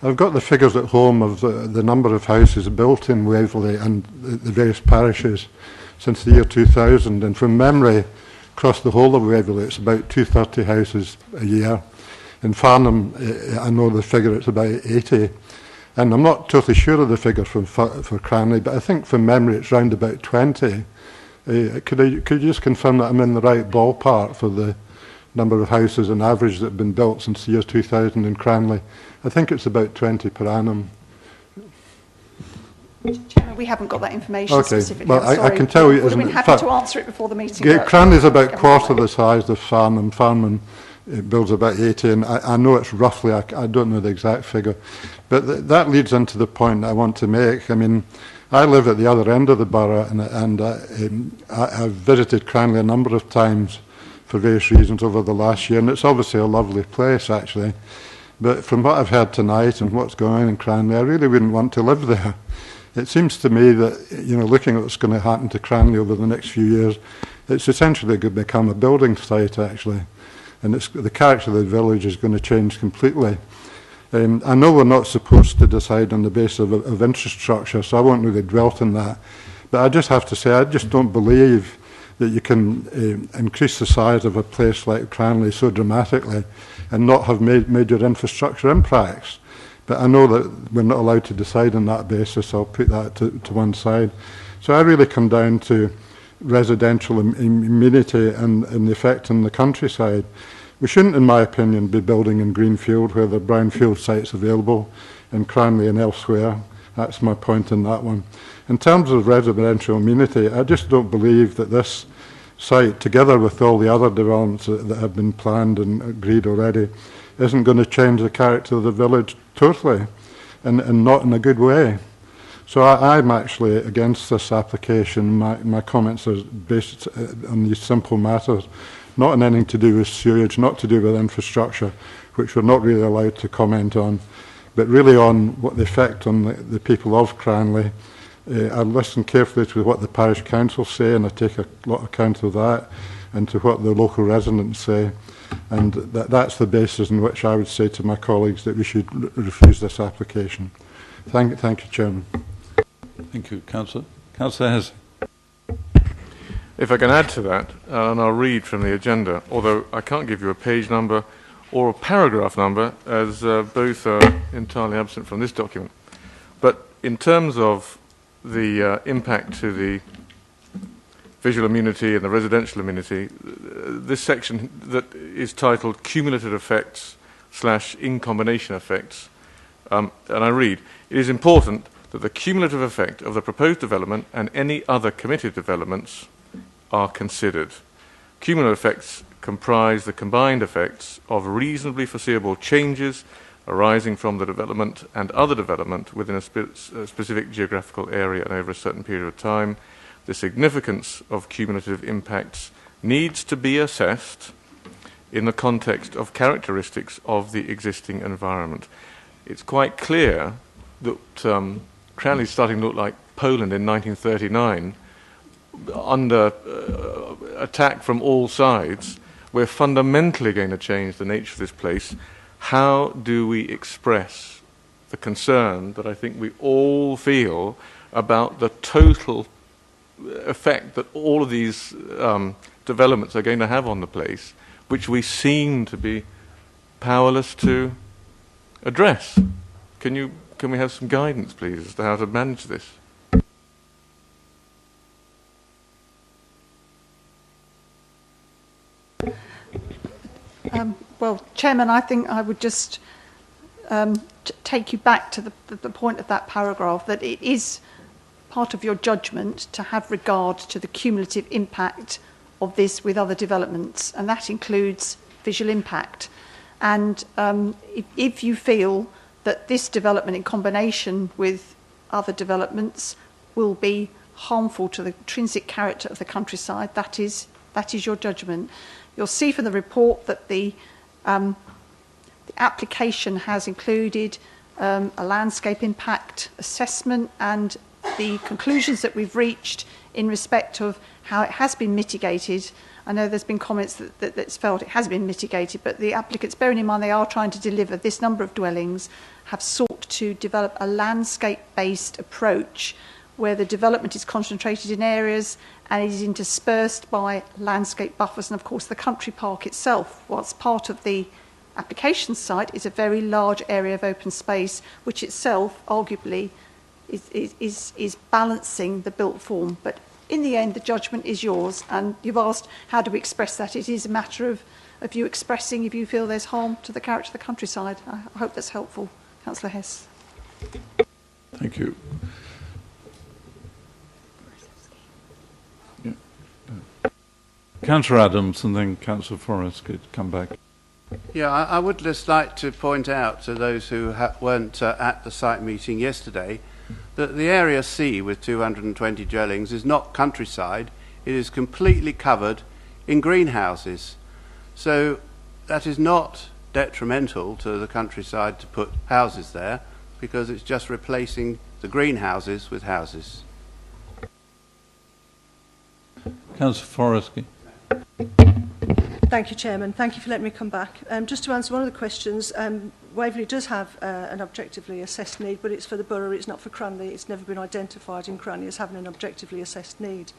I've got the figures at home of the number of houses built in Waverley and the various parishes since the year 2000, and from memory, across the whole of Waverley, it's about 230 houses a year. In Farnham, I know the figure, it's about 80. And I'm not totally sure of the figure for Cranley, but I think from memory it's round about 20. Could you just confirm that I'm in the right ballpark for the number of houses on average that have been built since the year 2000 in Cranley? I think it's about 20 per annum. Chairman, we haven't got that information specifically. Well, I can tell you, we'd have been happy to answer it before the meeting. Cranley's about quarter the size of Farnham. Farnham builds about 80, and I know it's roughly, I don't know the exact figure, but that leads into the point I want to make. I mean, I live at the other end of the borough, and I've visited Cranley a number of times for various reasons over the last year, and it's obviously a lovely place, actually. But from what I've heard tonight and what's going on in Cranley, I really wouldn't want to live there. It seems to me that, looking at what's going to happen to Cranley over the next few years, it's essentially going to become a building site, actually. And the character of the village is going to change completely. I know we're not supposed to decide on the basis of infrastructure, so I won't really dwell on that. But I just have to say, I just don't believe that you can increase the size of a place like Cranley so dramatically and not have major infrastructure impacts. But I know that we're not allowed to decide on that basis, so I'll put that to one side. So I really come down to residential amenity and the effect on the countryside. We shouldn't, in my opinion, be building in Greenfield where there are brownfield sites available in Cranley and elsewhere. That's my point on that one. In terms of residential amenity, I just don't believe that this site, together with all the other developments that have been planned and agreed already, isn't going to change the character of the village totally, and not in a good way. So I'm actually against this application. My comments are based on these simple matters, not on anything to do with sewage, not to do with infrastructure, which we're not really allowed to comment on, but really on what the effect on the people of Cranley. I listen carefully to what the parish council say, and I take a lot of account of that, and to what the local residents say. And that's the basis on which I would say to my colleagues that we should refuse this application. Thank you, Chairman. Thank you, Councillor. Councillor Hesse. If I can add to that, and I'll read from the agenda, although I can't give you a page number or a paragraph number, as both are entirely absent from this document. But in terms of the impact to the visual amenity and the residential amenity, this section that is titled Cumulative Effects / In Combination Effects, and I read, it is important that the cumulative effect of the proposed development and any other committed developments are considered. Cumulative effects comprise the combined effects of reasonably foreseeable changes arising from the development and other development within a specific geographical area and over a certain period of time. The significance of cumulative impacts needs to be assessed in the context of characteristics of the existing environment. It's quite clear that Cranley's starting to look like Poland in 1939, under attack from all sides. We're fundamentally going to change the nature of this place. How do we express the concern that I think we all feel about the total effect that all of these developments are going to have on the place, which we seem to be powerless to address? Can we have some guidance, please, as to how to manage this? Well, Chairman, I think I would just take you back to the point of that paragraph, that it is part of your judgment to have regard to the cumulative impact of this with other developments, and that includes visual impact. And if you feel that this development in combination with other developments will be harmful to the intrinsic character of the countryside, that is your judgment. You'll see from the report that the application has included a landscape impact assessment, and the conclusions that we've reached in respect of how it has been mitigated. I know there's been comments that it's felt it has been mitigated, but the applicants, bearing in mind they are trying to deliver this number of dwellings, have sought to develop a landscape-based approach where the development is concentrated in areas and it is interspersed by landscape buffers. And of course the country park itself, whilst part of the application site, is a very large area of open space, which itself arguably is balancing the built form. But in the end, the judgment is yours, and you've asked how do we express that. It is a matter of you expressing if you feel there's harm to the character of the countryside. I hope that's helpful. Councillor Hess. Thank you. Yeah. Councillor Adams and then Councillor Forrest could come back. Yeah, I would just like to point out to those who weren't at the site meeting yesterday that the Area C with 220 dwellings is not countryside. It is completely covered in greenhouses. So that is not detrimental to the countryside to put houses there, because it's just replacing the greenhouses with houses. Councillor Forrest. Thank you, Chairman. Thank you for letting me come back. Just to answer one of the questions, Waverley does have an objectively assessed need, but it's for the borough, it's not for Cranley. It's never been identified in Cranley as having an objectively assessed need.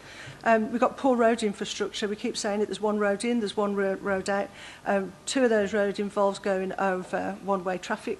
We've got poor road infrastructure. We keep saying it, there's one road in, there's one road out. Two of those roads involves going over one-way traffic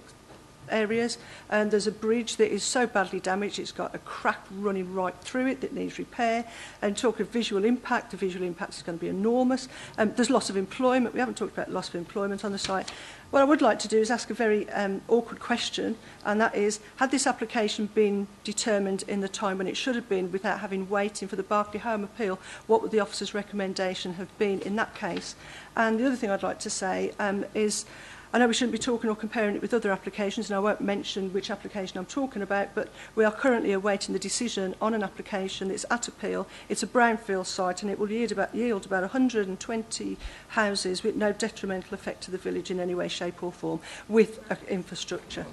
areas, and there's a bridge that is so badly damaged it's got a crack running right through it that needs repair. And talk of visual impact, the visual impact is going to be enormous. There's loss of employment. We haven't talked about loss of employment on the site. What I would like to do is ask a very awkward question, and that is, had this application been determined in the time when it should have been without having waiting for the Berkeley Home appeal, what would the officer's recommendation have been in that case? And the other thing I'd like to say is, I know we shouldn't be talking or comparing it with other applications, and I won't mention which application I'm talking about, but we are currently awaiting the decision on an application that's at appeal. It's a brownfield site, and it will yield about 120 houses with no detrimental effect to the village in any way, shape or form, with infrastructure.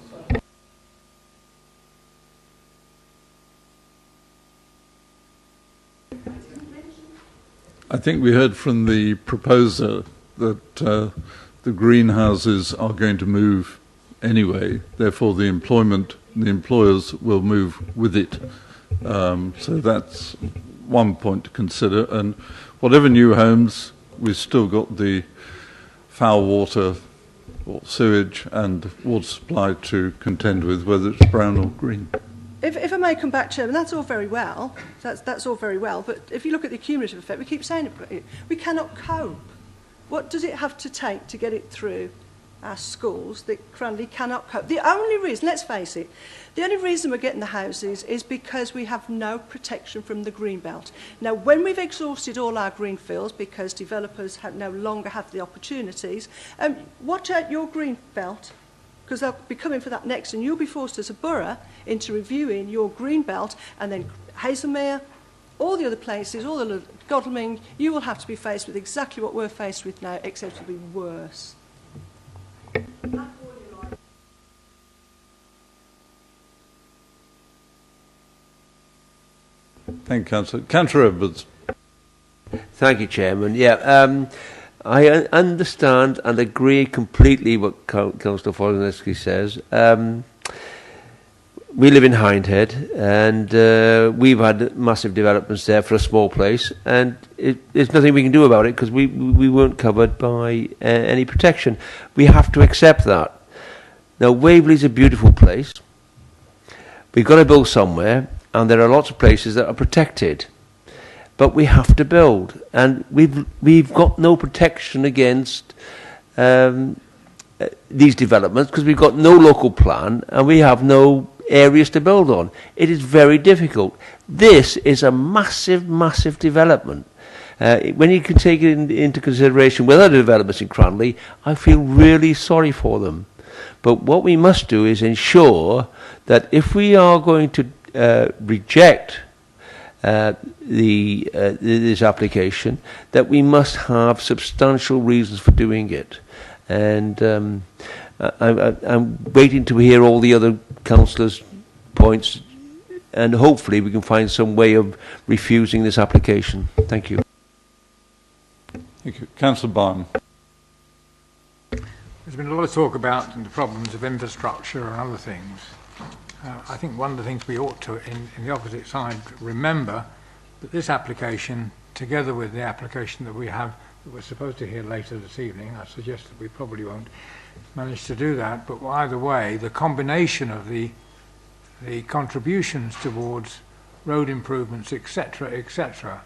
I think we heard from the proposer that the greenhouses are going to move anyway, therefore the employers will move with it. So that's one point to consider. And whatever new homes, we've still got the foul water or sewage and water supply to contend with, whether it's brown or green. If I may come back, Chairman, that's all very well. That's all very well. But if you look at the cumulative effect, we keep saying it, we cannot cope. What does it have to take to get it through our schools that Cranley cannot cope? The only reason, let's face it, the only reason we're getting the houses is because we have no protection from the green belt. Now, when we've exhausted all our green fields because developers no longer have the opportunities, watch out your green belt, because they'll be coming for that next, and you'll be forced as a borough into reviewing your green belt, and then Hazelmere, all the other places, all the Godalming, you will have to be faced with exactly what we're faced with now, except it'll be worse. Thank you, Councillor. Councillor Edwards. Thank you, Chairman. Yeah, I understand and agree completely what Councillor Forrest says. We live in Hindhead, and we've had massive developments there for a small place, and there's nothing we can do about it because we weren't covered by any protection. We have to accept that. Now, Waverley's a beautiful place. We've got to build somewhere, and there are lots of places that are protected. But we have to build, and we've got no protection against these developments because we've got no local plan, and we have no areas to build on. It is very difficult. This is a massive, massive development. When you can take it into consideration with other developments in Cranley, I feel really sorry for them. But what we must do is ensure that if we are going to reject this application, that we must have substantial reasons for doing it. And I'm waiting to hear all the other councillors' points, and hopefully we can find some way of refusing this application. Thank you. Thank you. Councillor Byrne. There's been a lot of talk about the problems of infrastructure and other things. I think one of the things we ought to, in the opposite side, remember that this application, together with the application that we have, that we're supposed to hear later this evening, I suggest that we probably won't manage to do that, but either way, the combination of the contributions towards road improvements, etc., etc.,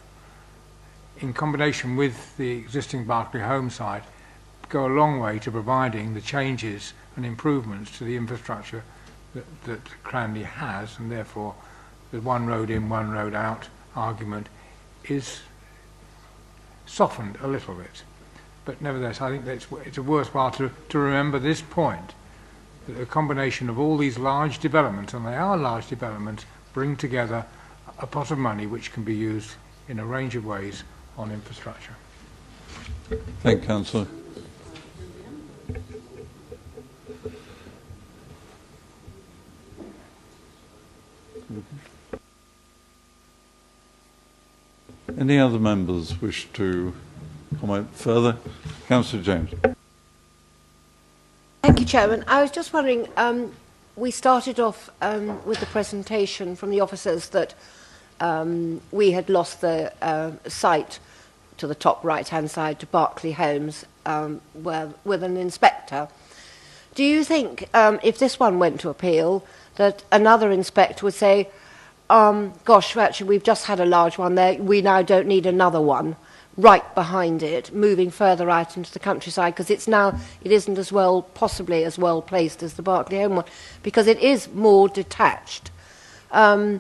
in combination with the existing Berkeley home site, go a long way to providing the changes and improvements to the infrastructure that Cranley has, and therefore the one road in, one road out argument is softened a little bit. But nevertheless, I think that it's worthwhile to remember this point, that a combination of all these large developments, and they are large developments, bring together a pot of money which can be used in a range of ways on infrastructure. Thank you, Councillor. Any other members wish to comment further? Councillor James. Thank you, Chairman. I was just wondering, we started off with the presentation from the officers that we had lost the site to the top right-hand side to Berkeley Homes with an inspector. Do you think, if this one went to appeal, that another inspector would say, gosh, actually, we've just had a large one there, we now don't need another one right behind it, moving further out into the countryside, because it isn't as well, possibly as well placed as the Berkeley Home one, because it is more detached. I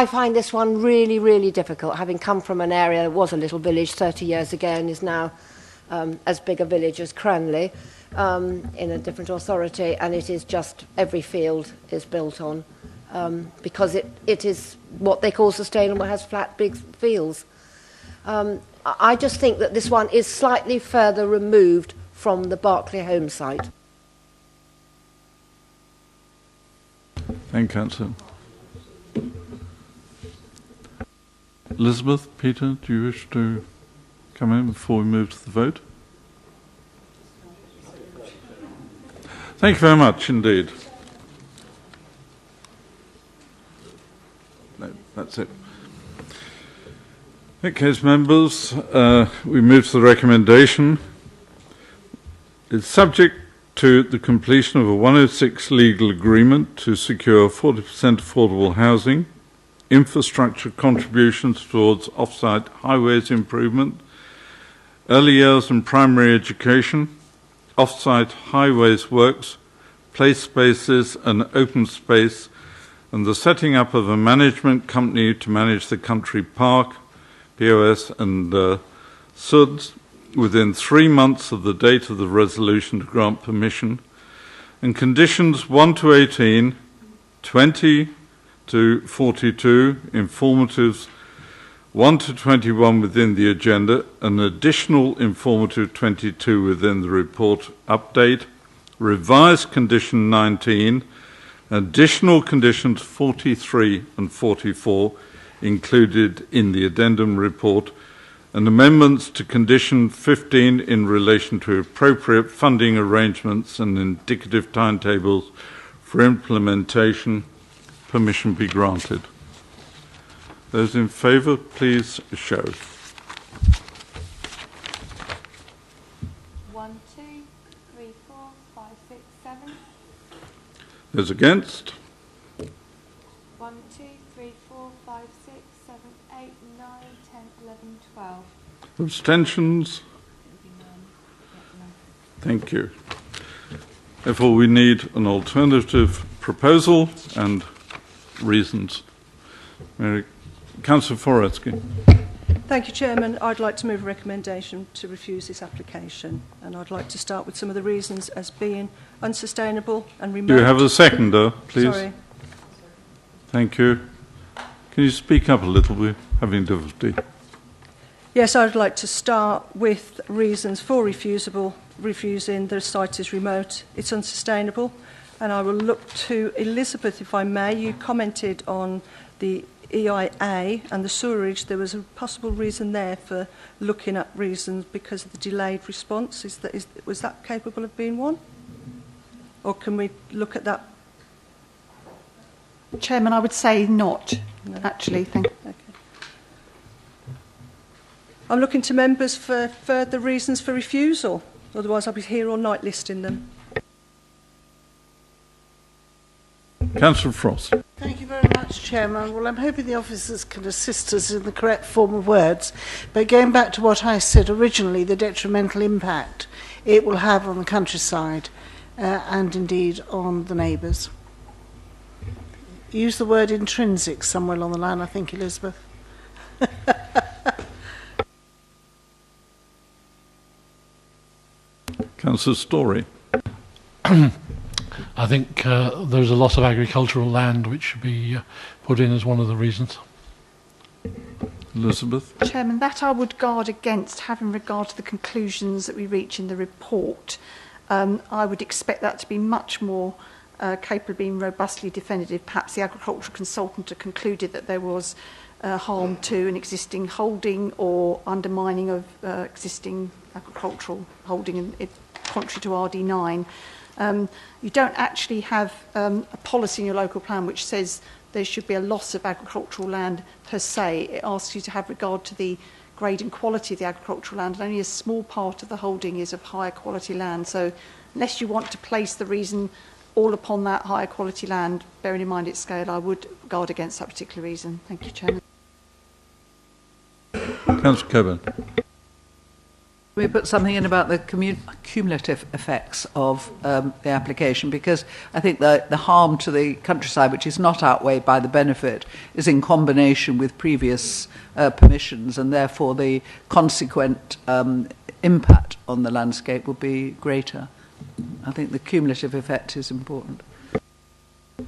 find this one really, really difficult, having come from an area that was a little village 30 years ago and is now as big a village as Cranley, in a different authority, and it is just every field is built on, because it is what they call sustainable, has flat, big fields. I just think that this one is slightly further removed from the Berkeley home site. Thank you, Councillor. Elizabeth, Peter, do you wish to come in before we move to the vote? Thank you very much indeed. No, that's it. Okay, as members, we move to the recommendation. It's subject to the completion of a 106 legal agreement to secure 40% affordable housing, infrastructure contributions towards off-site highways improvement, early years and primary education, off-site highways works, play spaces and open space, and the setting up of a management company to manage the country park, POS and SUDS within 3 months of the date of the resolution to grant permission, and conditions 1 to 18, 20 to 42, informatives 1 to 21 within the agenda, an additional informative 22 within the report update, revised condition 19, additional conditions 43 and 44 included in the addendum report, and amendments to condition 15 in relation to appropriate funding arrangements and indicative timetables for implementation. Permission be granted. Those in favour, please show. 1, 2, 3, 4, 5, 6, 7. Those against? 1, 2, 3, 4, 5, 6, 7, 8, 9, 10, 11, 12. Abstentions? Thank you. Therefore, we need an alternative proposal and reasons. Councillor Foretsky. Thank you, Chairman. I'd like to move a recommendation to refuse this application, and I'd like to start with some of the reasons as being unsustainable and remote. Do you have a seconder, please? Sorry. Thank you. Can you speak up a little? We're having difficulty. Yes, I'd like to start with reasons for refusing. The site is remote, it's unsustainable, and I will look to Elizabeth, if I may. You commented on the EIA and the sewerage. There was a possible reason there for looking at reasons because of the delayed response. Was that capable of being one? Or can we look at that? Chairman, I would say not, actually. Thank you. Okay. I'm looking to members for further reasons for refusal. Otherwise, I'll be here all night listing them. Councillor Frost. Thank you very much, Chairman. Well, I'm hoping the officers can assist us in the correct form of words. But going back to what I said originally, the detrimental impact it will have on the countryside and indeed on the neighbours. Use the word intrinsic somewhere along the line, I think, Elizabeth. Councillor Story. I think there's a lot of agricultural land which should be put in as one of the reasons. Elizabeth. Chairman, that I would guard against, having regard to the conclusions that we reach in the report. I would expect that to be much more capable of being robustly defended if perhaps the agricultural consultant had concluded that there was harm to an existing holding or undermining of existing agricultural holding contrary to RD9. You don't actually have a policy in your local plan which says there should be a loss of agricultural land per se. It asks you to have regard to the grade and quality of the agricultural land, and only a small part of the holding is of higher quality land. So unless you want to place the reason all upon that higher quality land, bearing in mind its scale, I would guard against that particular reason. Thank you, Chairman. Councillor Coburn. We put something in about the cumulative effects of the application, because I think the harm to the countryside, which is not outweighed by the benefit, is in combination with previous permissions, and therefore the consequent impact on the landscape would be greater. I think the cumulative effect is important.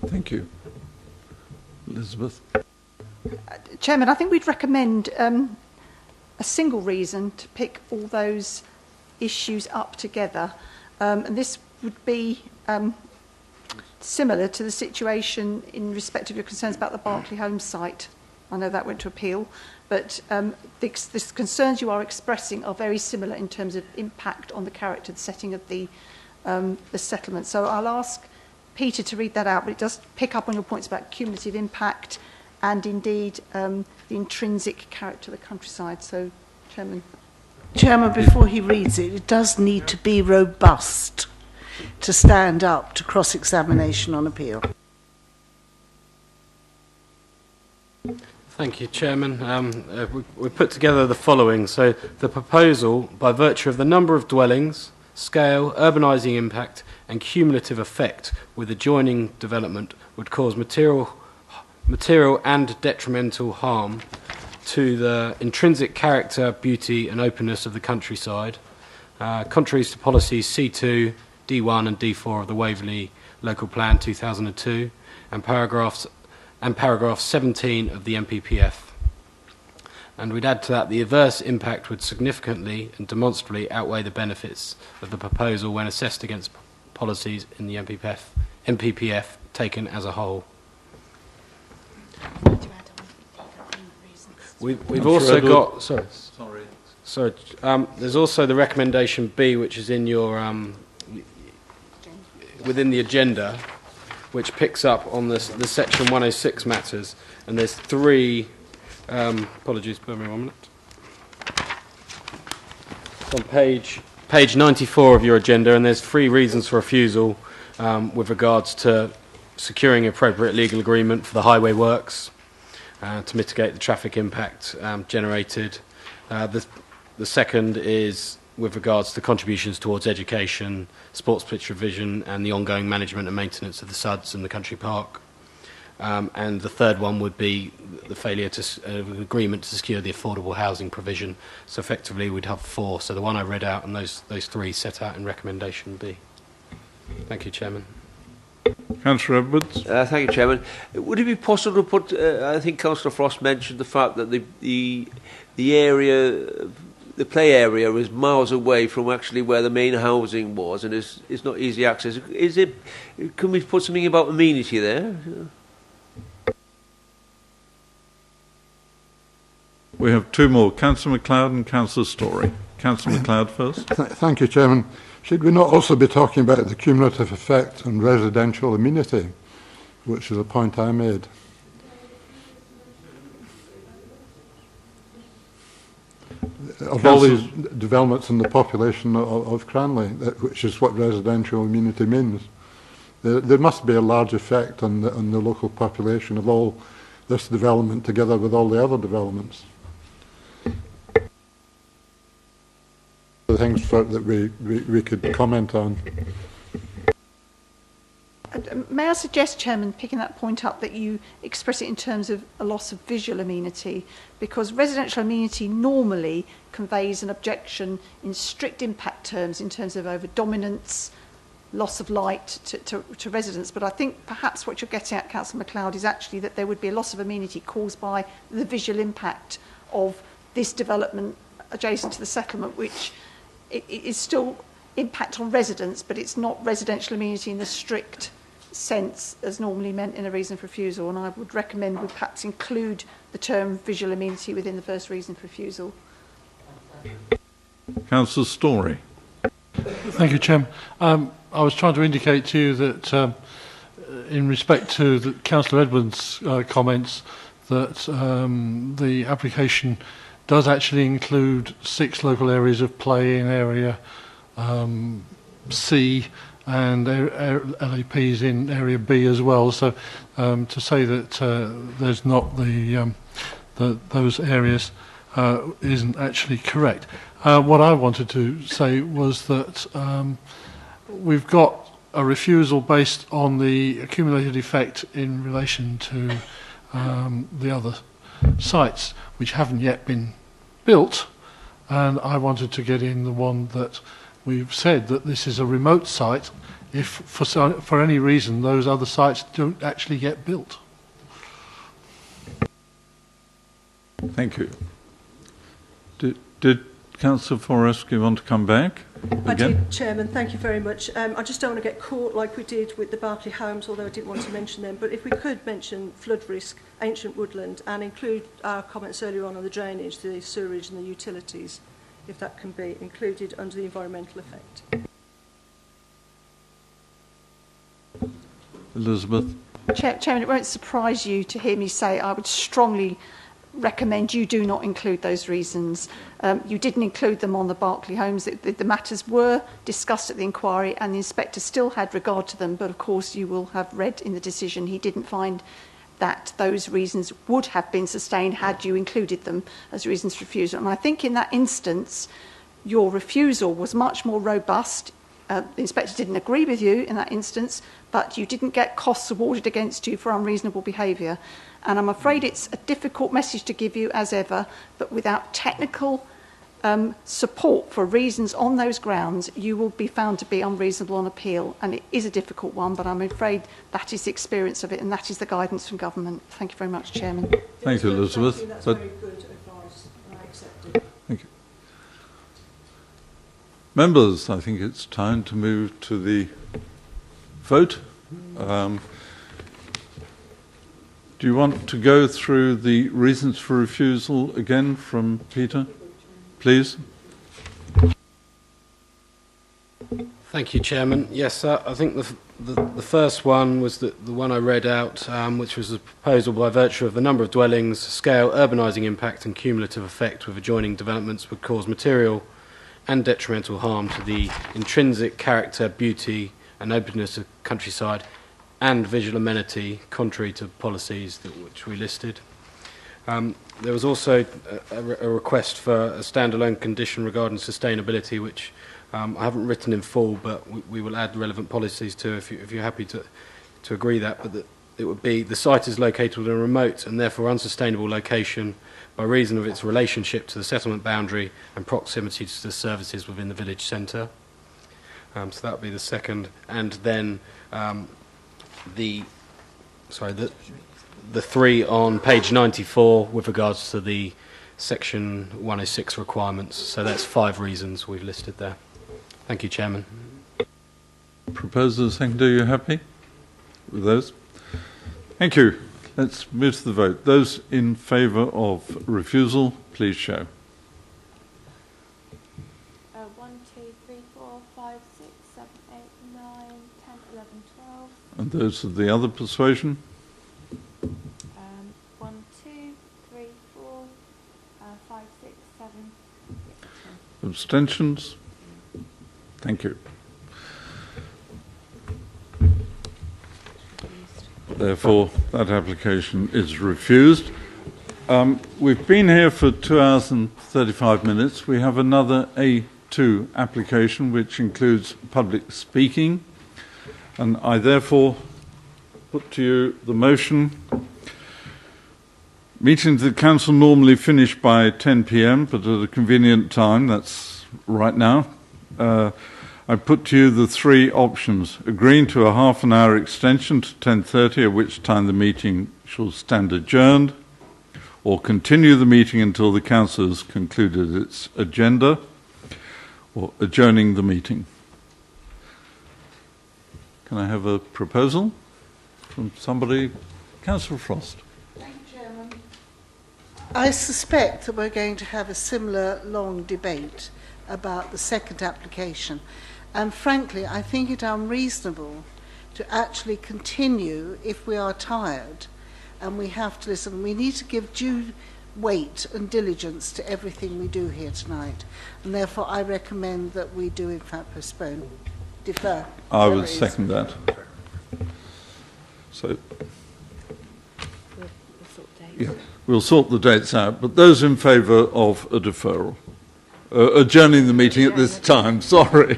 Thank you. Elizabeth. Chairman, I think we'd recommend a single reason to pick all those issues up together. And this would be similar to the situation in respect of your concerns about the Berkeley Home site. I know that went to appeal, but the concerns you are expressing are very similar in terms of impact on the character, the setting of the settlement. So I'll ask Peter to read that out, but it does pick up on your points about cumulative impact and indeed the intrinsic character of the countryside. So, Chairman. Chairman, before he reads it, it does need to be robust to stand up to cross-examination on appeal. Thank you, Chairman. We put together the following. So the proposal, by virtue of the number of dwellings, scale, urbanising impact and cumulative effect with adjoining development, would cause material and detrimental harm to the intrinsic character, beauty and openness of the countryside, contrary to policies C2, D1 and D4 of the Waverley Local Plan 2002 and paragraph 17 of the MPPF. And we'd add to that the adverse impact would significantly and demonstrably outweigh the benefits of the proposal when assessed against policies in the MPPF taken as a whole. We've also got there's also the recommendation B, which is in your within the agenda, which picks up on the section 106 matters, and there's three apologies, bear me 1 minute. It's on page 94 of your agenda, and there's 3 reasons for refusal with regards to securing appropriate legal agreement for the highway works to mitigate the traffic impact generated. The second is with regards to contributions towards education, sports pitch revision and the ongoing management and maintenance of the SUDs and the country park. And the third one would be the failure of agreement to secure the affordable housing provision. So effectively we'd have 4. So the one I read out and those 3 set out in recommendation B. Thank you, Chairman. Councillor Edwards. Thank you, Chairman. Would it be possible to put, I think Councillor Frost mentioned the fact that the area, the play area is miles away from actually where the main housing was and is not easy access. Can we put something about amenity there? We have 2 more, Councillor MacLeod and Councillor Story. Councillor MacLeod first. Thank you, Chairman. Should we not also be talking about the cumulative effect on residential amenity, which is a point I made? Of all these developments in the population of Cranley, which is what residential amenity means, there must be a large effect on the local population of all this development together with all the other developments. The things that we could comment on. May I suggest, Chairman, picking that point up, that you express it in terms of a loss of visual amenity, because residential amenity normally conveys an objection in strict impact terms in terms of over dominance, loss of light to residents. But I think perhaps what you're getting at, Councillor MacLeod, is actually that there would be a loss of amenity caused by the visual impact of this development adjacent to the settlement, which it is still impact on residents, but it's not residential amenity in the strict sense as normally meant in a reason for refusal. And I would recommend we perhaps include the term visual amenity within the first reason for refusal. Councillor Story. Thank you, Chairman. I was trying to indicate to you that in respect to Councillor Edwards' comments, that the application does actually include 6 local areas of play in area C and LAPs in area B as well. So to say that there's not those areas isn't actually correct. What I wanted to say was that we've got a refusal based on the accumulated effect in relation to the other sites which haven't yet been built, and I wanted to get in the one that we've said that this is a remote site if for any reason those other sites don't actually get built. Thank you. Did Councillor Forrescue want to come back again? I did, Chairman. Thank you very much. I just don't want to get caught like we did with the Berkeley homes, although I didn't want to mention them. But if we could mention flood risk, ancient woodland, and include our comments earlier on the drainage, the sewerage and the utilities, if that can be included under the environmental effect. Elizabeth. Chairman, it won't surprise you to hear me say I would strongly recommend you do not include those reasons. You didn't include them on the Berkeley homes. The matters were discussed at the inquiry and the inspector still had regard to them, but of course you will have read in the decision he didn't find that those reasons would have been sustained had you included them as reasons for refusal. And I think in that instance your refusal was much more robust. The inspector didn't agree with you in that instance, but you didn't get costs awarded against you for unreasonable behaviour. And I'm afraid it's a difficult message to give you as ever, but without technical support for reasons on those grounds, you will be found to be unreasonable on appeal. And it is a difficult one, but I'm afraid that is the experience of it, and that is the guidance from government. Thank you very much, Chairman. Thank you, Elizabeth. That's very good advice, and I accept it. Thank you. Members, I think it's time to move to the vote. Do you want to go through the reasons for refusal again from Peter, please? Thank you, Chairman. Yes, I think the first one was the one I read out, which was a proposal by virtue of the number of dwellings, scale, urbanising impact and cumulative effect with adjoining developments would cause material and detrimental harm to the intrinsic character, beauty and openness of countryside and visual amenity, contrary to policies which we listed. There was also a request for a standalone condition regarding sustainability, which I haven't written in full, but we will add relevant policies to if you're happy to agree that. But it would be the site is located in a remote and therefore unsustainable location by reason of its relationship to the settlement boundary and proximity to the services within the village centre. So that would be the second. And then the three on page 94 with regards to the section 106 requirements. So that's 5 reasons we've listed there. Thank you, Chairman. Proposer, seconder, are you happy with those? Thank you. Let's move to the vote. Those in favour of refusal, please show. 1, 2, 3, 4, 5, 6, 7, 8, 9, 10, 11, 12. And those of the other persuasion? 1, 2, 3, 4, 5, 6, 7, 10. Abstentions? Thank you. Therefore, that application is refused. We've been here for 2 hours and 35 minutes. We have another A2 application, which includes public speaking. And I therefore put to you the motion. Meetings of the council normally finish by 10 p.m, but at a convenient time, that's right now. I put to you the 3 options: agreeing to a half-an-hour extension to 10:30, at which time the meeting shall stand adjourned, or continue the meeting until the council has concluded its agenda, or adjourning the meeting. Can I have a proposal from somebody? Councillor Frost. Thank you, Chairman. I suspect that we're going to have a similar long debate about the second application. And frankly, I think it unreasonable to actually continue if we are tired and we have to listen. We need to give due weight and diligence to everything we do here tonight. And therefore, I recommend that we do, in fact, postpone, defer. I would second that. So, yeah, we'll sort the dates out. But those in favour of a deferral? Adjourning the meeting at this time, sorry.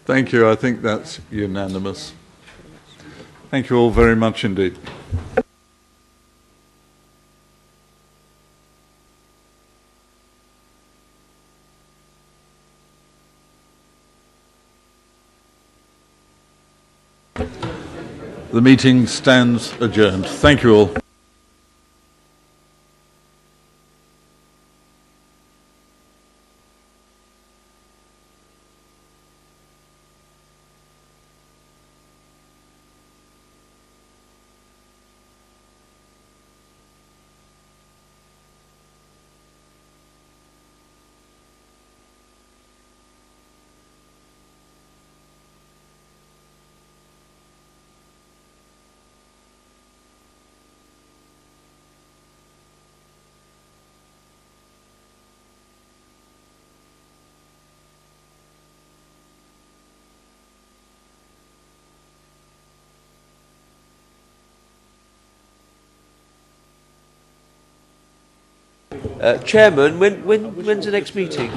Thank you, I think that's unanimous. Thank you all very much indeed. The meeting stands adjourned. Thank you all. Chairman, when's the next meeting?